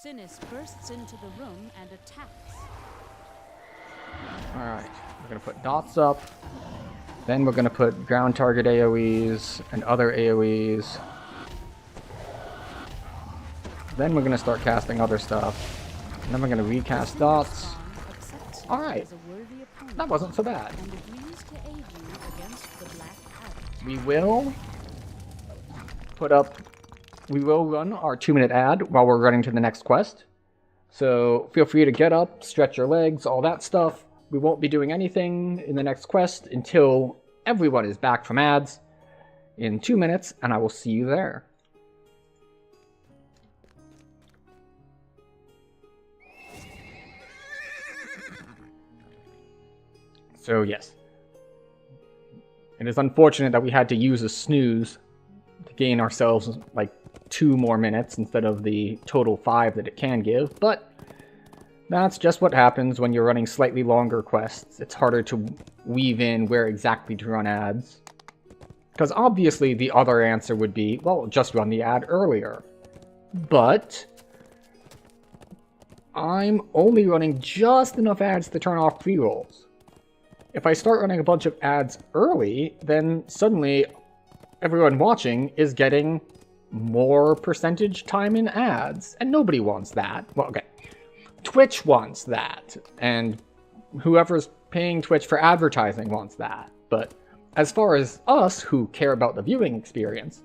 [SPEAKER 7] Sinis bursts into the room and attacks.
[SPEAKER 1] Alright, we're going to put dots up. Then we're going to put ground target AoEs and other AoEs. Then we're going to start casting other stuff. And then we're going to recast dots. Alright, that wasn't so bad.
[SPEAKER 7] And agrees to aid you against the Black Abbot.
[SPEAKER 1] We will run our 2-minute ad while we're running to the next quest. So feel free to get up, stretch your legs, all that stuff. We won't be doing anything in the next quest until everyone is back from ads in 2 minutes, and I will see you there. So yes, it is unfortunate that we had to use a snooze to gain ourselves like 2 more minutes instead of the total 5 that it can give, but that's just what happens when you're running slightly longer quests. It's harder to weave in where exactly to run ads. Because obviously the other answer would be, well, just run the ad earlier. But I'm only running just enough ads to turn off pre-rolls. If I start running a bunch of ads early, then suddenly everyone watching is getting more percentage time in ads, and nobody wants that. Well, okay. Twitch wants that, and whoever's paying Twitch for advertising wants that. But as far as us, who care about the viewing experience,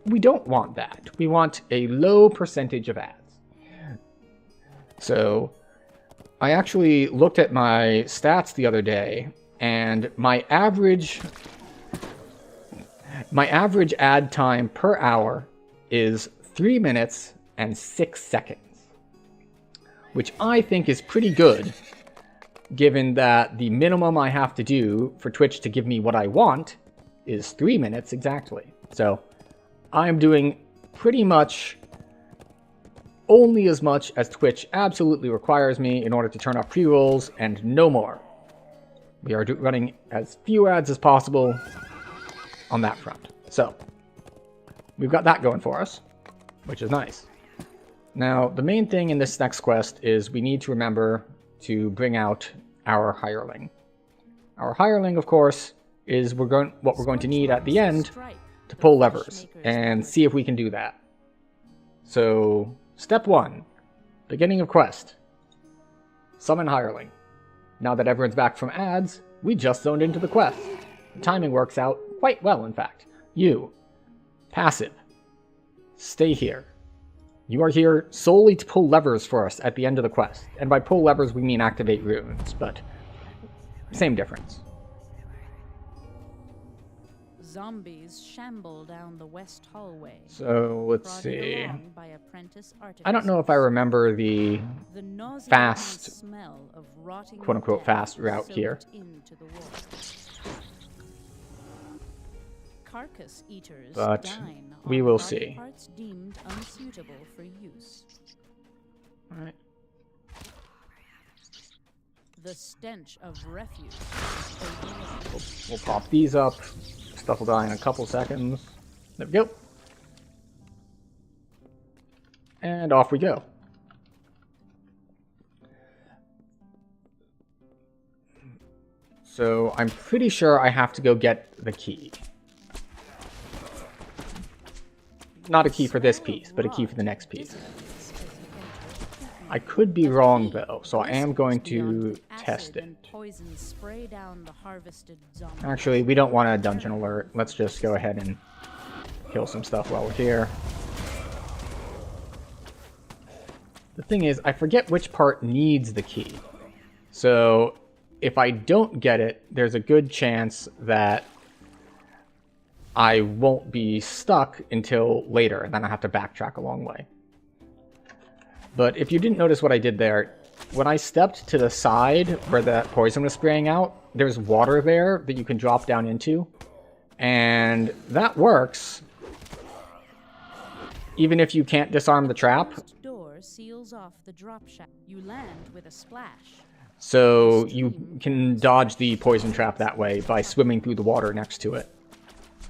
[SPEAKER 1] we don't want that. We want a low percentage of ads. So I actually looked at my stats the other day, and my average ad time per hour is 3 minutes and 6 seconds. Which I think is pretty good, given that the minimum I have to do for Twitch to give me what I want is 3 minutes exactly. So I'm doing pretty much only as much as Twitch absolutely requires me in order to turn off pre-rolls, and no more. We are running as few ads as possible on that front. So we've got that going for us, which is nice. Now, the main thing in this next quest is we need to remember to bring out our hireling. Our hireling, of course, is what we're going to need at the end to pull levers and see if we can do that. So, step 1, beginning of quest. Summon hireling. Now that everyone's back from ads, we just zoned into the quest. The timing works out quite well, in fact. You, passive, stay here. You are here solely to pull levers for us at the end of the quest. And by pull levers, we mean activate runes, but same difference.
[SPEAKER 7] Zombies shamble down the west hallway.
[SPEAKER 1] So let's
[SPEAKER 7] prodded
[SPEAKER 1] see.
[SPEAKER 7] along by apprentice
[SPEAKER 1] I don't know if I remember the
[SPEAKER 7] The nauseating
[SPEAKER 1] fast,
[SPEAKER 7] smell of rotting
[SPEAKER 1] quote-unquote,
[SPEAKER 7] death
[SPEAKER 1] fast route here.
[SPEAKER 7] soaked into the wall. Carcass eaters
[SPEAKER 1] But
[SPEAKER 7] dine
[SPEAKER 1] we
[SPEAKER 7] on
[SPEAKER 1] will
[SPEAKER 7] body
[SPEAKER 1] see.
[SPEAKER 7] parts deemed unsuitable for use.
[SPEAKER 1] All right.
[SPEAKER 7] The stench of refuse.
[SPEAKER 1] We'll pop these up. Stuff will die in a couple seconds. There we go. And off we go. So I'm pretty sure I have to go get the key. Not a key for this piece, but a key for the next piece. I could be wrong though, so I am going to test it. Actually, we don't want a dungeon alert. Let's just go ahead and kill some stuff while we're here. The thing is, I forget which part needs the key. So if I don't get it, there's a good chance that I won't be stuck until later, and then I have to backtrack a long way. But if you didn't notice what I did there, when I stepped to the side where that poison was spraying out, there's water there that you can drop down into. And that works, even if you can't disarm the trap.
[SPEAKER 7] Door seals off the drop shaft. You land with a splash.
[SPEAKER 1] So you can dodge the poison trap that way by swimming through the water next to it.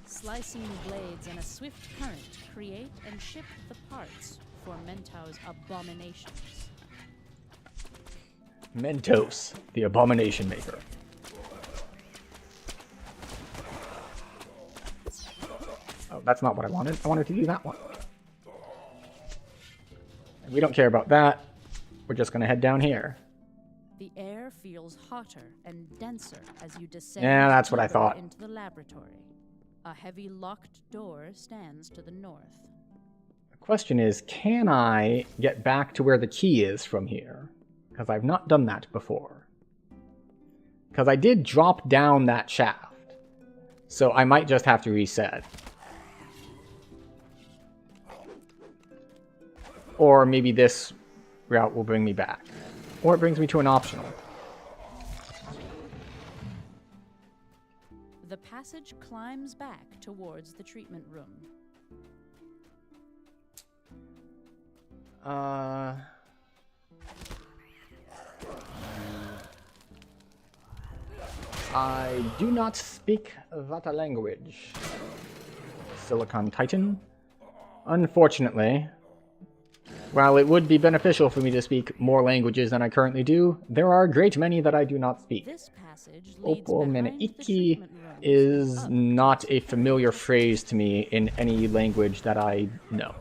[SPEAKER 7] Slicing blades and a swift current create and ship the parts for Mentau's abominations.
[SPEAKER 1] Mentos, the abomination maker. Oh, that's not what I wanted. I wanted to do that one. And we don't care about that. We're just going to head down here.
[SPEAKER 7] The air feels hotter and denser as you descend
[SPEAKER 1] Yeah, that's what I
[SPEAKER 7] deeper
[SPEAKER 1] thought.
[SPEAKER 7] into the laboratory. A heavy locked door stands to the north.
[SPEAKER 1] The question is, can I get back to where the key is from here? Because I've not done that before. Because I did drop down that shaft. So I might just have to reset. Or maybe this route will bring me back. Or it brings me to an optional.
[SPEAKER 7] The passage climbs back towards the treatment room.
[SPEAKER 1] I do not speak that language. Silicon Titan. Unfortunately, while it would be beneficial for me to speak more languages than I currently do, there are a great many that I do not speak.
[SPEAKER 7] This passage leads
[SPEAKER 1] Opo
[SPEAKER 7] behind the
[SPEAKER 1] Meneiki
[SPEAKER 7] treatment room.
[SPEAKER 1] is not a familiar phrase to me in any language that I know.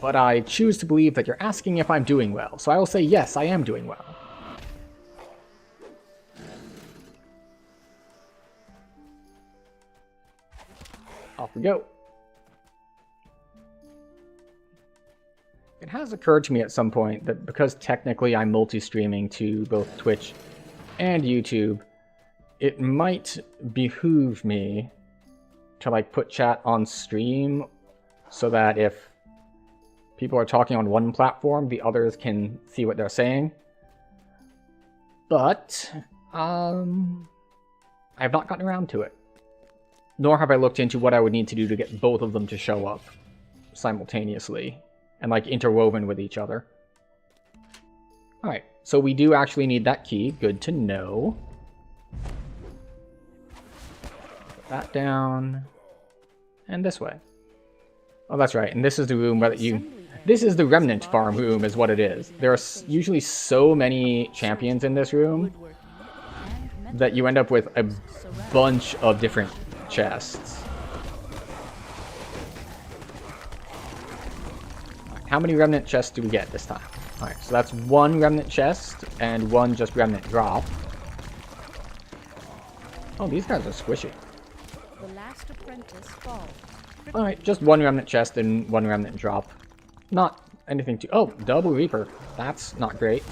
[SPEAKER 1] But I choose to believe that you're asking if I'm doing well, so I will say yes, I am doing well. Off we go. It has occurred to me at some point that because technically I'm multi-streaming to both Twitch and YouTube, it might behoove me to like put chat on stream so that if people are talking on one platform, the others can see what they're saying. But I have not gotten around to it. Nor have I looked into what I would need to do to get both of them to show up simultaneously and like interwoven with each other. Alright, so we do actually need that key. Good to know. Put that down. And this way. Oh, that's right. And this is the room where this is the remnant farm room is what it is. There are usually so many champions in this room that you end up with a bunch of different chests. Right, how many remnant chests do we get this time? Alright, so that's one remnant chest and one just remnant drop. Oh, these guys are squishy.
[SPEAKER 7] The last apprentice falls.
[SPEAKER 1] Alright, just one remnant chest and one remnant drop. Not anything too... Oh, double reaper. That's not great.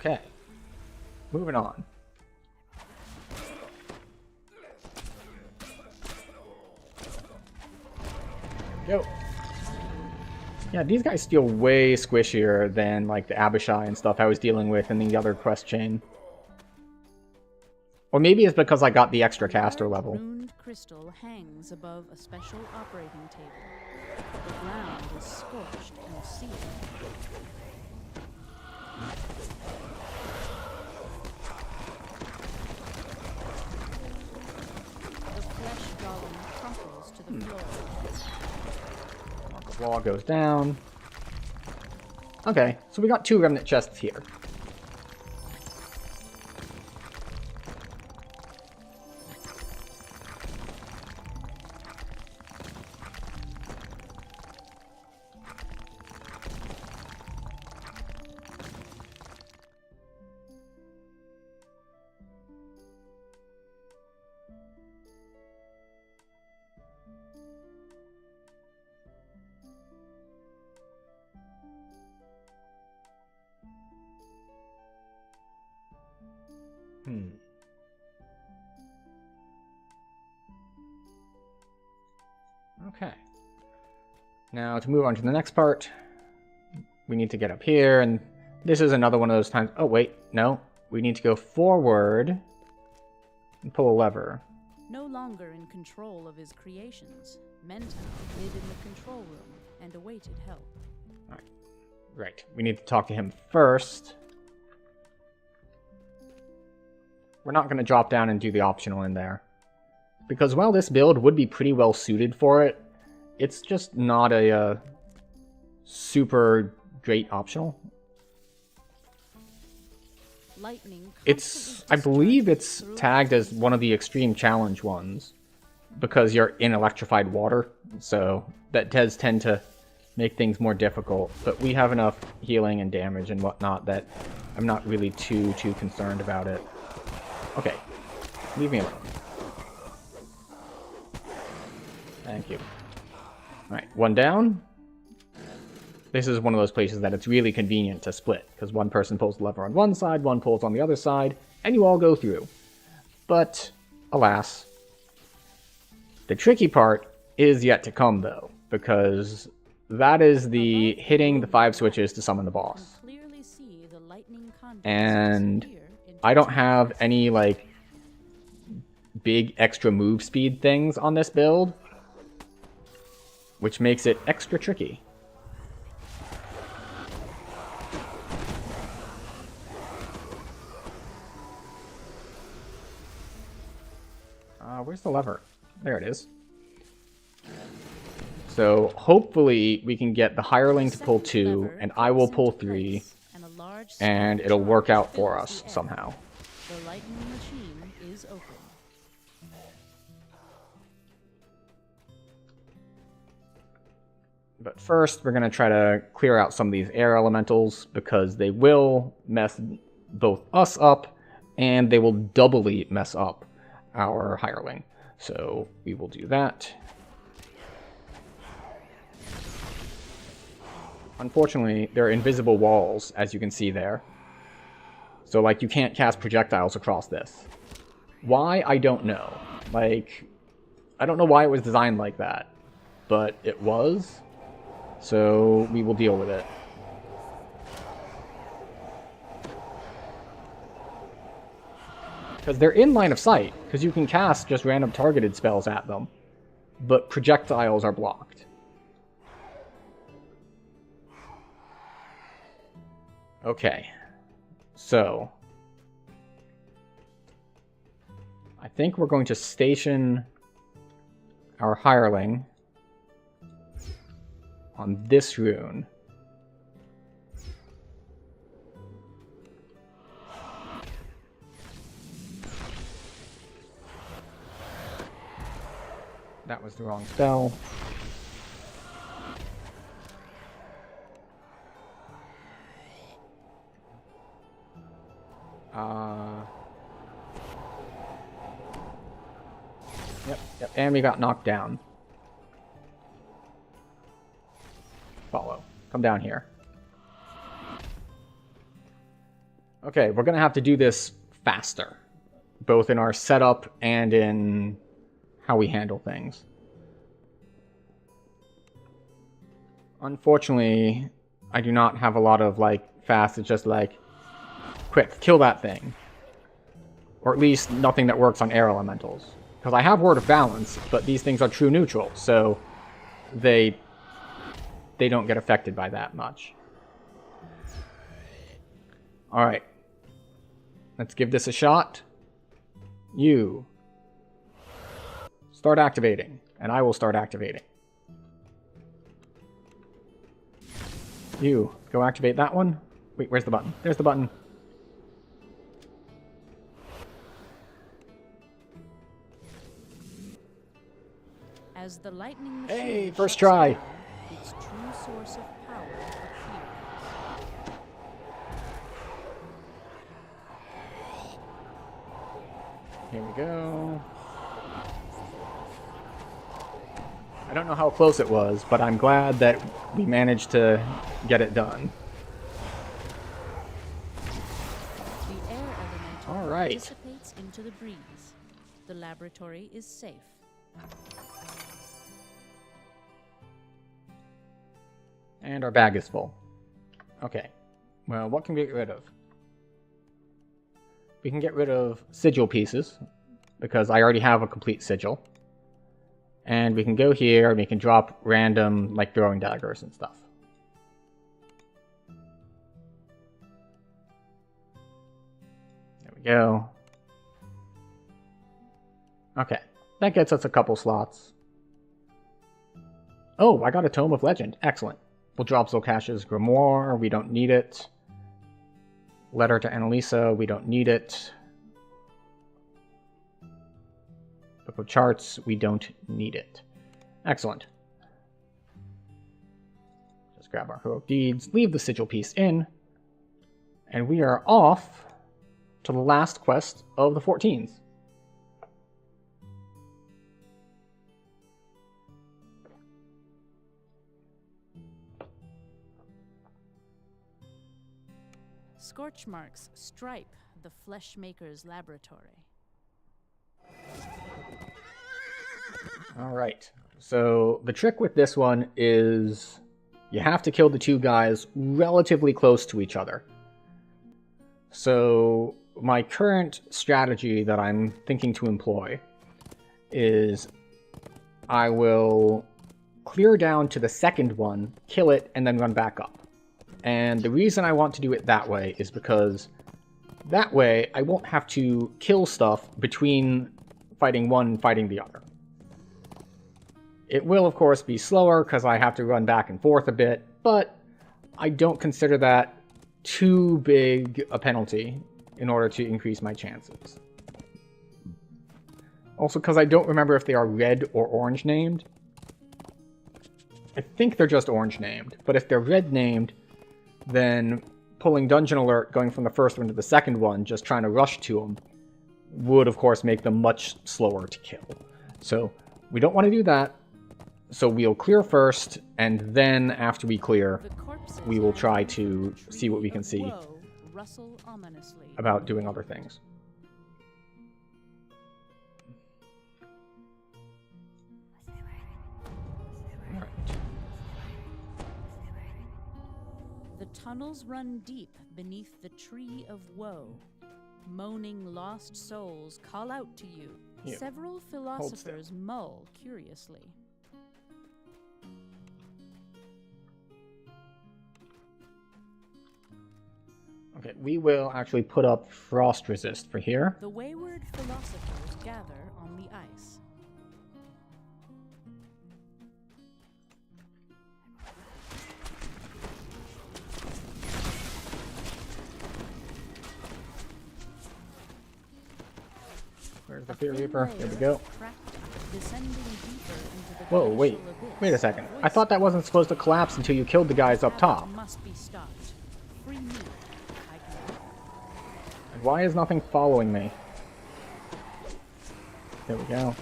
[SPEAKER 1] Okay. Moving on. Go. Yeah, these guys feel way squishier than like the Abishai and stuff I was dealing with in the other quest chain. Or maybe it's because I got the extra caster level.
[SPEAKER 7] Ruined crystal hangs above a special operating table. The ground is scorched and sealed. The flesh golem crumples to the floor.
[SPEAKER 1] The wall goes down. Okay, so we got 2 remnant chests here. Okay. Now to move on to the next part, we need to get up here, and this is another one of those times. Oh wait, no. We need to go forward and pull a lever.
[SPEAKER 7] No longer in control of his creations, Mental hid in the control room and awaited help.
[SPEAKER 1] Right. We need to talk to him first. We're not going to drop down and do the optional in there. Because while this build would be pretty well suited for it, it's just not a super great optional.
[SPEAKER 7] Lightning
[SPEAKER 1] It's, I believe it's tagged as one of the extreme challenge ones. Because you're in electrified water. So that does tend to make things more difficult. But we have enough healing and damage and whatnot that I'm not really too concerned about it. Okay. Leave me alone. Thank you. Alright, one down. This is one of those places that it's really convenient to split, because one person pulls the lever on one side, one pulls on the other side, and you all go through. But, alas, the tricky part is yet to come, though, because that is the hitting the 5 switches to summon the boss. And I don't have any, like, big extra move speed things on this build, which makes it extra tricky. Where's the lever? There it is. So hopefully we can get the hireling to pull 2, and I will pull 3, and it'll work out for us somehow.
[SPEAKER 7] The lightning machine is open.
[SPEAKER 1] But first, we're going to try to clear out some of these air elementals, because they will mess both us up, and they will doubly mess up our hireling. So we will do that. Unfortunately, there are invisible walls, as you can see there. So, like, you can't cast projectiles across this. Why? I don't know. Like, I don't know why it was designed like that, but it was. So we will deal with it. Because they're in line of sight, because you can cast just random targeted spells at them, but projectiles are blocked. Okay, so I think we're going to station our hireling on this rune. That was the wrong spell. Yep, and we got knocked down. Follow. Come down here. Okay, we're gonna have to do this faster, both in our setup and in how we handle things. Unfortunately, I do not have a lot of, like, fast. It's just like, quick, kill that thing. Or at least nothing that works on air elementals. Because I have Word of Balance, but these things are true neutral, so they don't get affected by that much. Alright. Let's give this a shot. You start activating, and I will start activating. You go activate that one. Wait, where's the button? There's the button.
[SPEAKER 7] As the lightning
[SPEAKER 1] Hey,
[SPEAKER 7] machine
[SPEAKER 1] first
[SPEAKER 7] shuts
[SPEAKER 1] try.
[SPEAKER 7] down, its true source of power appears.
[SPEAKER 1] Here we go. I don't know how close it was, but I'm glad that we managed to get it done.
[SPEAKER 7] The air elemental
[SPEAKER 1] All right.
[SPEAKER 7] dissipates into the breeze. The laboratory is safe.
[SPEAKER 1] And our bag is full. Okay. Well, what can we get rid of? We can get rid of sigil pieces, because I already have a complete sigil. And we can go here, and we can drop random, like, throwing daggers and stuff. There we go. Okay. That gets us a couple slots. Oh, I got a Tome of Legend. Excellent. We'll drop Zolkash's Grimoire. We don't need it. Letter to Annalisa. We don't need it. Book of Charts. We don't need it. Excellent. Just grab our Heroic Deeds. Leave the sigil piece in. And we are off to the last quest of the 14s.
[SPEAKER 7] Scorch marks stripe the Fleshmaker's laboratory.
[SPEAKER 1] Alright, so the trick with this one is you have to kill the two guys relatively close to each other. So my current strategy that I'm thinking to employ is I will clear down to the second one, kill it, and then run back up. And the reason I want to do it that way is because that way I won't have to kill stuff between fighting one and fighting the other. It will, of course, be slower because I have to run back and forth a bit, but I don't consider that too big a penalty in order to increase my chances. Also, because I don't remember if they are red or orange named. I think they're just orange named, but if they're red named, then pulling Dungeon Alert, going from the first one to the second one, just trying to rush to them, would, of course, make them much slower to kill. So, we don't want to do that. So we'll clear first, and then, after we clear, we will try to see what we can see about doing other things. Alright.
[SPEAKER 7] The tunnels run deep beneath the Tree of Woe. Moaning lost souls call out to you.
[SPEAKER 1] Yeah.
[SPEAKER 7] Several philosophers mull curiously.
[SPEAKER 1] Okay, we will actually put up Frost Resist for here.
[SPEAKER 7] The wayward philosophers gather on the ice.
[SPEAKER 1] Where's the Fear Reaper? There we go.
[SPEAKER 7] Whoa,
[SPEAKER 1] wait a second. I thought that wasn't supposed to collapse until you killed the guys up top.
[SPEAKER 7] Must be stopped. Free me. I can.
[SPEAKER 1] And why is nothing following me? There we go.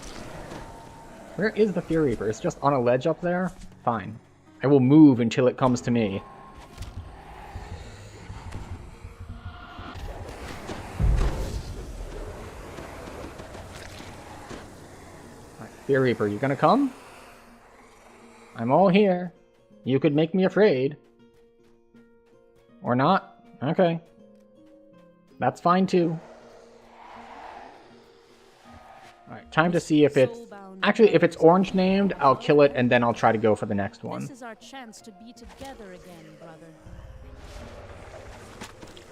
[SPEAKER 1] Where is the Fear Reaper? It's just on a ledge up there? Fine. I will move until it comes to me. Spear Reaper, you gonna come? I'm all here. You could make me afraid. Or not? Okay. That's fine too. Alright, time to see if it's... Actually, if it's orange named, I'll kill it and then I'll try to go for the next one.
[SPEAKER 7] This is our chance to be together again, brother.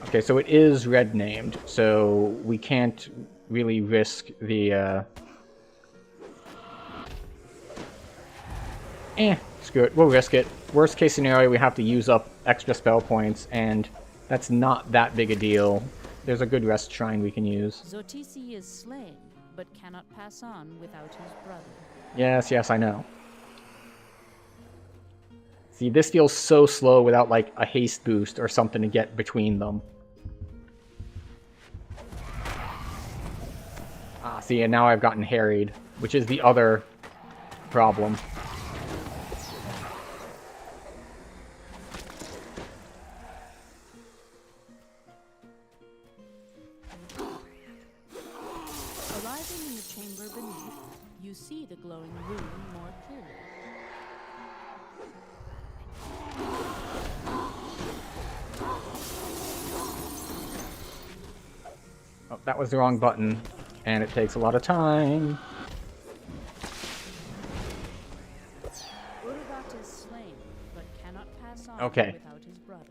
[SPEAKER 1] Okay, so it is red named, so we can't really risk the, screw it, we'll risk it. Worst case scenario, we have to use up extra spell points, and that's not that big a deal. There's a good rest shrine we can use.
[SPEAKER 7] Zotisi is slain, but cannot pass on without his brother.
[SPEAKER 1] Yes, yes, I know. See, this feels so slow without, like, a haste boost or something to get between them. Ah, see, and now I've gotten harried, which is the other problem.
[SPEAKER 7] Arriving in the chamber beneath, you see the glowing rune more clearly.
[SPEAKER 1] Oh, that was the wrong button, and it takes a lot of time.
[SPEAKER 7] Urgot is slain, but cannot pass on
[SPEAKER 1] Okay.
[SPEAKER 7] without his brother.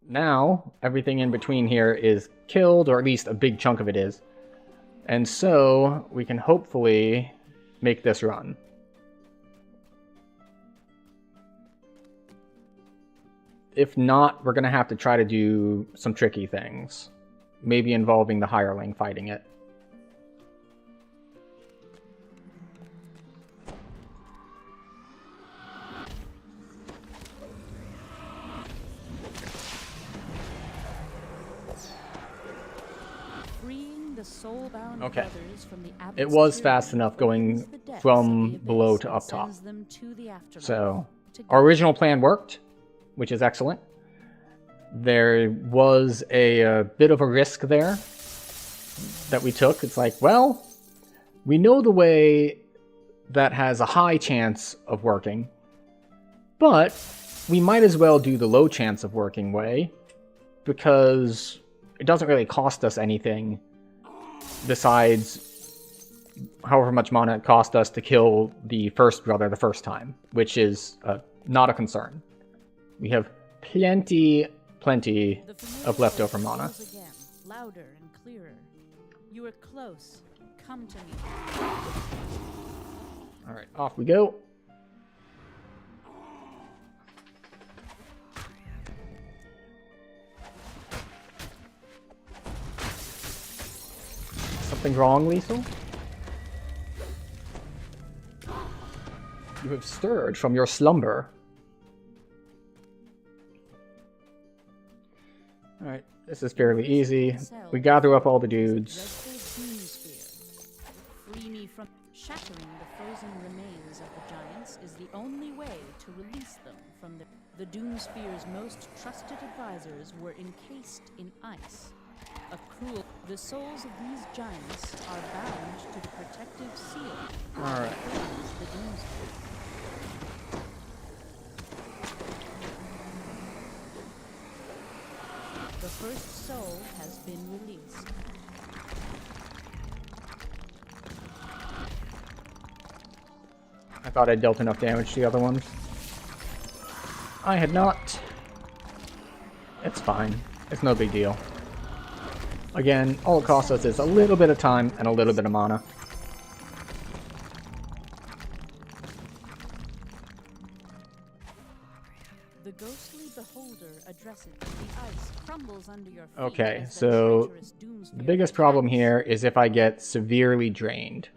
[SPEAKER 1] Now, everything in between here is killed, or at least a big chunk of it is. And so, we can hopefully make this run. If not, we're going to have to try to do some tricky things. Maybe involving the hireling fighting it.
[SPEAKER 7] Freeing the soul-bound
[SPEAKER 1] Okay.
[SPEAKER 7] brothers from the
[SPEAKER 1] It was
[SPEAKER 7] abyss
[SPEAKER 1] fast enough going
[SPEAKER 7] opens the depths
[SPEAKER 1] from
[SPEAKER 7] of the
[SPEAKER 1] below
[SPEAKER 7] abyss
[SPEAKER 1] to
[SPEAKER 7] and
[SPEAKER 1] up top.
[SPEAKER 7] sends them to the afterlife.
[SPEAKER 1] So,
[SPEAKER 7] Together.
[SPEAKER 1] our original plan worked, which is excellent. There was a bit of a risk there that we took. It's like, well, we know the way that has a high chance of working, but we might as well do the low chance of working way, because it doesn't really cost us anything besides however much mana it cost us to kill the first brother the first time, which is not a concern. We have plenty
[SPEAKER 7] The familiar
[SPEAKER 1] of leftover
[SPEAKER 7] voice
[SPEAKER 1] mana.
[SPEAKER 7] calls again, louder and clearer. You are close. Come to me.
[SPEAKER 1] Alright, off we go. Something wrong, Liesel? You have stirred from your slumber. Alright, this is fairly easy. We gather up all the dudes.
[SPEAKER 7] Dreadful doom spear. Free me from shattering the frozen remains of the giants is the only way to release them from the doom spear's most trusted advisors were encased in ice. A cruel. The souls of these giants are bound to the protective seal.
[SPEAKER 1] Alright.
[SPEAKER 7] The doom spear. The first soul has been released.
[SPEAKER 1] I thought I dealt enough damage to the other ones. I had not. It's fine. It's no big deal. Again, all it costs us is a little bit of time and a little bit of mana.
[SPEAKER 7] The ghostly beholder addresses the ice crumbles under your feet.
[SPEAKER 1] Okay,
[SPEAKER 7] as the
[SPEAKER 1] so
[SPEAKER 7] traitorous doom
[SPEAKER 1] the
[SPEAKER 7] spear
[SPEAKER 1] biggest problem
[SPEAKER 7] attacks.
[SPEAKER 1] here is if I get severely drained.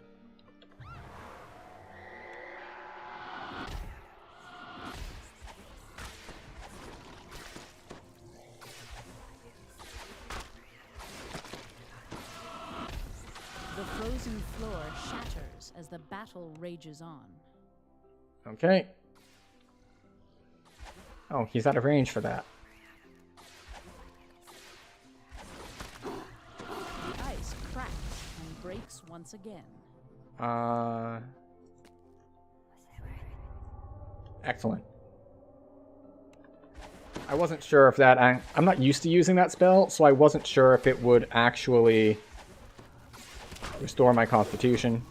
[SPEAKER 7] The frozen floor shatters as the battle rages on.
[SPEAKER 1] Okay. Oh, he's out of range for that.
[SPEAKER 7] The ice cracks and breaks works once again.
[SPEAKER 1] Excellent. I wasn't sure if that... I'm not used to using that spell, so I wasn't sure if it would actually restore my constitution.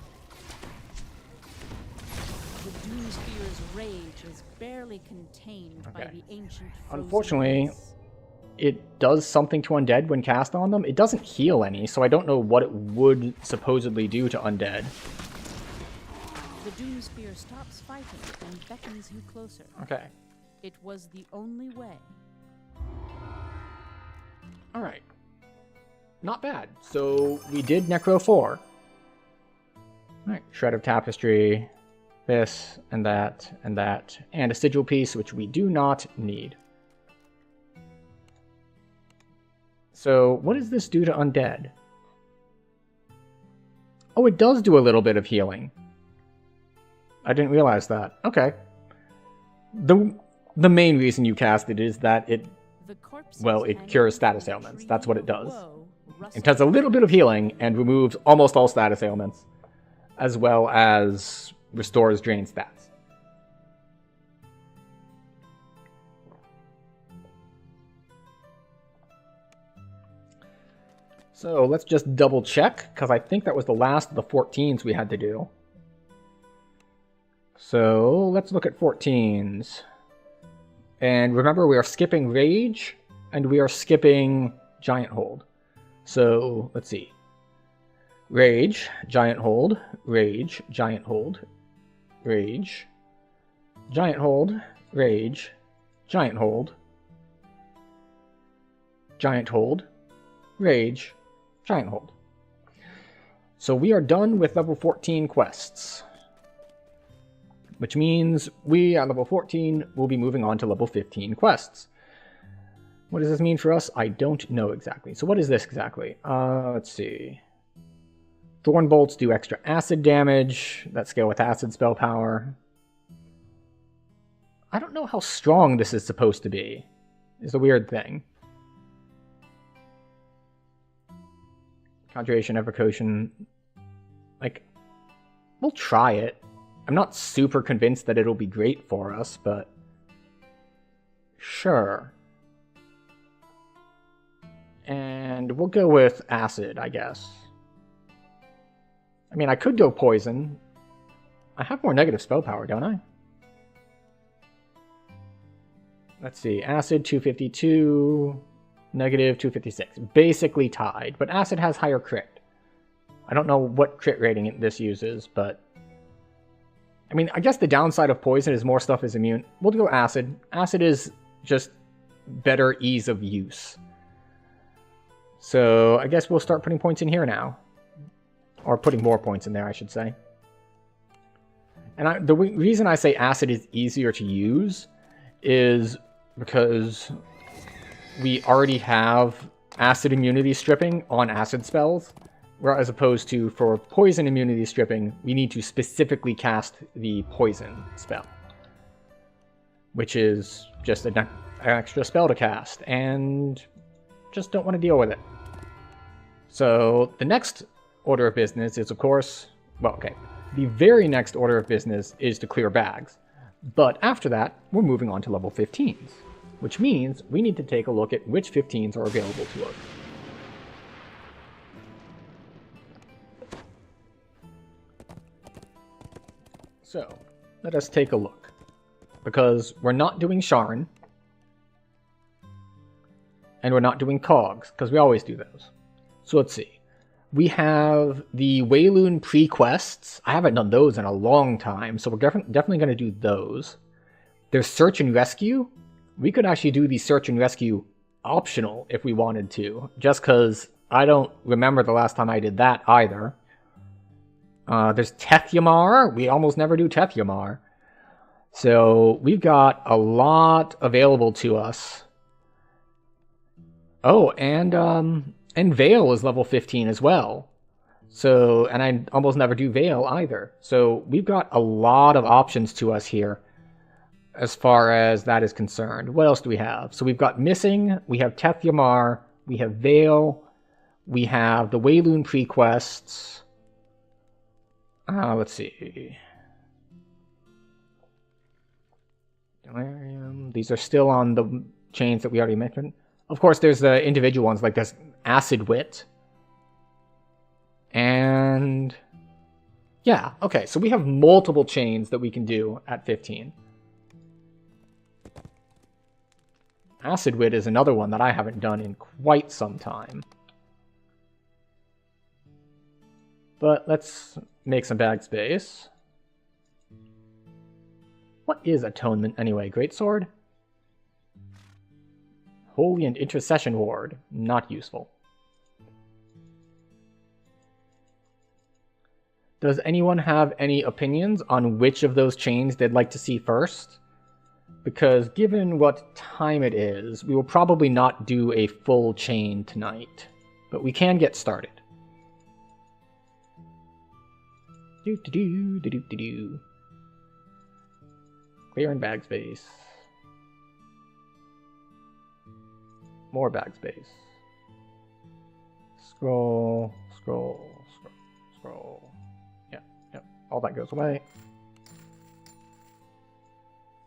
[SPEAKER 7] The Doomsphere's rage is barely contained by the ancient frozen
[SPEAKER 1] Unfortunately,
[SPEAKER 7] ice.
[SPEAKER 1] it does something to undead when cast on them. It doesn't heal any, so I don't know what it would supposedly do to undead.
[SPEAKER 7] The Doomsphere stops fighting and beckons you closer.
[SPEAKER 1] Okay.
[SPEAKER 7] It was the only way.
[SPEAKER 1] Alright. Not bad. So we did Necro 4. Alright, Shred of Tapestry, this, and that, and a Sigil piece, which we do not need. So, what does this do to undead? Oh, it does do a little bit of healing. I didn't realize that. Okay. The main reason you cast it is that it, well, it cures status ailments. That's what it does. It does a little bit of healing and removes almost all status ailments, as well as restores drained stats. So let's just double check, because I think that was the last of the 14s we had to do. So let's look at 14s. And remember, we are skipping Rage, and we are skipping Giant Hold. So, let's see. Rage, Giant Hold, Rage, Giant Hold, Rage, Giant Hold, Rage, Giant Hold, Giant Hold, Rage, Giant Hold. So we are done with level 14 quests. Which means we, at level 14, will be moving on to level 15 quests. What does this mean for us? I don't know exactly. So what is this exactly? Let's see. Thorn Bolts do extra acid damage that scale with acid spell power. I don't know how strong this is supposed to be. It's a weird thing. Conjuration, Evocation. Like, we'll try it. I'm not super convinced that it'll be great for us, but sure. And we'll go with acid, I guess. I mean, I could go poison. I have more negative spell power, don't I? Let's see. Acid, 252. Negative, 256. Basically tied, but acid has higher crit. I don't know what crit rating this uses, but... I mean, I guess the downside of poison is more stuff is immune. We'll go acid. Acid is just better ease of use. So I guess we'll start putting points in here now. Or putting more points in there, I should say. And the reason I say acid is easier to use is because we already have acid immunity stripping on acid spells. As opposed to, for poison immunity stripping, we need to specifically cast the poison spell. Which is just an extra spell to cast, and just don't want to deal with it. So, the next order of business is, of course... Well, okay. The very next order of business is to clear bags. But after that, we're moving on to level 15s. Which means we need to take a look at which 15s are available to us. So, let us take a look. Because we're not doing Sharn. And we're not doing Cogs, because we always do those. So let's see. We have the Wayloon pre-quests. I haven't done those in a long time, so we're definitely going to do those. There's Search and Rescue. We could actually do the Search and Rescue optional if we wanted to, just because I don't remember the last time I did that either. There's Teth-Yamar. We almost never do Teth-Yamar. So we've got a lot available to us. Oh, and Veil is level 15 as well. So, and I almost never do Veil either. So we've got a lot of options to us here as far as that is concerned. What else do we have? So we've got Missing, we have Teth-Yamar, we have Veil, we have the Wayloon pre-quests. Let's see. Delirium. These are still on the chains that we already mentioned. Of course, there's the individual ones like this Acid Wit. And yeah, okay, so we have multiple chains that we can do at 15. Acid Wit is another one that I haven't done in quite some time. But let's make some bag space. What is Atonement anyway? Greatsword? Holy and Intercession Ward. Not useful. Does anyone have any opinions on which of those chains they'd like to see first? Because given what time it is, we will probably not do a full chain tonight. But we can get started. Do-do-do-do-do-do-do. Clearing bag space. More bag space. Scroll, scroll, scroll, scroll. Yep, all that goes away.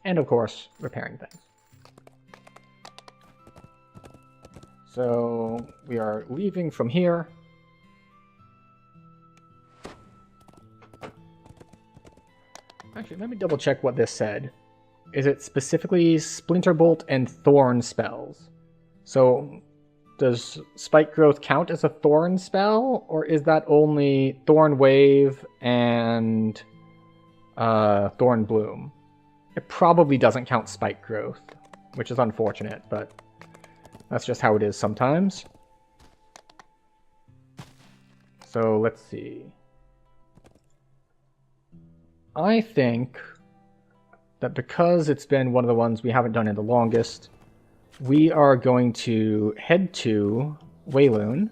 [SPEAKER 1] And of course, repairing things. So we are leaving from here. Actually, let me double check what this said. Is it specifically Splinter Bolt and Thorn spells? So does Spike Growth count as a Thorn spell? Or is that only Thorn Wave and Thorn Bloom? It probably doesn't count Spike Growth, which is unfortunate, but that's just how it is sometimes. So let's see. I think that because it's been one of the ones we haven't done in the longest, we are going to head to Wayloon.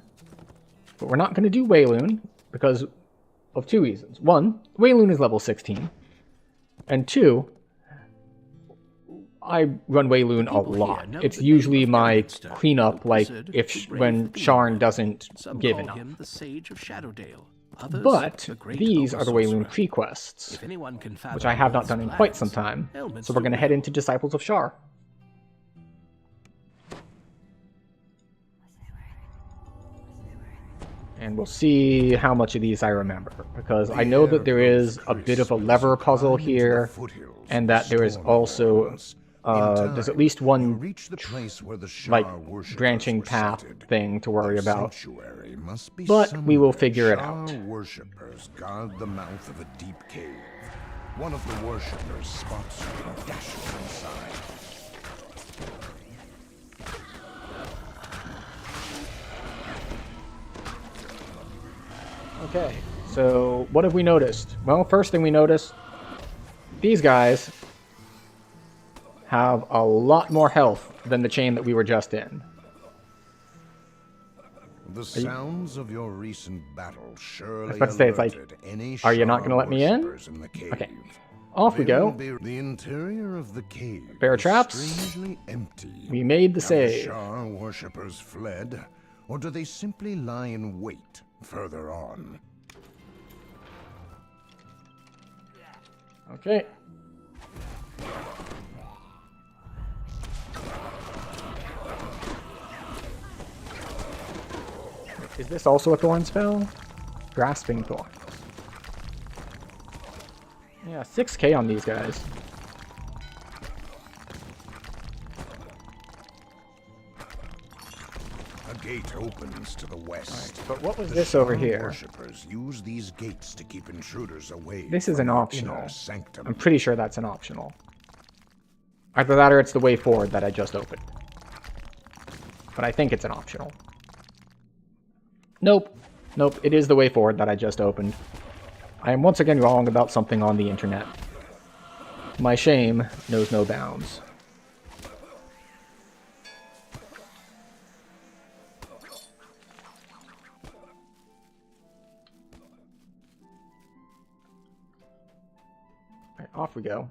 [SPEAKER 1] But we're not going to do Wayloon because of two reasons. One, Wayloon is level 16. And two, I run Wayloon a lot. It's usually my cleanup, like when Sharn doesn't give enough.
[SPEAKER 8] The Sage of Shadowdale.
[SPEAKER 1] But these are the Wayloon pre-quests, which I have not done in quite some time, so we're going to head into Disciples of Shar. And we'll see how much of these I remember, because I know that there is a bit of a lever puzzle here, and that there is also there's at least one like branching path thing to worry about, but we will figure it out.
[SPEAKER 6] Worshippers guard the mouth of a deep cave. One of the worshippers spots you and dashes inside.
[SPEAKER 1] Okay, so what have we noticed? Well, first thing we noticed, these guys have a lot more health than the chain that we were just in.
[SPEAKER 6] The sounds of your recent battle surely
[SPEAKER 1] I was about to say, it's like, are you not going to let me in? Okay, off we go.
[SPEAKER 6] The interior of the cave
[SPEAKER 1] Bear traps.
[SPEAKER 6] strangely empty.
[SPEAKER 1] We made the
[SPEAKER 6] Have
[SPEAKER 1] save.
[SPEAKER 6] Shar worshippers fled, or do they simply lie in wait further on?
[SPEAKER 1] Okay. Is this also a thorn spell? Grasping Thorns. Yeah, 6k on these guys.
[SPEAKER 6] A gate opens to the west.
[SPEAKER 1] Right, but what was
[SPEAKER 6] The
[SPEAKER 1] this over
[SPEAKER 6] Shar
[SPEAKER 1] here?
[SPEAKER 6] Worshippers use these gates to keep intruders away.
[SPEAKER 1] This is
[SPEAKER 6] from
[SPEAKER 1] an
[SPEAKER 6] our
[SPEAKER 1] optional.
[SPEAKER 6] inner sanctum.
[SPEAKER 1] I'm pretty sure that's an optional. Either that or it's the way forward that I just opened. But I think it's an optional. Nope. Nope, it is the way forward that I just opened. I am once again wrong about something on the internet. My shame knows no bounds. Alright, off we go.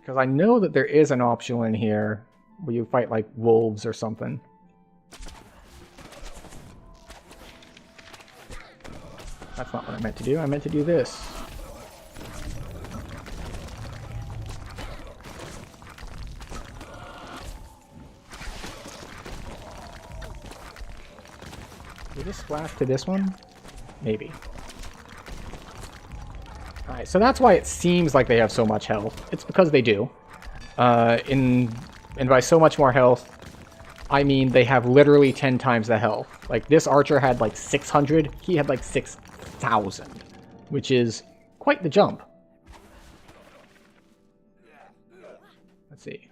[SPEAKER 1] Because I know that there is an optional in here where you fight like wolves or something. That's not what I meant to do. I meant to do this. Will this splash to this one? Maybe. Alright, so that's why it seems like they have so much health. It's because they do. And by so much more health, I mean they have literally 10 times the health. Like, this archer had like 600, he had like 6,000, which is quite the jump. Let's see.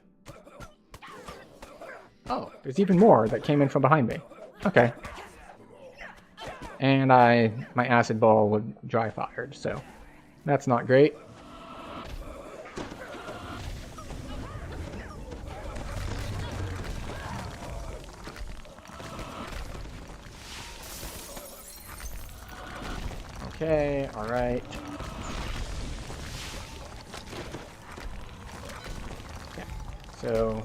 [SPEAKER 1] Oh, there's even more that came in from behind me. Okay. And my acid ball would dry fired, so that's not great. Okay, alright. Yeah. So,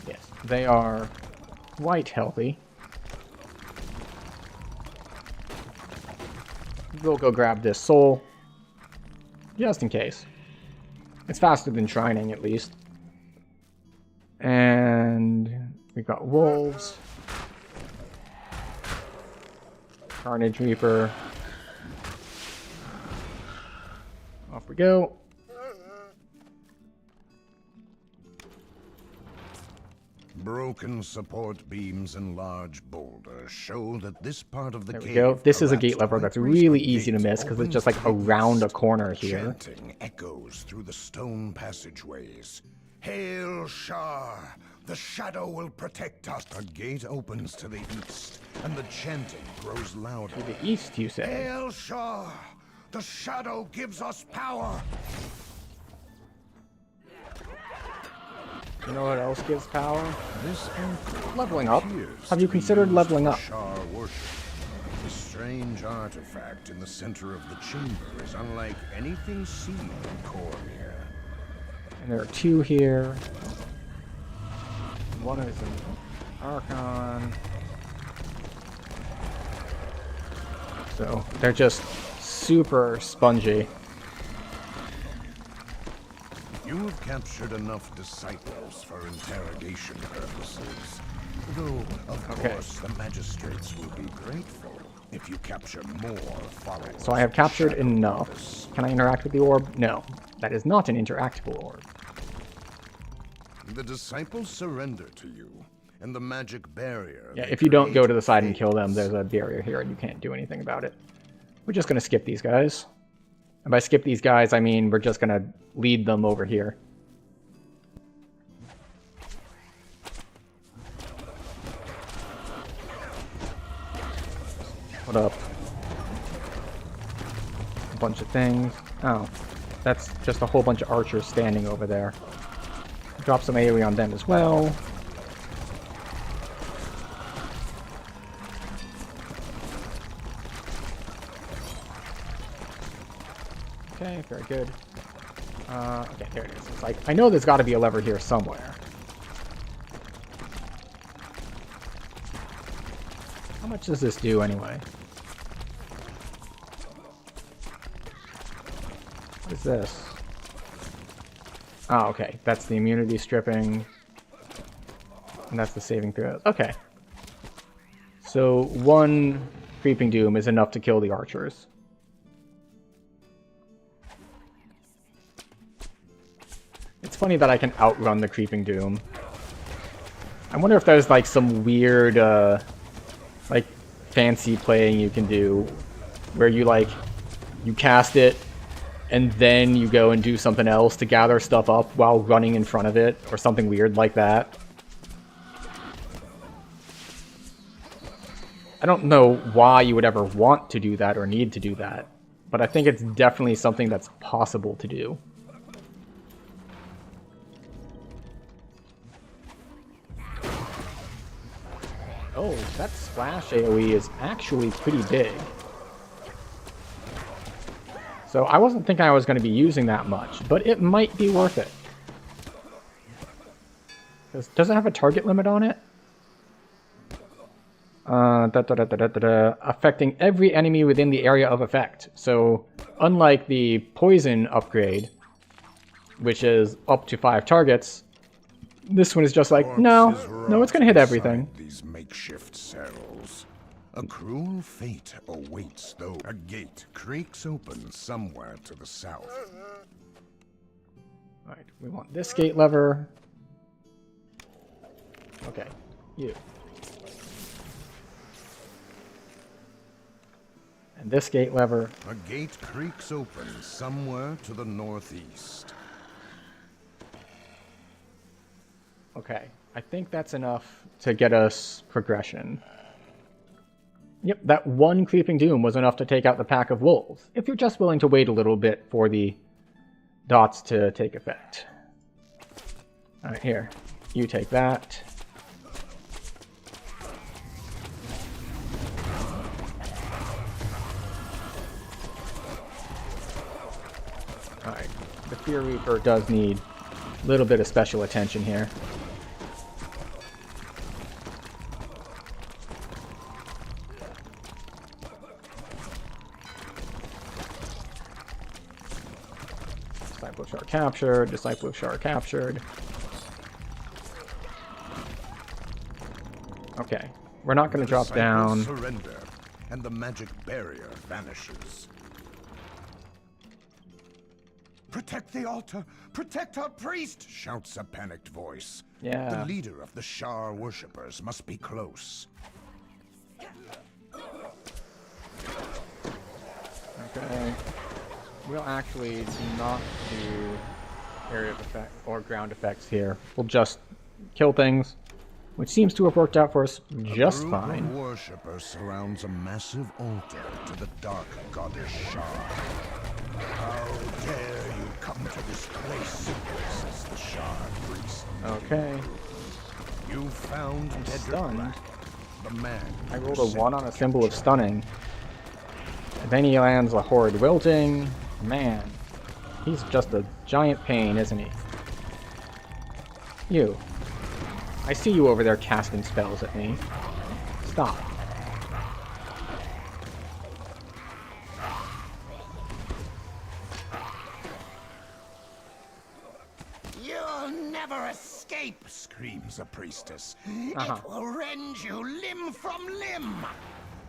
[SPEAKER 1] yes, they are quite healthy. We'll go grab this soul, just in case. It's faster than shrining, at least. And we've got wolves. Carnage Reaper. Off we go.
[SPEAKER 6] Broken support beams and large boulders show that this part of the
[SPEAKER 1] There we
[SPEAKER 6] cave
[SPEAKER 1] go. This is a gate
[SPEAKER 6] collapsed
[SPEAKER 1] lever
[SPEAKER 6] when
[SPEAKER 1] that's
[SPEAKER 6] a
[SPEAKER 1] really
[SPEAKER 6] great
[SPEAKER 1] easy to
[SPEAKER 6] gate
[SPEAKER 1] miss because it's
[SPEAKER 6] opens
[SPEAKER 1] just like
[SPEAKER 6] to the
[SPEAKER 1] around a
[SPEAKER 6] east.
[SPEAKER 1] corner here.
[SPEAKER 6] Chanting echoes through the stone passageways. Hail Shar! The shadow will protect us. A gate opens to the east, and the chanting grows louder.
[SPEAKER 1] To the east, you say?
[SPEAKER 6] Hail Shar! The shadow gives us power.
[SPEAKER 1] You know what else gives power?
[SPEAKER 6] This
[SPEAKER 1] Leveling up.
[SPEAKER 6] appears
[SPEAKER 1] Have you
[SPEAKER 6] to be
[SPEAKER 1] considered
[SPEAKER 6] used
[SPEAKER 1] leveling
[SPEAKER 6] for
[SPEAKER 1] up?
[SPEAKER 6] Shar worship. The strange artifact in the center of the chamber is unlike anything seen in Cormir.
[SPEAKER 1] And there are two here. One is an Archon. So they're just super spongy.
[SPEAKER 6] You have captured enough disciples for interrogation purposes. Though, of course, the magistrates will be grateful if you capture more followers.
[SPEAKER 1] So I have
[SPEAKER 6] of
[SPEAKER 1] captured
[SPEAKER 6] Shadow
[SPEAKER 1] enough.
[SPEAKER 6] Goddess.
[SPEAKER 1] Can I interact with the orb? No. That is not an interactable orb.
[SPEAKER 6] The disciples surrender to you, and the magic barrier.
[SPEAKER 1] Yeah,
[SPEAKER 6] they
[SPEAKER 1] if you don't go
[SPEAKER 6] create
[SPEAKER 1] to the side and kill them,
[SPEAKER 6] fades.
[SPEAKER 1] there's a barrier here and you can't do anything about it. We're just going to skip these guys. And by skip these guys, I mean we're just going to lead them over here. Put up a bunch of things. Oh, that's just a whole bunch of archers standing over there. Drop some AoE on them as well. Okay, very good. Okay, there it is. It's like, I know there's got to be a lever here somewhere. How much does this do anyway? What is this? Oh, okay. That's the immunity stripping. And that's the saving throws. Okay. So one Creeping Doom is enough to kill the archers. It's funny that I can outrun the Creeping Doom. I wonder if there's like some weird, like fancy playing you can do where you like, you cast it and then you go and do something else to gather stuff up while running in front of it or something weird like that. I don't know why you would ever want to do that or need to do that, but I think it's definitely something that's possible to do. Oh, that splash AoE is actually pretty big. So I wasn't thinking I was going to be using that much, but it might be worth it. Does it have a target limit on it? Affecting every enemy within the area of effect. So, unlike the poison upgrade, which is up to 5 targets, this one is just like, no, it's gonna hit everything.
[SPEAKER 5] These makeshift cells. A cruel fate awaits though. A gate creaks open somewhere to the south.
[SPEAKER 1] Alright, we want this gate lever. Okay, you. And this gate lever.
[SPEAKER 5] A gate creaks open somewhere to the northeast.
[SPEAKER 1] Okay, I think that's enough to get us progression. Yep, that one Creeping Doom was enough to take out the pack of wolves, if you're just willing to wait a little bit for the dots to take effect. Alright, here. You take that. Alright, the Fear Reaper does need a little bit of special attention here. Disciple of Shard captured, Disciple of Shard captured. Okay, we're not going to drop down.
[SPEAKER 5] Surrender, and the magic barrier vanishes. Protect the altar! Protect our priest! Shouts a panicked voice.
[SPEAKER 1] Yeah.
[SPEAKER 5] The leader of the Shar worshippers must be close.
[SPEAKER 1] Okay. We'll actually not do area of effect or ground effects here. We'll just kill things, which seems to have worked out for us just fine.
[SPEAKER 5] A group of worshippers surrounds a massive altar to the dark goddess Shar. How dare you come to this place, says the Shar priest.
[SPEAKER 1] Okay.
[SPEAKER 5] You found Dedrick
[SPEAKER 1] stunned.
[SPEAKER 5] Black, the man.
[SPEAKER 1] I rolled a 1 on a symbol of stunning. And then he lands a horrid wilting. Man, he's just a giant pain, isn't he? You. I see you over there casting spells at me. Stop.
[SPEAKER 6] You'll never escape, screams a priestess.
[SPEAKER 1] Uh-huh.
[SPEAKER 6] It will rend you limb from limb.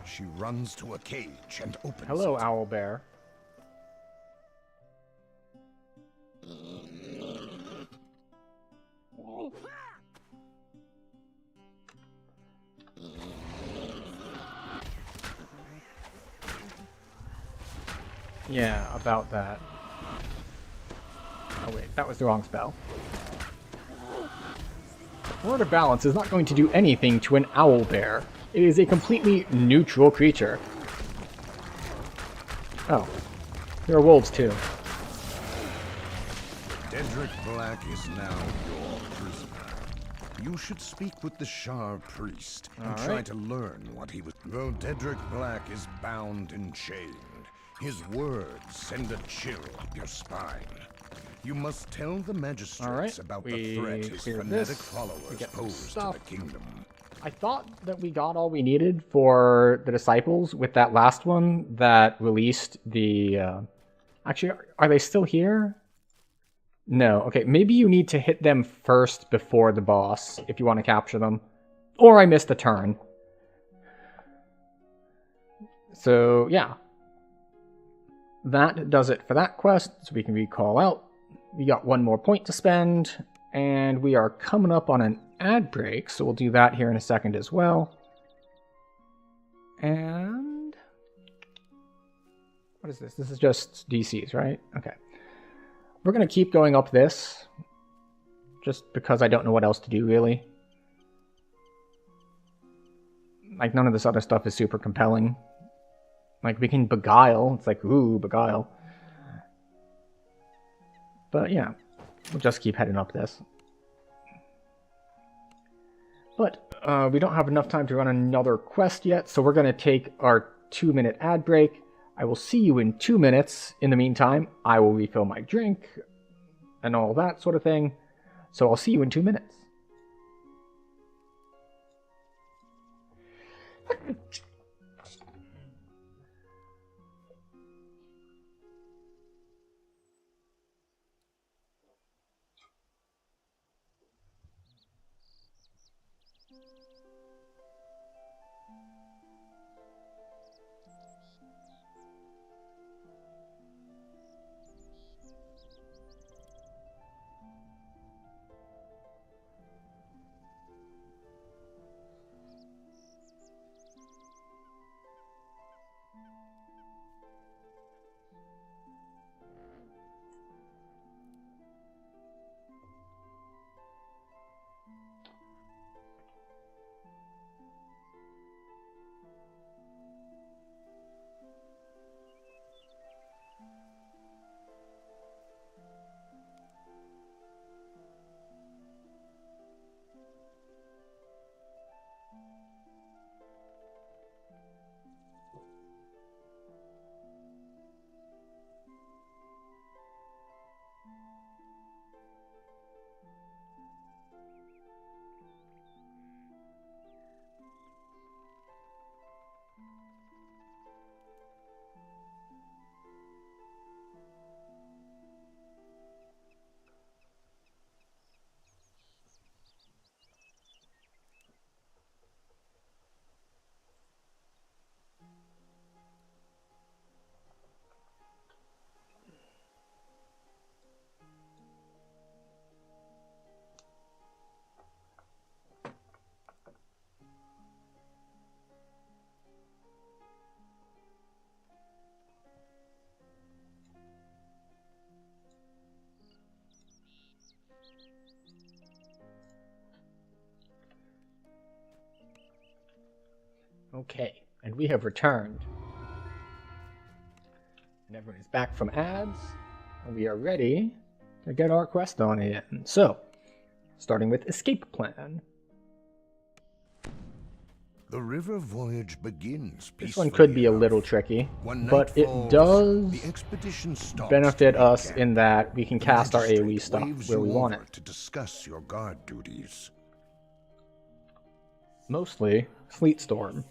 [SPEAKER 5] She runs to a cage and opens
[SPEAKER 1] Hello,
[SPEAKER 5] it.
[SPEAKER 1] Owlbear. Yeah, about that. Oh wait, that was the wrong spell. Word of Balance is not going to do anything to an owlbear. It is a completely neutral creature. Oh, there are wolves too.
[SPEAKER 5] Dedrick Black is now your prisoner. You should speak with the Shar priest and
[SPEAKER 1] All
[SPEAKER 5] try
[SPEAKER 1] right.
[SPEAKER 5] to learn what he was. Though Dedrick Black is bound and chained, his words send a chill up your spine. You must tell the magistrates
[SPEAKER 1] All right,
[SPEAKER 5] about
[SPEAKER 1] we
[SPEAKER 5] the threat his
[SPEAKER 1] cleared
[SPEAKER 5] fanatic
[SPEAKER 1] this. We
[SPEAKER 5] followers
[SPEAKER 1] get some
[SPEAKER 5] pose to
[SPEAKER 1] stuff.
[SPEAKER 5] the kingdom.
[SPEAKER 1] I thought that we got all we needed for the disciples with that last one that released the... Actually, are they still here? No. Okay, maybe you need to hit them first before the boss if you want to capture them. Or I missed a turn. So, yeah. That does it for that quest, so we can recall out. We got one more point to spend, and we are coming up on an ad break, so we'll do that here in a second as well. And... what is this? This is just DCs, right? Okay. We're going to keep going up this, just because I don't know what else to do, really. Like, none of this other stuff is super compelling. Like, we can beguile. It's like, ooh, beguile. But, yeah. We'll just keep heading up this. But, we don't have enough time to run another quest yet, so we're going to take our 2-minute ad break. I will see you in 2 minutes. In the meantime, I will refill my drink and all that sort of thing. So I'll see you in 2 minutes. Okay, and we have returned. And everyone is back from ads, and we are ready to get our quest on in. So, starting with escape plan.
[SPEAKER 6] The river voyage begins
[SPEAKER 1] This one could be a little tricky, but it does benefit us in that we can cast our AoE stuff where we want it.
[SPEAKER 6] To discuss your guard duties.
[SPEAKER 1] Mostly Sleet Storm.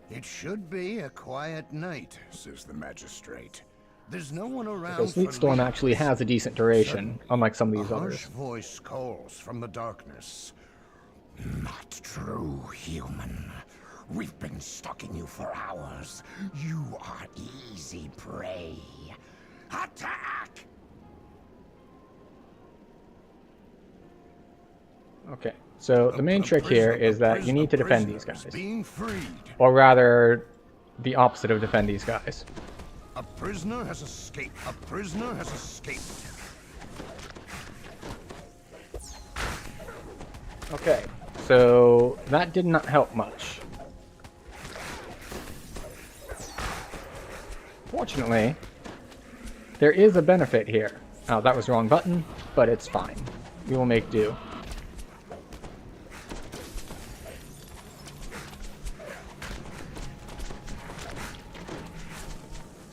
[SPEAKER 6] It should be a quiet night, says the magistrate. There's no one around.
[SPEAKER 1] Because Sleet Storm actually has a decent duration, unlike some of these others.
[SPEAKER 6] A harsh voice calls from the darkness. Not true, human. We've been stalking you for hours. You are easy prey. Attack!
[SPEAKER 1] Okay, so the main trick here is that you need to defend these guys. Or rather, the opposite of defend these guys.
[SPEAKER 6] A prisoner has escaped. A prisoner has escaped.
[SPEAKER 1] Okay, so that did not help much. Fortunately, there is a benefit here. Oh, that was the wrong button, but it's fine. We will make do.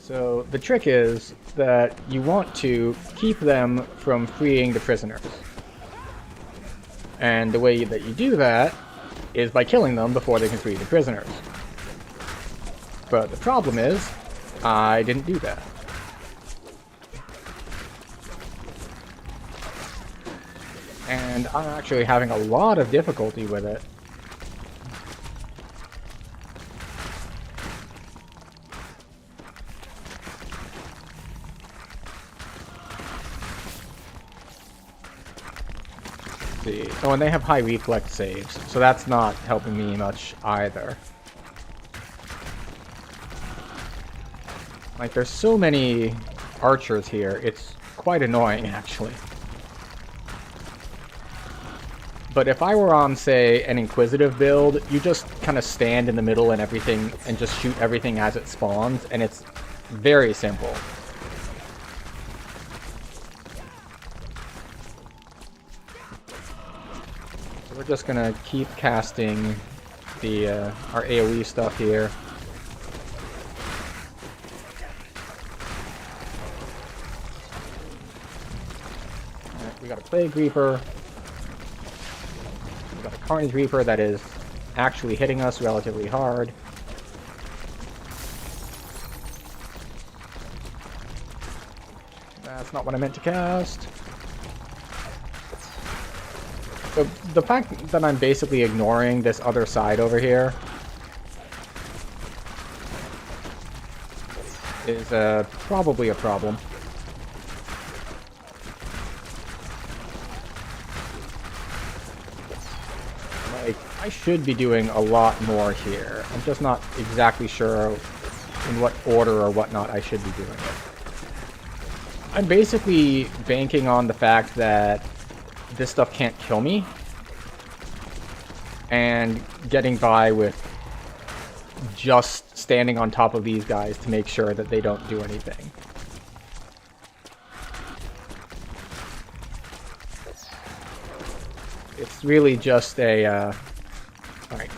[SPEAKER 1] So the trick is that you want to keep them from freeing the prisoners. And the way that you do that is by killing them before they can free the prisoners. But the problem is, I didn't do that. And I'm actually having a lot of difficulty with it. Oh, and they have high reflex saves, so that's not helping me much either. Like, there's so many archers here, it's quite annoying, actually. But if I were on, say, an Inquisitive build, you just kind of stand in the middle and everything, and just shoot everything as it spawns, and it's very simple. We're just gonna keep casting the our AoE stuff here. Alright, we got a Plague Reaper. We got a Carnage Reaper that is actually hitting us relatively hard. That's not what I meant to cast. So the fact that I'm basically ignoring this other side over here is probably a problem. Like, I should be doing a lot more here. I'm just not exactly sure in what order or whatnot I should be doing it. I'm basically banking on the fact that this stuff can't kill me, and getting by with just standing on top of these guys to make sure that they don't do anything. It's really just a, alright.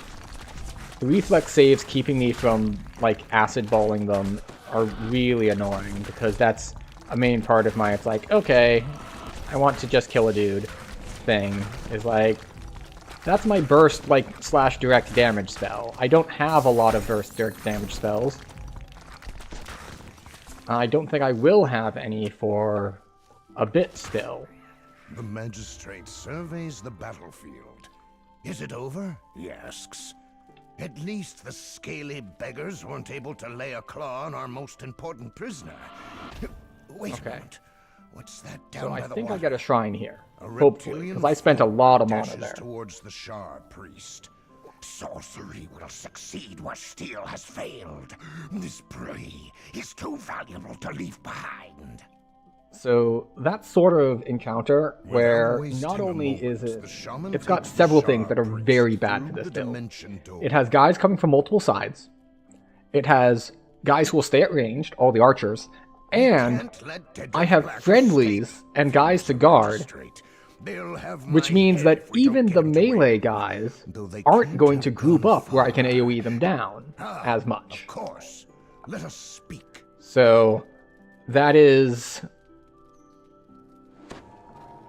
[SPEAKER 1] The reflex saves keeping me from, like, acid balling them are really annoying, because that's a main part of my, it's like, okay, I want to just kill a dude thing, is like, that's my burst, like, slash direct damage spell. I don't have a lot of burst direct damage spells. I don't think I will have any for a bit still.
[SPEAKER 6] The magistrate surveys the battlefield. Is it over? He asks. At least the scaly beggars weren't able to lay a claw on our most important prisoner. Wait a moment. What's that down by the water?
[SPEAKER 1] So I think I get a shrine here, hopefully, because I spent a lot of mana there.
[SPEAKER 6] Towards the shard priest. Sorcery will succeed where steel has failed. This prey is too valuable to leave behind.
[SPEAKER 1] So that sort of encounter where not only is it, it's got several things that are very bad for this build. It has guys coming from multiple sides. It has guys who will stay at ranged, all the archers, and I have friendlies and guys to guard, which means that even the melee guys aren't going to group up where I can AoE them down as much.
[SPEAKER 6] Of course. Let us speak.
[SPEAKER 1] So that is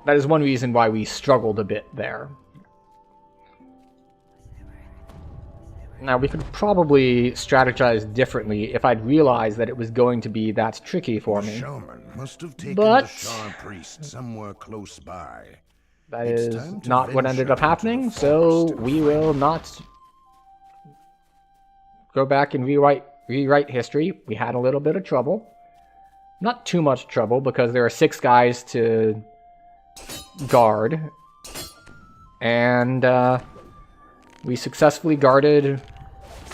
[SPEAKER 1] one reason why we struggled a bit there. Now, we could probably strategize differently if I'd realized that it was going to be that tricky for me.
[SPEAKER 6] Shaman must have taken
[SPEAKER 1] But
[SPEAKER 6] the Shard Priest somewhere close by.
[SPEAKER 1] that is not what ended up happening, so we will not go back and rewrite history. We had a little bit of trouble. Not too much trouble, because there are 6 guys to guard. And we successfully guarded,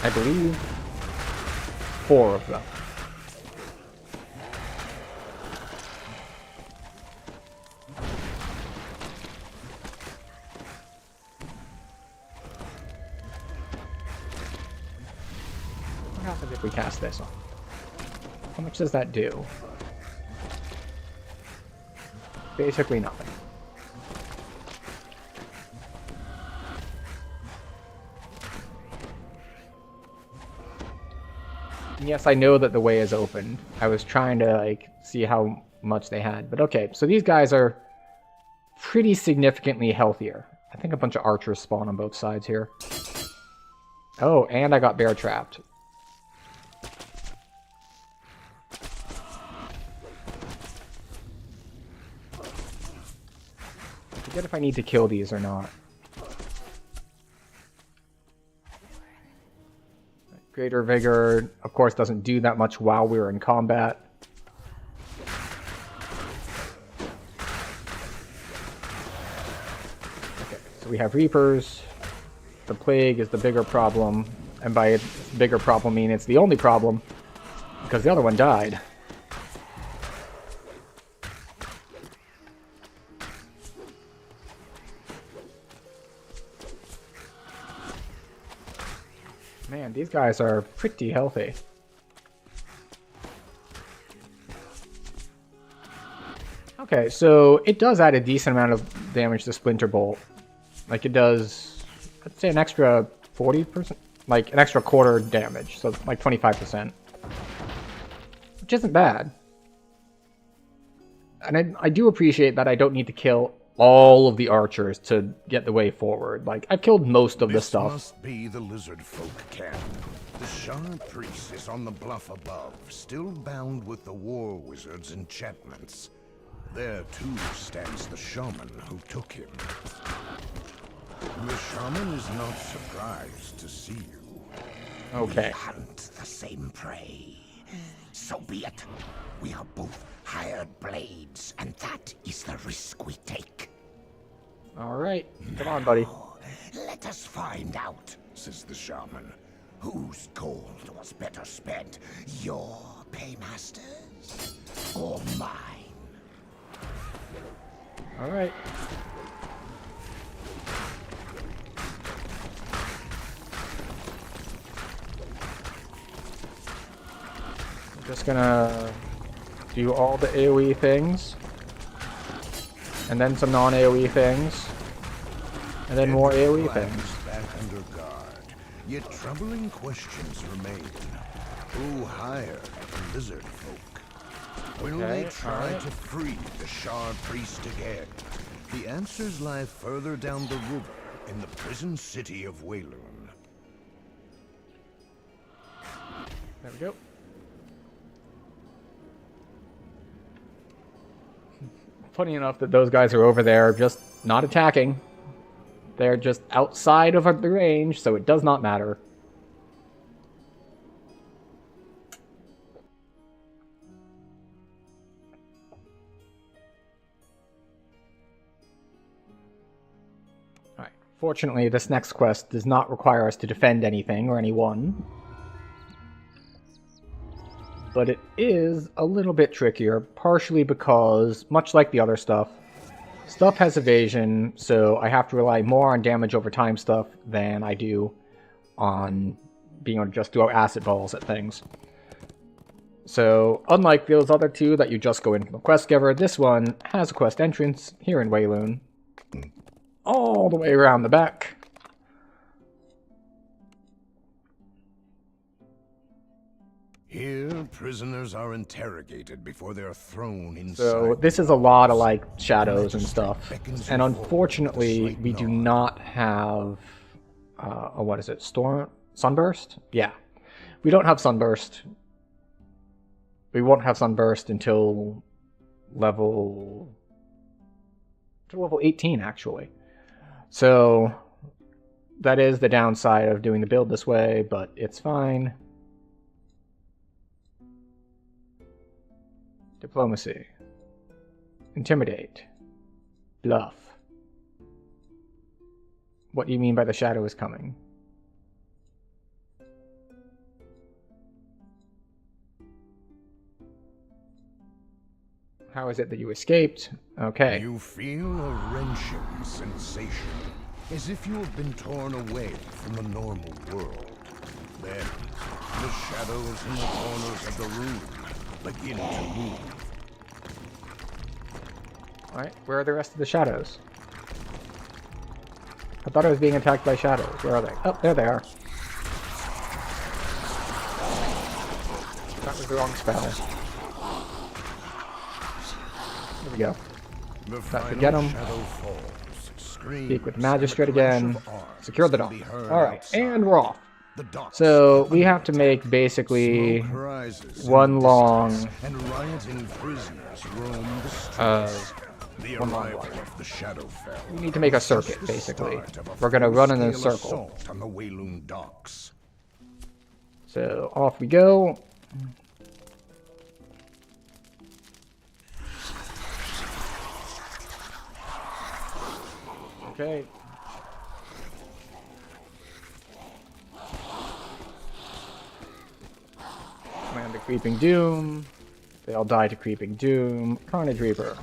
[SPEAKER 1] I believe, 4 of them. What happens if we cast this on? How much does that do? Basically nothing. Yes, I know that the way is open. I was trying to, like, see how much they had. But okay, so these guys are pretty significantly healthier. I think a bunch of archers spawn on both sides here. Oh, and I got bear trapped. I forget if I need to kill these or not. Greater Vigor, of course, doesn't do that much while we're in combat. Okay, so we have Reapers. The Plague is the bigger problem. And by its bigger problem, I mean it's the only problem, because the other one died. Man, these guys are pretty healthy. Okay, so it does add a decent amount of damage to Splinter Bolt. Like it does, I'd say an extra 40%, like an extra quarter damage, so like 25%. Which isn't bad. And I do appreciate that I don't need to kill all of the archers to get the way forward. Like, I've killed most of the stuff.
[SPEAKER 6] This must be the lizard folk camp. The Shard Priest is on the bluff above, still bound with the war wizard's enchantments. There, too, stands the shaman who took him. The shaman is not surprised to see you.
[SPEAKER 1] Okay.
[SPEAKER 6] We hunt the same prey. So be it. We are both hired blades, and that is the risk we take.
[SPEAKER 1] Alright, come on, buddy.
[SPEAKER 6] Let us find out, says the shaman. Whose gold was better spent? Your paymasters or mine?
[SPEAKER 1] Alright. I'm just gonna do all the AoE things. And then some non-AoE things. And then more AoE things.
[SPEAKER 6] Back under guard. Yet troubling questions remain. Who hired the lizard folk? Will they try to free the Shard Priest again? The answers lie further down the river in the prison city of Wayloon.
[SPEAKER 1] There we go. Funny enough that those guys are over there just not attacking. They're just outside of the range, so it does not matter. Alright, fortunately this next quest does not require us to defend anything or anyone. but it is a little bit trickier, partially because, much like the other stuff has evasion, so I have to rely more on damage over time stuff than I do on being able to just throw acid balls at things. So, unlike those other two that you just go in from the quest giver, this one has a quest entrance here in Wayloon, all the way around the back.
[SPEAKER 6] Here, prisoners are interrogated before they are thrown inside.
[SPEAKER 1] So this is a lot of like shadows and stuff, and unfortunately we do not have what is it? Sunburst? Yeah, we don't have Sunburst. We won't have Sunburst until level 18 actually. So that is the downside of doing the build this way, but it's fine. Diplomacy. Intimidate. Bluff. What do you mean by the shadow is coming? How is it that you escaped? Okay.
[SPEAKER 6] You feel a wrenching sensation, as if you have been torn away from the normal world. Then, the shadows in the corners of the room begin to move.
[SPEAKER 1] Alright, where are the rest of the shadows? I thought I was being attacked by shadows. Where are they? Oh, there they are. That was the wrong spell. There we go. Got to get them. Speak with the magistrate again. Secure the dock. Alright, and we're off. So we have to make basically one long we need to make a circuit basically. We're gonna run in a circle. So off we go. Okay. Command the Creeping Doom. They all die to Creeping Doom. Carnage Reaper.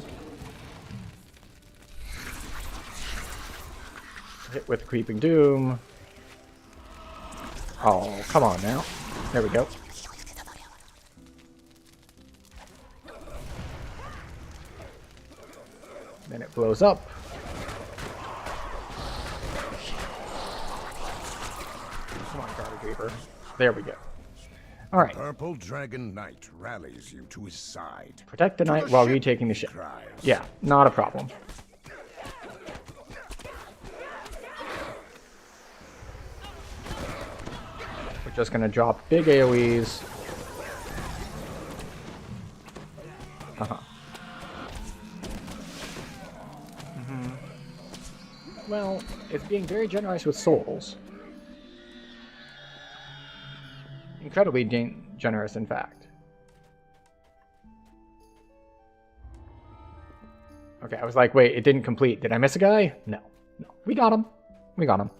[SPEAKER 1] Hit with Creeping Doom. Oh, come on now. There we go. Then it blows up. Come on, Carnage Reaper. There we go. Alright.
[SPEAKER 6] Purple Dragon Knight rallies you to his side.
[SPEAKER 1] Protect the knight while retaking the ship. Yeah, not a problem. We're just gonna drop big AoEs. Well, it's being very generous with souls. Incredibly generous, in fact. Okay, I was like, wait, it didn't complete. Did I miss a guy? No. No. We got him. We got him.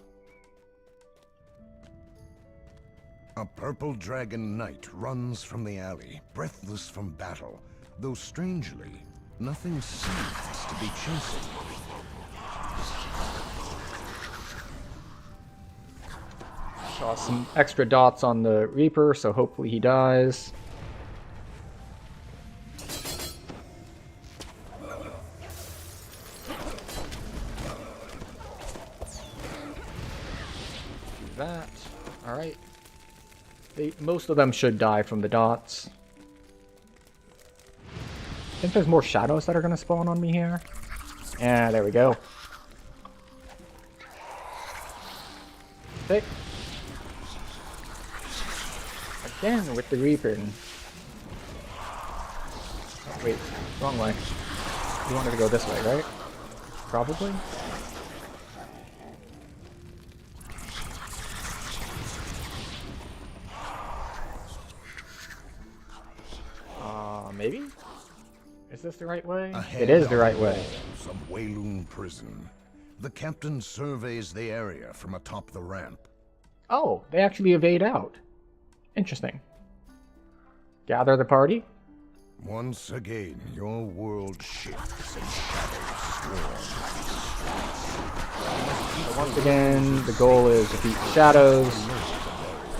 [SPEAKER 6] A purple dragon knight runs from the alley, breathless from battle, though strangely, nothing seems to be chasing.
[SPEAKER 1] Saw some extra dots on the Reaper, so hopefully he dies. Do that. Alright. Most of them should die from the dots. I think there's more shadows that are going to spawn on me here. Yeah, there we go. Okay. Again with the Reaper. Oh, wait, wrong way. You wanted to go this way, right? Probably? Maybe? Is this the right way? It is the right way.
[SPEAKER 6] Some Wayloon prison. The captain surveys the area from atop the ramp.
[SPEAKER 1] Oh, they actually evade out. Interesting. gather the party.
[SPEAKER 5] Once again, your world shifts and shadows swarm.
[SPEAKER 1] Once again, the goal is to beat shadows.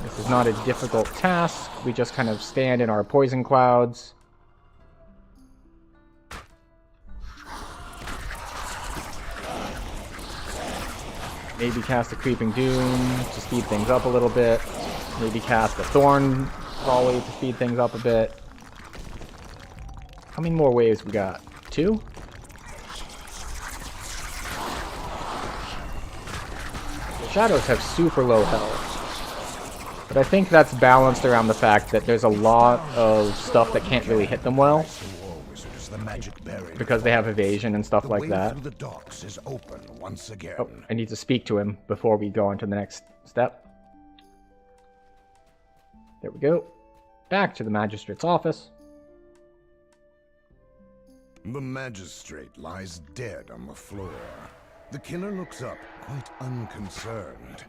[SPEAKER 1] This is not a difficult task. We just kind of stand in our poison clouds. Maybe cast a Creeping Doom to speed things up a little bit. Maybe cast a Thorn Volley to speed things up a bit. How many more waves we got? 2? The shadows have super low health. But I think that's balanced around the fact that there's a lot of stuff that can't really hit them well. Because they have evasion and stuff like that.
[SPEAKER 5] The docks is open once again.
[SPEAKER 1] Oh, I need to speak to him before we go on to the next step. There we go. Back to the magistrate's office.
[SPEAKER 5] The magistrate lies dead on the floor. The killer looks up, quite unconcerned.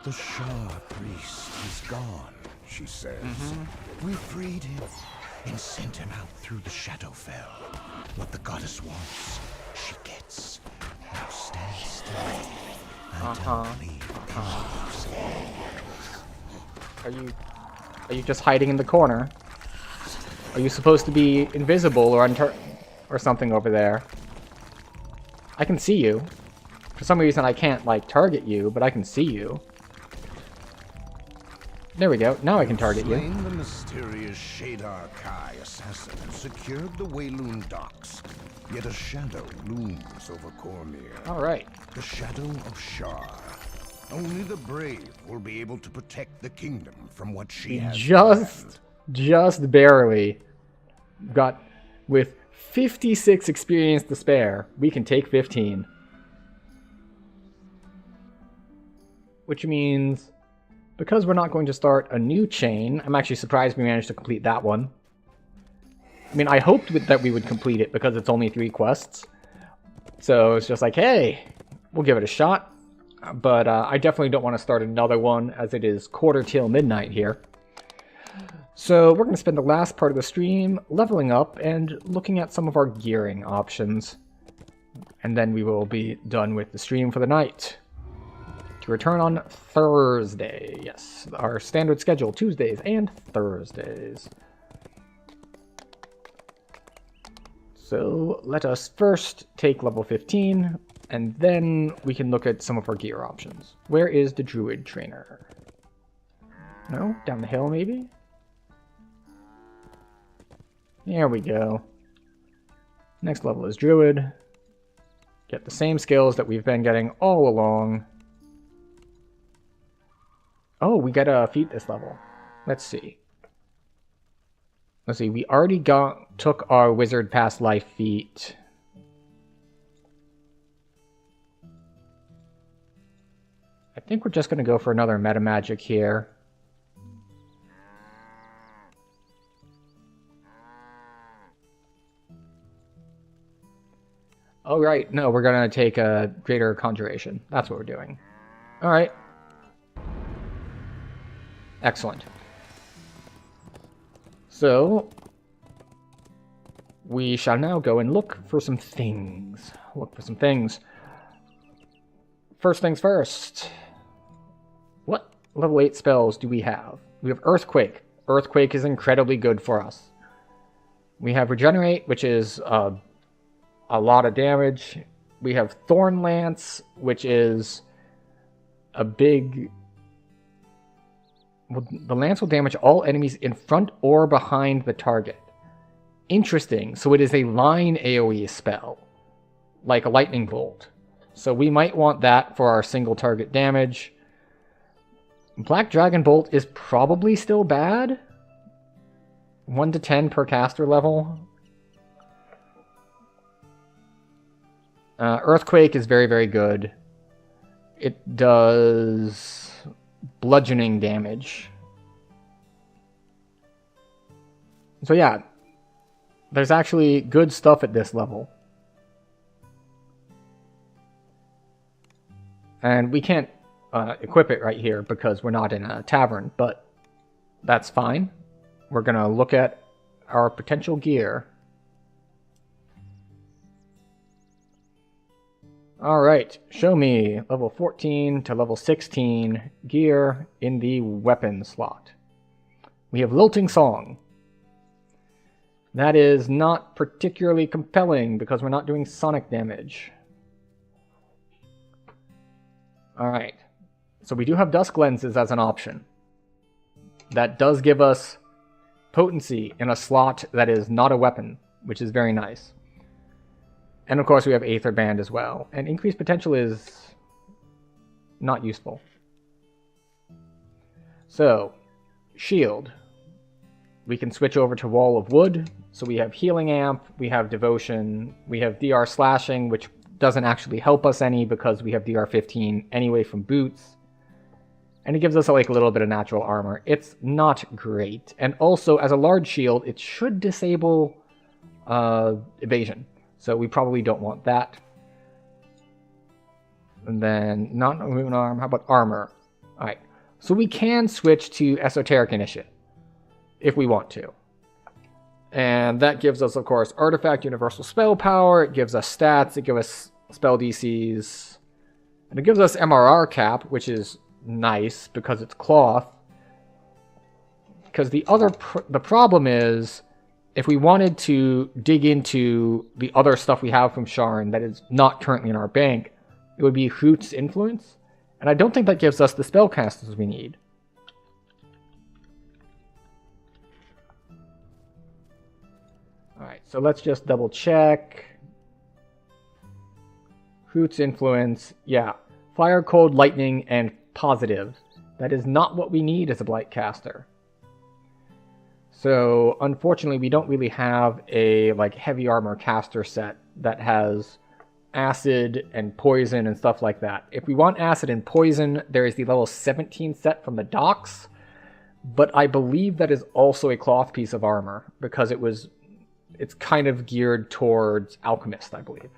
[SPEAKER 5] The Shah priest is gone, she says. We freed him and sent him out through the Shadowfell. What the goddess wants, she gets. Now stand still. I don't believe
[SPEAKER 1] Are you just hiding in the corner? Are you supposed to be invisible or something over there? I can see you. For some reason I can't, like, target you, but I can see you. There we go. Now I can target you.
[SPEAKER 5] Slain the mysterious Shadar Kai assassin and secured the Wayloon docks. Yet a shadow looms over Cormyr.
[SPEAKER 1] Alright.
[SPEAKER 5] The shadow of Shar. Only the brave will be able to protect the kingdom from what she has planned.
[SPEAKER 1] Just barely. Got, with 56 experience to spare, we can take 15. Which means, because we're not going to start a new chain, I'm actually surprised we managed to complete that one. I mean, I hoped that we would complete it because it's only 3 quests. So it's just like, hey, we'll give it a shot. But I definitely don't want to start another one as it is quarter till midnight here. So we're going to spend the last part of the stream leveling up and looking at some of our gearing options. And then we will be done with the stream for the night. To return on Thursday. Yes, our standard schedule, Tuesdays and Thursdays. So let us first take level 15, and then we can look at some of our gear options. Where is the Druid Trainer? No? Down the hill, maybe? There we go. Next level is Druid. Get the same skills that we've been getting all along. Oh, we got a feat this level. Let's see. Let's see, we already took our Wizard Past Life feat. I think we're just going to go for another Meta Magic here. Oh, right. No, we're going to take a Greater Conjuration. That's what we're doing. All right. Excellent. So, we shall now go and look for some things. First things first. What level 8 spells do we have? We have Earthquake. Earthquake is incredibly good for us. We have Regenerate, which is a lot of damage. We have Thorn Lance, which is a big... Well, the lance will damage all enemies in front or behind the target. Interesting. So it is a line AoE spell, like a lightning bolt. So we might want that for our single target damage. Black Dragon Bolt is probably still bad. 1 to 10 per caster level. Earthquake is very, very good. It does bludgeoning damage. So yeah, there's actually good stuff at this level. And we can't equip it right here because we're not in a tavern, but that's fine. we're going to look at our potential gear. Alright, show me level 14 to level 16 gear in the weapon slot. We have Lilting Song. That is not particularly compelling because we're not doing sonic damage. Alright, so we do have Dusk Lenses as an option. That does give us potency in a slot that is not a weapon, which is very nice. And of course we have Aether Band as well. And increased potential is not useful. So, shield. We can switch over to Wall of Wood. So we have Healing Amp, we have Devotion, we have DR Slashing, which doesn't actually help us any because we have DR 15 anyway from boots. And it gives us like a little bit of natural armor. It's not great. And also, as a large shield, it should disable evasion. So we probably don't want that. And then, not Moon Arm, how about armor? Alright, so we can switch to Esoteric Initiate if we want to. And that gives us, of course, Artifact Universal Spell Power, it gives us stats, it gives us spell DCs, and it gives us MRR cap, which is nice because it's cloth. Because the problem is, if we wanted to dig into the other stuff we have from Sharn that is not currently in our bank, it would be Hoot's Influence, and I don't think that gives us the spellcasters we need. Alright, so let's just double check. Hoot's Influence, yeah. Fire, Cold, Lightning, and Positive. That is not what we need as a Blight caster. So, unfortunately, we don't really have a like heavy armor caster set that has acid and poison and stuff like that. If we want acid and poison, there is the level 17 set from the docks, but I believe that is also a cloth piece of armor because it's kind of geared towards Alchemist, I believe.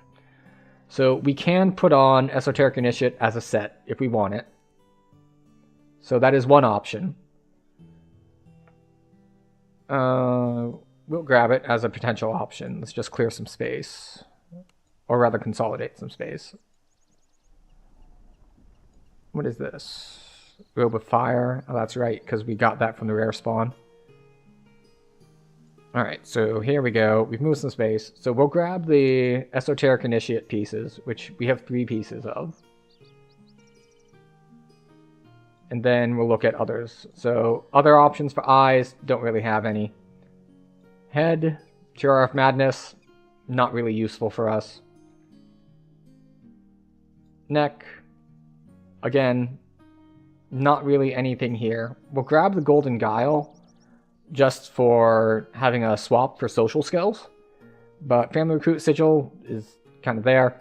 [SPEAKER 1] So we can put on Esoteric Initiate as a set if we want it. So that is one option. We'll grab it as a potential option. Let's just clear some space. Or rather consolidate some space. What is this? Robe of Fire. Oh, that's right, because we got that from the rare spawn. Alright, so here we go. We've moved some space. So we'll grab the Esoteric Initiate pieces, which we have 3 pieces of. And then we'll look at others. So, other options for eyes, don't really have any. Head, Jar of Madness, not really useful for us. Neck, again, not really anything here. We'll grab the Golden Guile, just for having a swap for social skills. But Family Recruit Sigil is kind of there.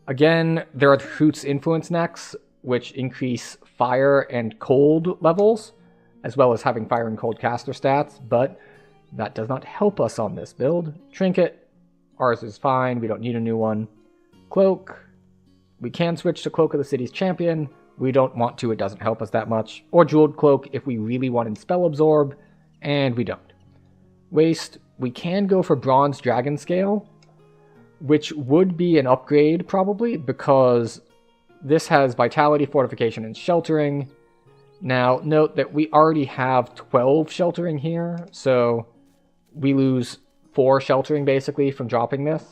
[SPEAKER 1] Again, there are Hoot's Influence necks, which increase fire and cold levels, as well as having fire and cold caster stats, but that does not help us on this build. Trinket, ours is fine, we don't need a new one. Cloak, we can switch to Cloak of the City's Champion. We don't want to, it doesn't help us that much. Or Jeweled Cloak if we really wanted Spell Absorb, and we don't. Waist, we can go for Bronze Dragon Scale, which would be an upgrade probably, because this has Vitality, Fortification, and Sheltering. Now, note that we already have 12 Sheltering here, so we lose 4 Sheltering basically from dropping this.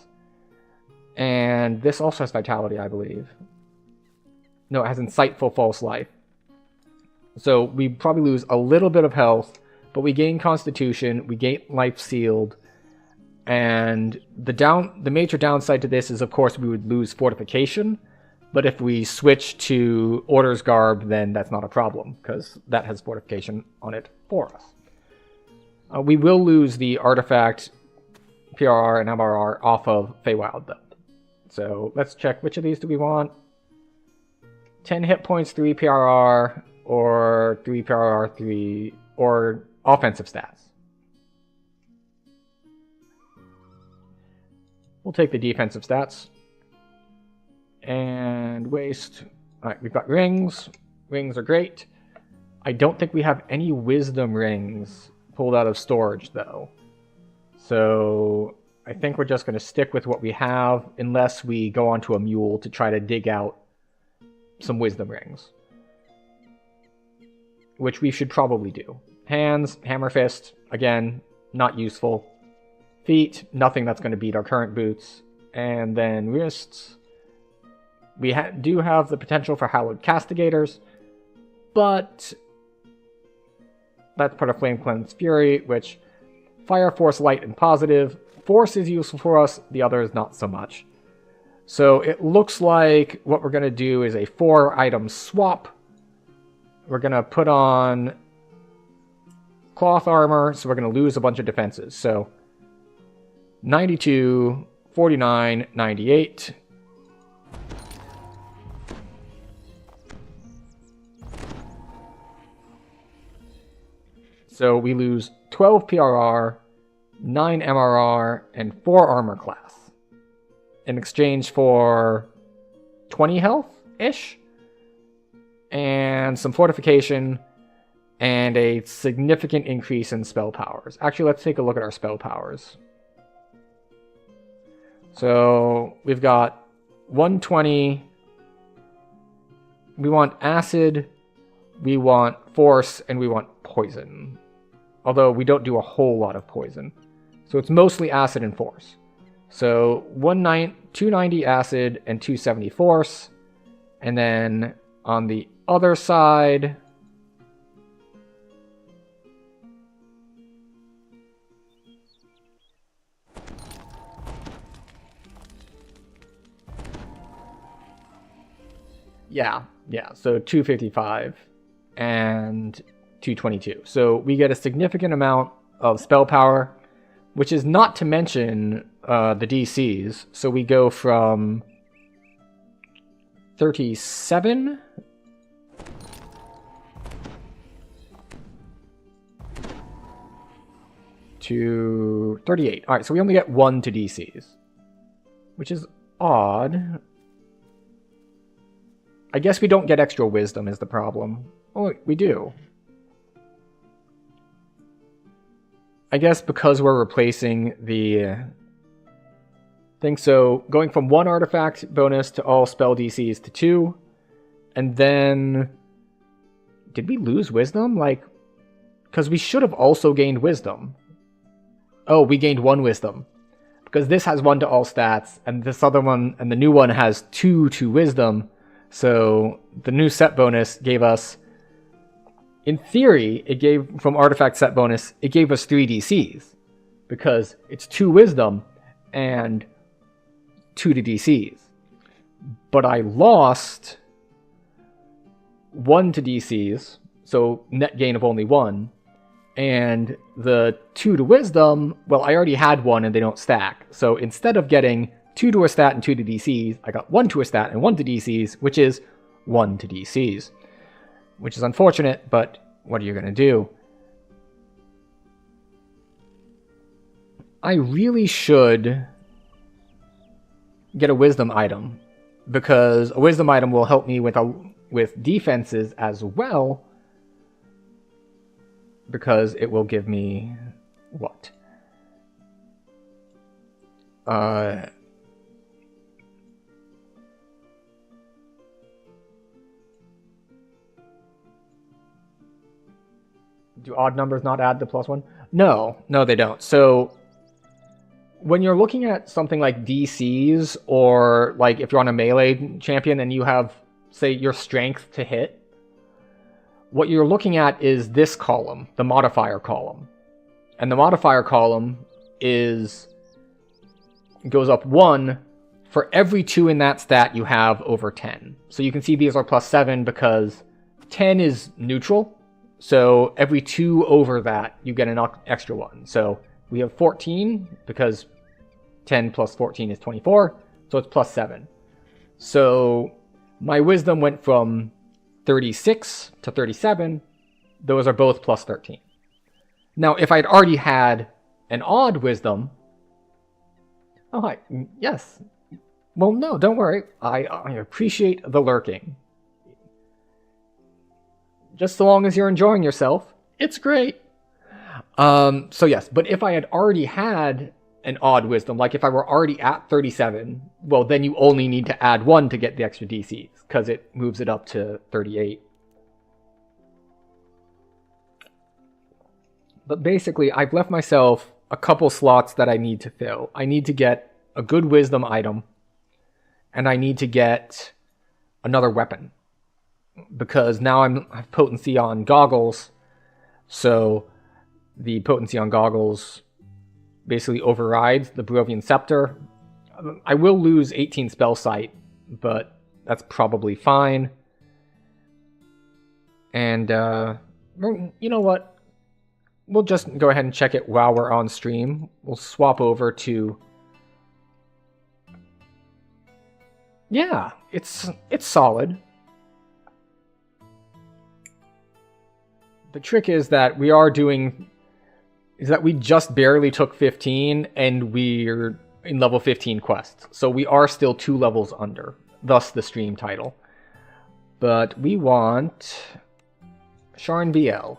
[SPEAKER 1] And this also has Vitality, I believe. No, it has Insightful False Life. So we probably lose a little bit of health, but we gain Constitution, we gain Life Sealed, and the major downside to this is, of course, we would lose Fortification, but if we switch to Order's Garb, then that's not a problem, because that has Fortification on it for us. We will lose the Artifact, PRR, and MRR off of Feywild, though. So let's check, which of these do we want? 10 hit points, 3 PRR, or 3 PRR, 3, or offensive stats. We'll take the defensive stats. And waist. Alright, we've got rings. Rings are great. I don't think we have any wisdom rings pulled out of storage, though. So I think we're just going to stick with what we have, unless we go onto a mule to try to dig out some wisdom rings. Which we should probably do. Hands, hammer fist, again, not useful. Feet, nothing that's going to beat our current boots. And then wrists. We do have the potential for hallowed castigators, but that's part of Flame Cleanse Fury, which fire, force, light, and positive. Force is useful for us, the other is not so much. So it looks like what we're going to do is a 4-item swap. We're going to put on cloth armor, so we're going to lose a bunch of defenses. So 92, 49, 98. So we lose 12 PRR, 9 MRR, and 4 armor class. In exchange for 20 health-ish, and some fortification, and a significant increase in spell powers. Actually, let's take a look at our spell powers. So we've got 120. We want acid, we want force, and we want poison. Although we don't do a whole lot of poison. So it's mostly acid and force. So 290 acid and 270 force. And then on the other side, yeah, so 255 and 222. So we get a significant amount of spell power, which is not to mention the DCs. So we go from 37 to 38. All right, so we only get 1 to DCs, which is odd. I guess we don't get extra wisdom is the problem. Oh, we do. I guess because we're replacing the thing. So going from 1 artifact bonus to all spell DCs to 2. And then... Did we lose wisdom? Like, because we should have also gained wisdom. Oh, we gained 1 wisdom. Because this has 1 to all stats, and this other one, and the new one has 2 to wisdom. So the new set bonus gave us... In theory, it gave, from artifact set bonus, it gave us 3 DCs. Because it's 2 wisdom and 2 to DCs. But I lost 1 to DCs, so net gain of only 1. And the 2 to wisdom, well, I already had 1 and they don't stack. So instead of getting 2 to a stat and 2 to DCs, I got 1 to a stat and 1 to DCs, which is 1 to DCs. Which is unfortunate, but what are you going to do? I really should get a wisdom item, because a wisdom item will help me with defenses as well, because it will give me what? Do odd numbers not add the +1? No, they don't. So when you're looking at something like DCs, or like if you're on a melee champion and you have, say, your strength to hit, what you're looking at is this column, the modifier column. And the modifier column goes up 1 for every 2 in that stat you have over 10. So you can see these are +7 because 10 is neutral. So every 2 over that, you get an extra 1. So we have 14 because 10 plus 14 is 24. So it's +7. So my wisdom went from 36 to 37. Those are both +13. Now, if I'd already had an odd wisdom... Oh, hi. Yes. Well, no, don't worry. I appreciate the lurking. Just so long as you're enjoying yourself, it's great. So yes, but if I had already had an odd wisdom, like if I were already at 37, well, then you only need to add 1 to get the extra DCs, because it moves it up to 38. But basically, I've left myself a couple slots that I need to fill. I need to get a good wisdom item, and I need to get another weapon, because now I have potency on goggles, so the potency on goggles basically overrides the Barovian Scepter. I will lose 18 spell sight, but that's probably fine. And, you know what? We'll just go ahead and check it while we're on stream. We'll swap over to... Yeah, it's solid. The trick is that we just barely took 15, and we're in level 15 quests. So we are still 2 levels under, thus the stream title. But we want Sharn BL,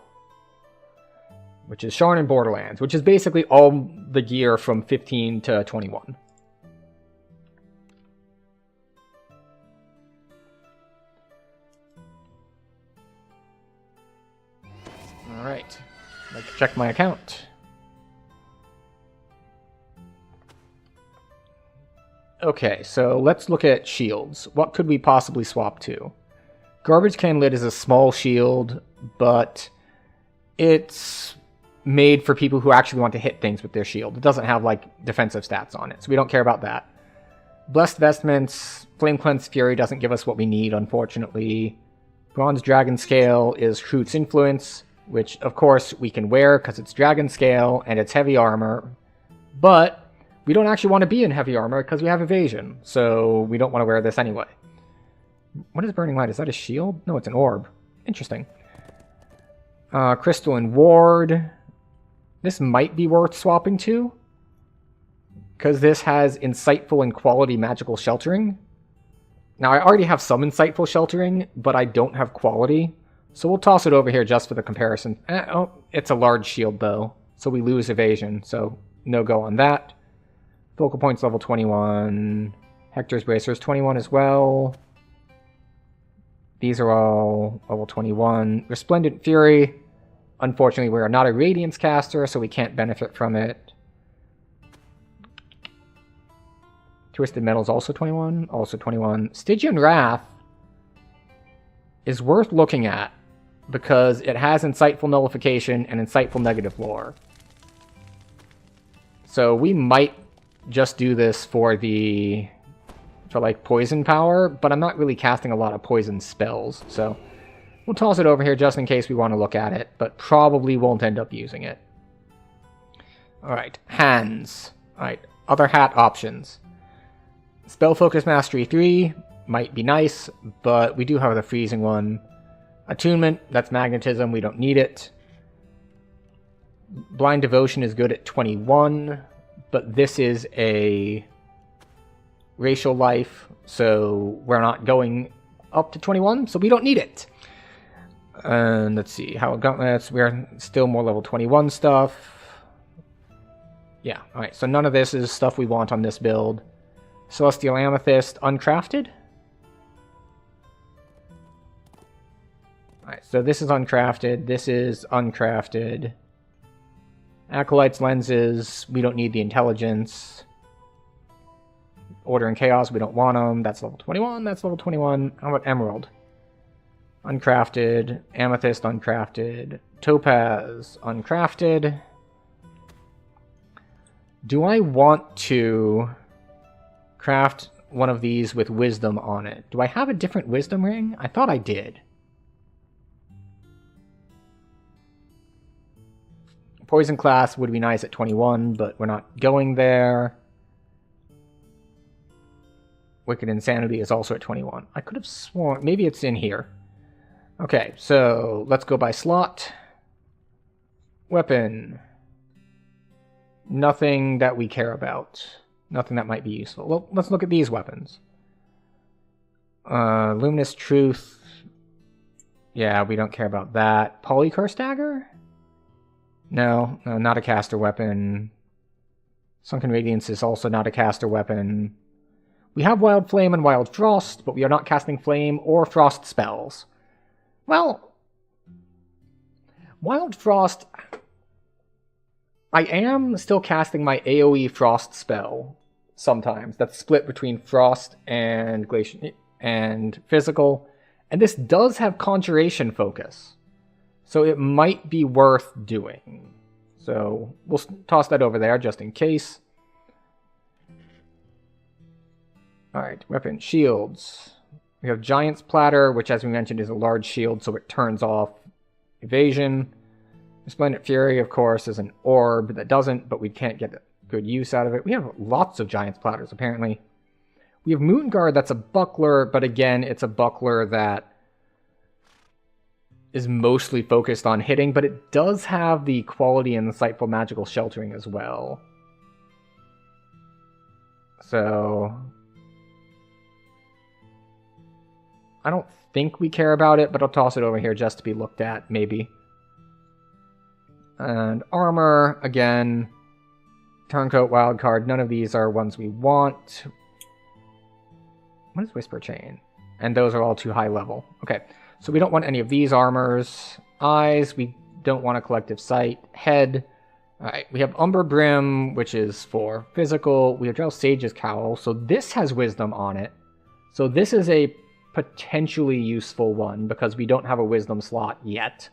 [SPEAKER 1] which is Sharn in Borderlands, which is basically all the gear from 15 to 21. Alright, let's check my account. Okay, so let's look at shields. What could we possibly swap to? Garbage Can Lid is a small shield, but it's made for people who actually want to hit things with their shield. It doesn't have, like, defensive stats on it, so we don't care about that. Blessed Vestments, Flame Cleanse Fury doesn't give us what we need, unfortunately. Bronze Dragon Scale is Kroot's Influence, which, of course, we can wear because it's Dragon Scale and it's heavy armor. But we don't actually want to be in heavy armor because we have evasion, so we don't want to wear this anyway. What is Burning Light? Is that a shield? No, it's an orb. Interesting. Crystalline Ward. This might be worth swapping to, because this has Insightful and Quality Magical Sheltering. Now, I already have some Insightful Sheltering, but I don't have Quality. So we'll toss it over here just for the comparison. Oh, it's a large shield, though, so we lose evasion, so no go on that. Focal Point's level 21. Hector's Bracer's 21 as well. These are all level 21. Resplendent Fury. Unfortunately, we are not a Radiance caster, so we can't benefit from it. Twisted Metal's also 21. Also 21. Stygian Wrath is worth looking at, because it has Insightful Nullification and Insightful Negative Lore. So we might just do this for like poison power, but I'm not really casting a lot of poison spells, so we'll toss it over here just in case we want to look at it, but probably won't end up using it. Alright, hands. Alright, other hat options. Spell Focus Mastery 3 might be nice, but we do have the freezing one. Attunement, that's magnetism, we don't need it. Blind Devotion is good at 21, but this is a racial life, so we're not going up to 21, so we don't need it. And let's see, how gauntlets, we're still more level 21 stuff. Yeah, alright, so none of this is stuff we want on this build. Celestial Amethyst, uncrafted. Alright, so this is uncrafted, this is uncrafted. Acolyte's Lenses, we don't need the intelligence. Order and Chaos, we don't want them. That's level 21, that's level 21. How about Emerald? Uncrafted. Amethyst, uncrafted. Topaz, uncrafted. Do I want to craft one of these with Wisdom on it? Do I have a different Wisdom ring? I thought I did. Poison class would be nice at 21, but we're not going there. Wicked Insanity is also at 21. I could have sworn... Maybe it's in here. Okay, so let's go by slot. Weapon. Nothing that we care about. Nothing that might be useful. Well, let's look at these weapons. Luminous Truth. Yeah, we don't care about that. Polycurse Dagger? No, not a caster weapon. Sunken Radiance is also not a caster weapon. We have Wild Flame and Wild Frost, but we are not casting Flame or Frost spells. Well, Wild Frost... I am still casting my AoE Frost spell sometimes. That's split between Frost and Glacial and Physical. And this does have Conjuration focus. So it might be worth doing. So we'll toss that over there just in case. Alright, weapon, shields. We have Giant's Platter, which as we mentioned is a large shield, so it turns off evasion. Resplendent Fury, of course, is an orb that doesn't, but we can't get good use out of it. We have lots of Giant's Platters, apparently. We have Moon Guard, that's a buckler, but again, it's a buckler that is mostly focused on hitting, but it does have the quality and insightful magical sheltering as well. So I don't think we care about it, but I'll toss it over here just to be looked at, maybe. And armor, again, Turncoat, Wildcard, none of these are ones we want. What is Whisper Chain? And those are all too high level. Okay, so we don't want any of these armors. Eyes, we don't want a Collective Sight. Head, alright, we have Umber Brim, which is for physical. We have Drow Sage's Cowl, so this has Wisdom on it. So this is a potentially useful one, because we don't have a Wisdom slot yet.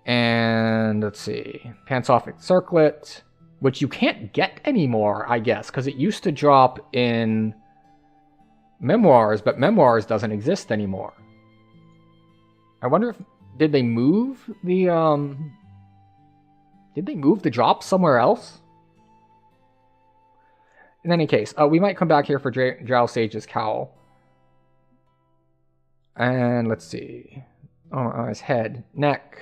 [SPEAKER 1] And let's see, Pansophic Circlet, which you can't get anymore, I guess, because it used to drop in Memoirs, but Memoirs doesn't exist anymore. I wonder if did they move the drop somewhere else? In any case, we might come back here for Drow Sage's Cowl. And let's see. Oh, his head, neck.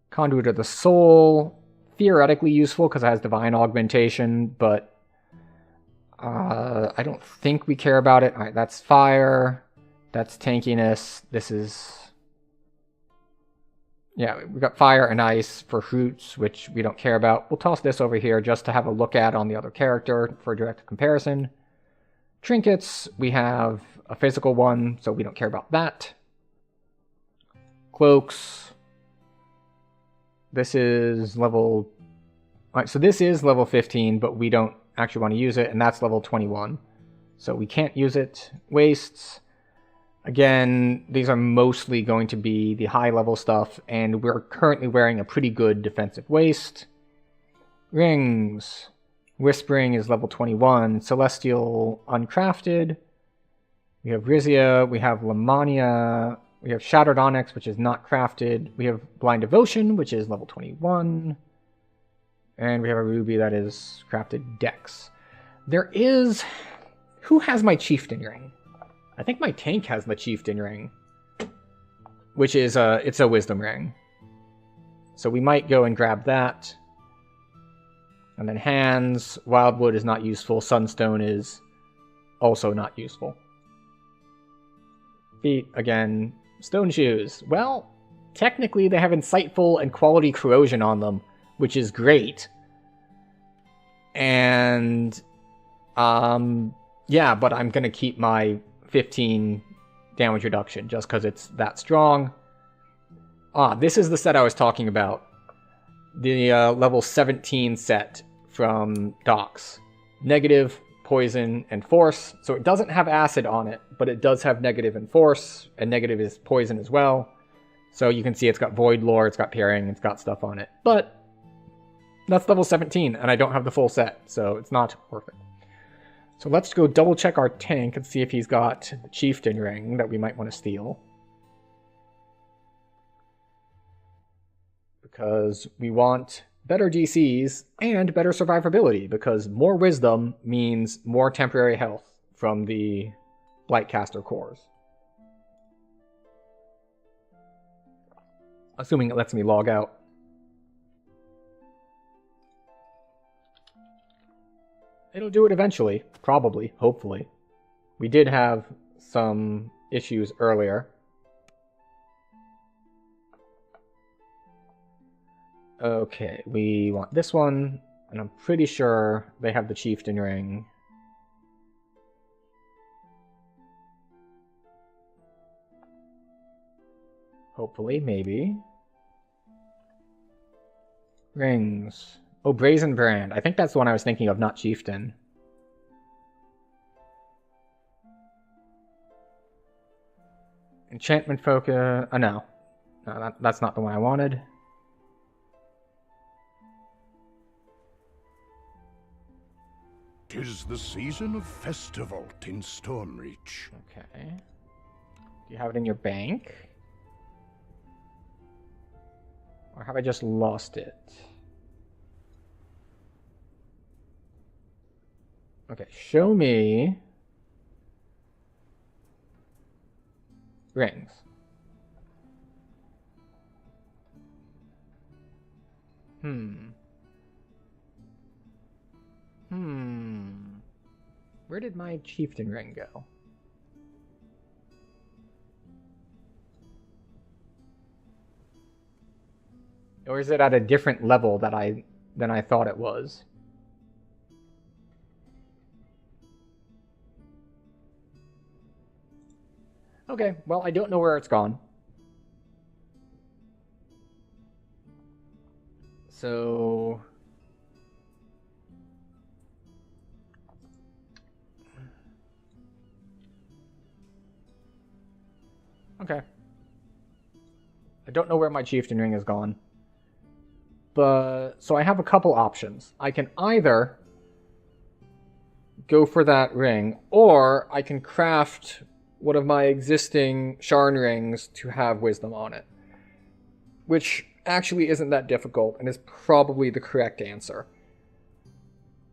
[SPEAKER 1] Conduit of the Soul, theoretically useful because it has Divine Augmentation, but I don't think we care about it. Alright, that's fire, that's tankiness, this is... Yeah, we've got fire and ice for fruits, which we don't care about. We'll toss this over here just to have a look at on the other character for direct comparison. Trinkets, we have a physical one, so we don't care about that. Cloaks... This is level... Alright, so this is level 15, but we don't actually want to use it, and that's level 21. So we can't use it. Wastes. Again, these are mostly going to be the high-level stuff, and we're currently wearing a pretty good defensive waist. Rings. Whispering is level 21. Celestial Uncrafted. We have Rizia. We have Lamania. We have Shattered Onyx, which is not crafted. We have Blind Devotion, which is level 21. And we have a Ruby that is crafted Dex. There is... Who has my Chieftain Ring? I think my tank has the Chieftain Ring. Which is it's a Wisdom Ring. So we might go and grab that. And then hands. Wildwood is not useful. Sunstone is also not useful. Feet, again... Stone shoes. Well, technically they have insightful and quality corrosion on them, which is great. And, yeah, but I'm going to keep my 15 damage reduction just because it's that strong. Ah, this is the set I was talking about. The level 17 set from Docs. Negative, poison, and force. So it doesn't have acid on it, but it does have negative and force, and negative is poison as well. So you can see it's got void lore, it's got parrying, it's got stuff on it. But that's level 17, and I don't have the full set, so it's not worth it. So let's go double check our tank and see if he's got the Chieftain Ring that we might want to steal. Because we want better DCs and better survivability, because more wisdom means more temporary health from the Blightcaster cores. Assuming it lets me log out. It'll do it eventually, probably, hopefully. We did have some issues earlier. Okay, we want this one, and I'm pretty sure they have the chieftain ring. Hopefully, maybe. Rings. Oh, Brazen Brand. I think that's the one I was thinking of, not Chieftain. Enchantment Focus. Oh, no. No, that's not the one I wanted.
[SPEAKER 5] "'Tis the season of festival in Stormreach."
[SPEAKER 1] Okay. Do you have it in your bank? Or have I just lost it? Okay, show me rings. Where did my chieftain ring go? Or is it at a different level than I thought it was? Okay, well, I don't know where it's gone. So... Okay. I don't know where my chieftain ring has gone. But, so I have a couple options. I can either go for that ring, or I can craft one of my existing Sharn rings to have wisdom on it. Which actually isn't that difficult, and is probably the correct answer.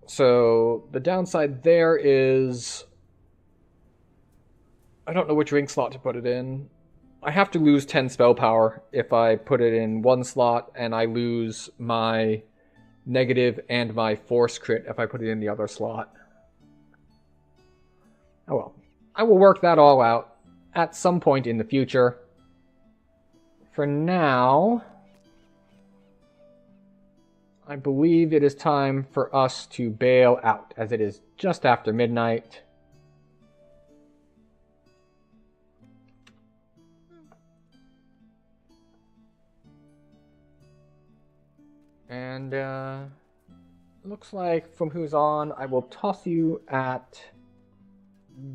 [SPEAKER 1] So, the downside there is... I don't know which ring slot to put it in. I have to lose 10 spell power if I put it in one slot, and I lose my negative and my force crit if I put it in the other slot. Oh well. I will work that all out at some point in the future. For now, I believe it is time for us to bail out, as it is just after midnight. And, looks like from who's on, I will toss you at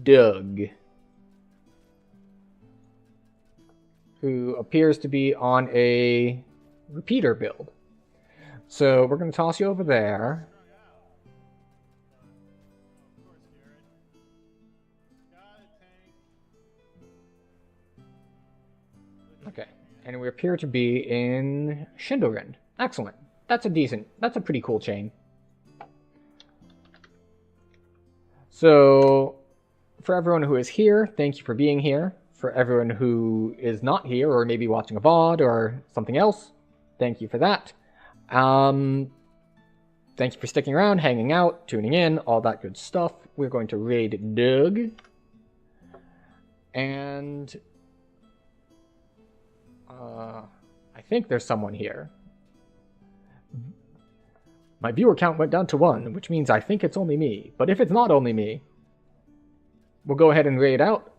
[SPEAKER 1] Doug, who appears to be on a repeater build. So we're going to toss you over there. Okay, and we appear to be in Shindelrind. Excellent. That's a pretty cool chain. So, for everyone who is here, thank you for being here. For everyone who is not here, or maybe watching a VOD or something else, thank you for that. Thank you for sticking around, hanging out, tuning in, all that good stuff. We're going to raid Doug. And... I think there's someone here. My viewer count went down to 1, which means I think it's only me. But if it's not only me, we'll go ahead and raid out.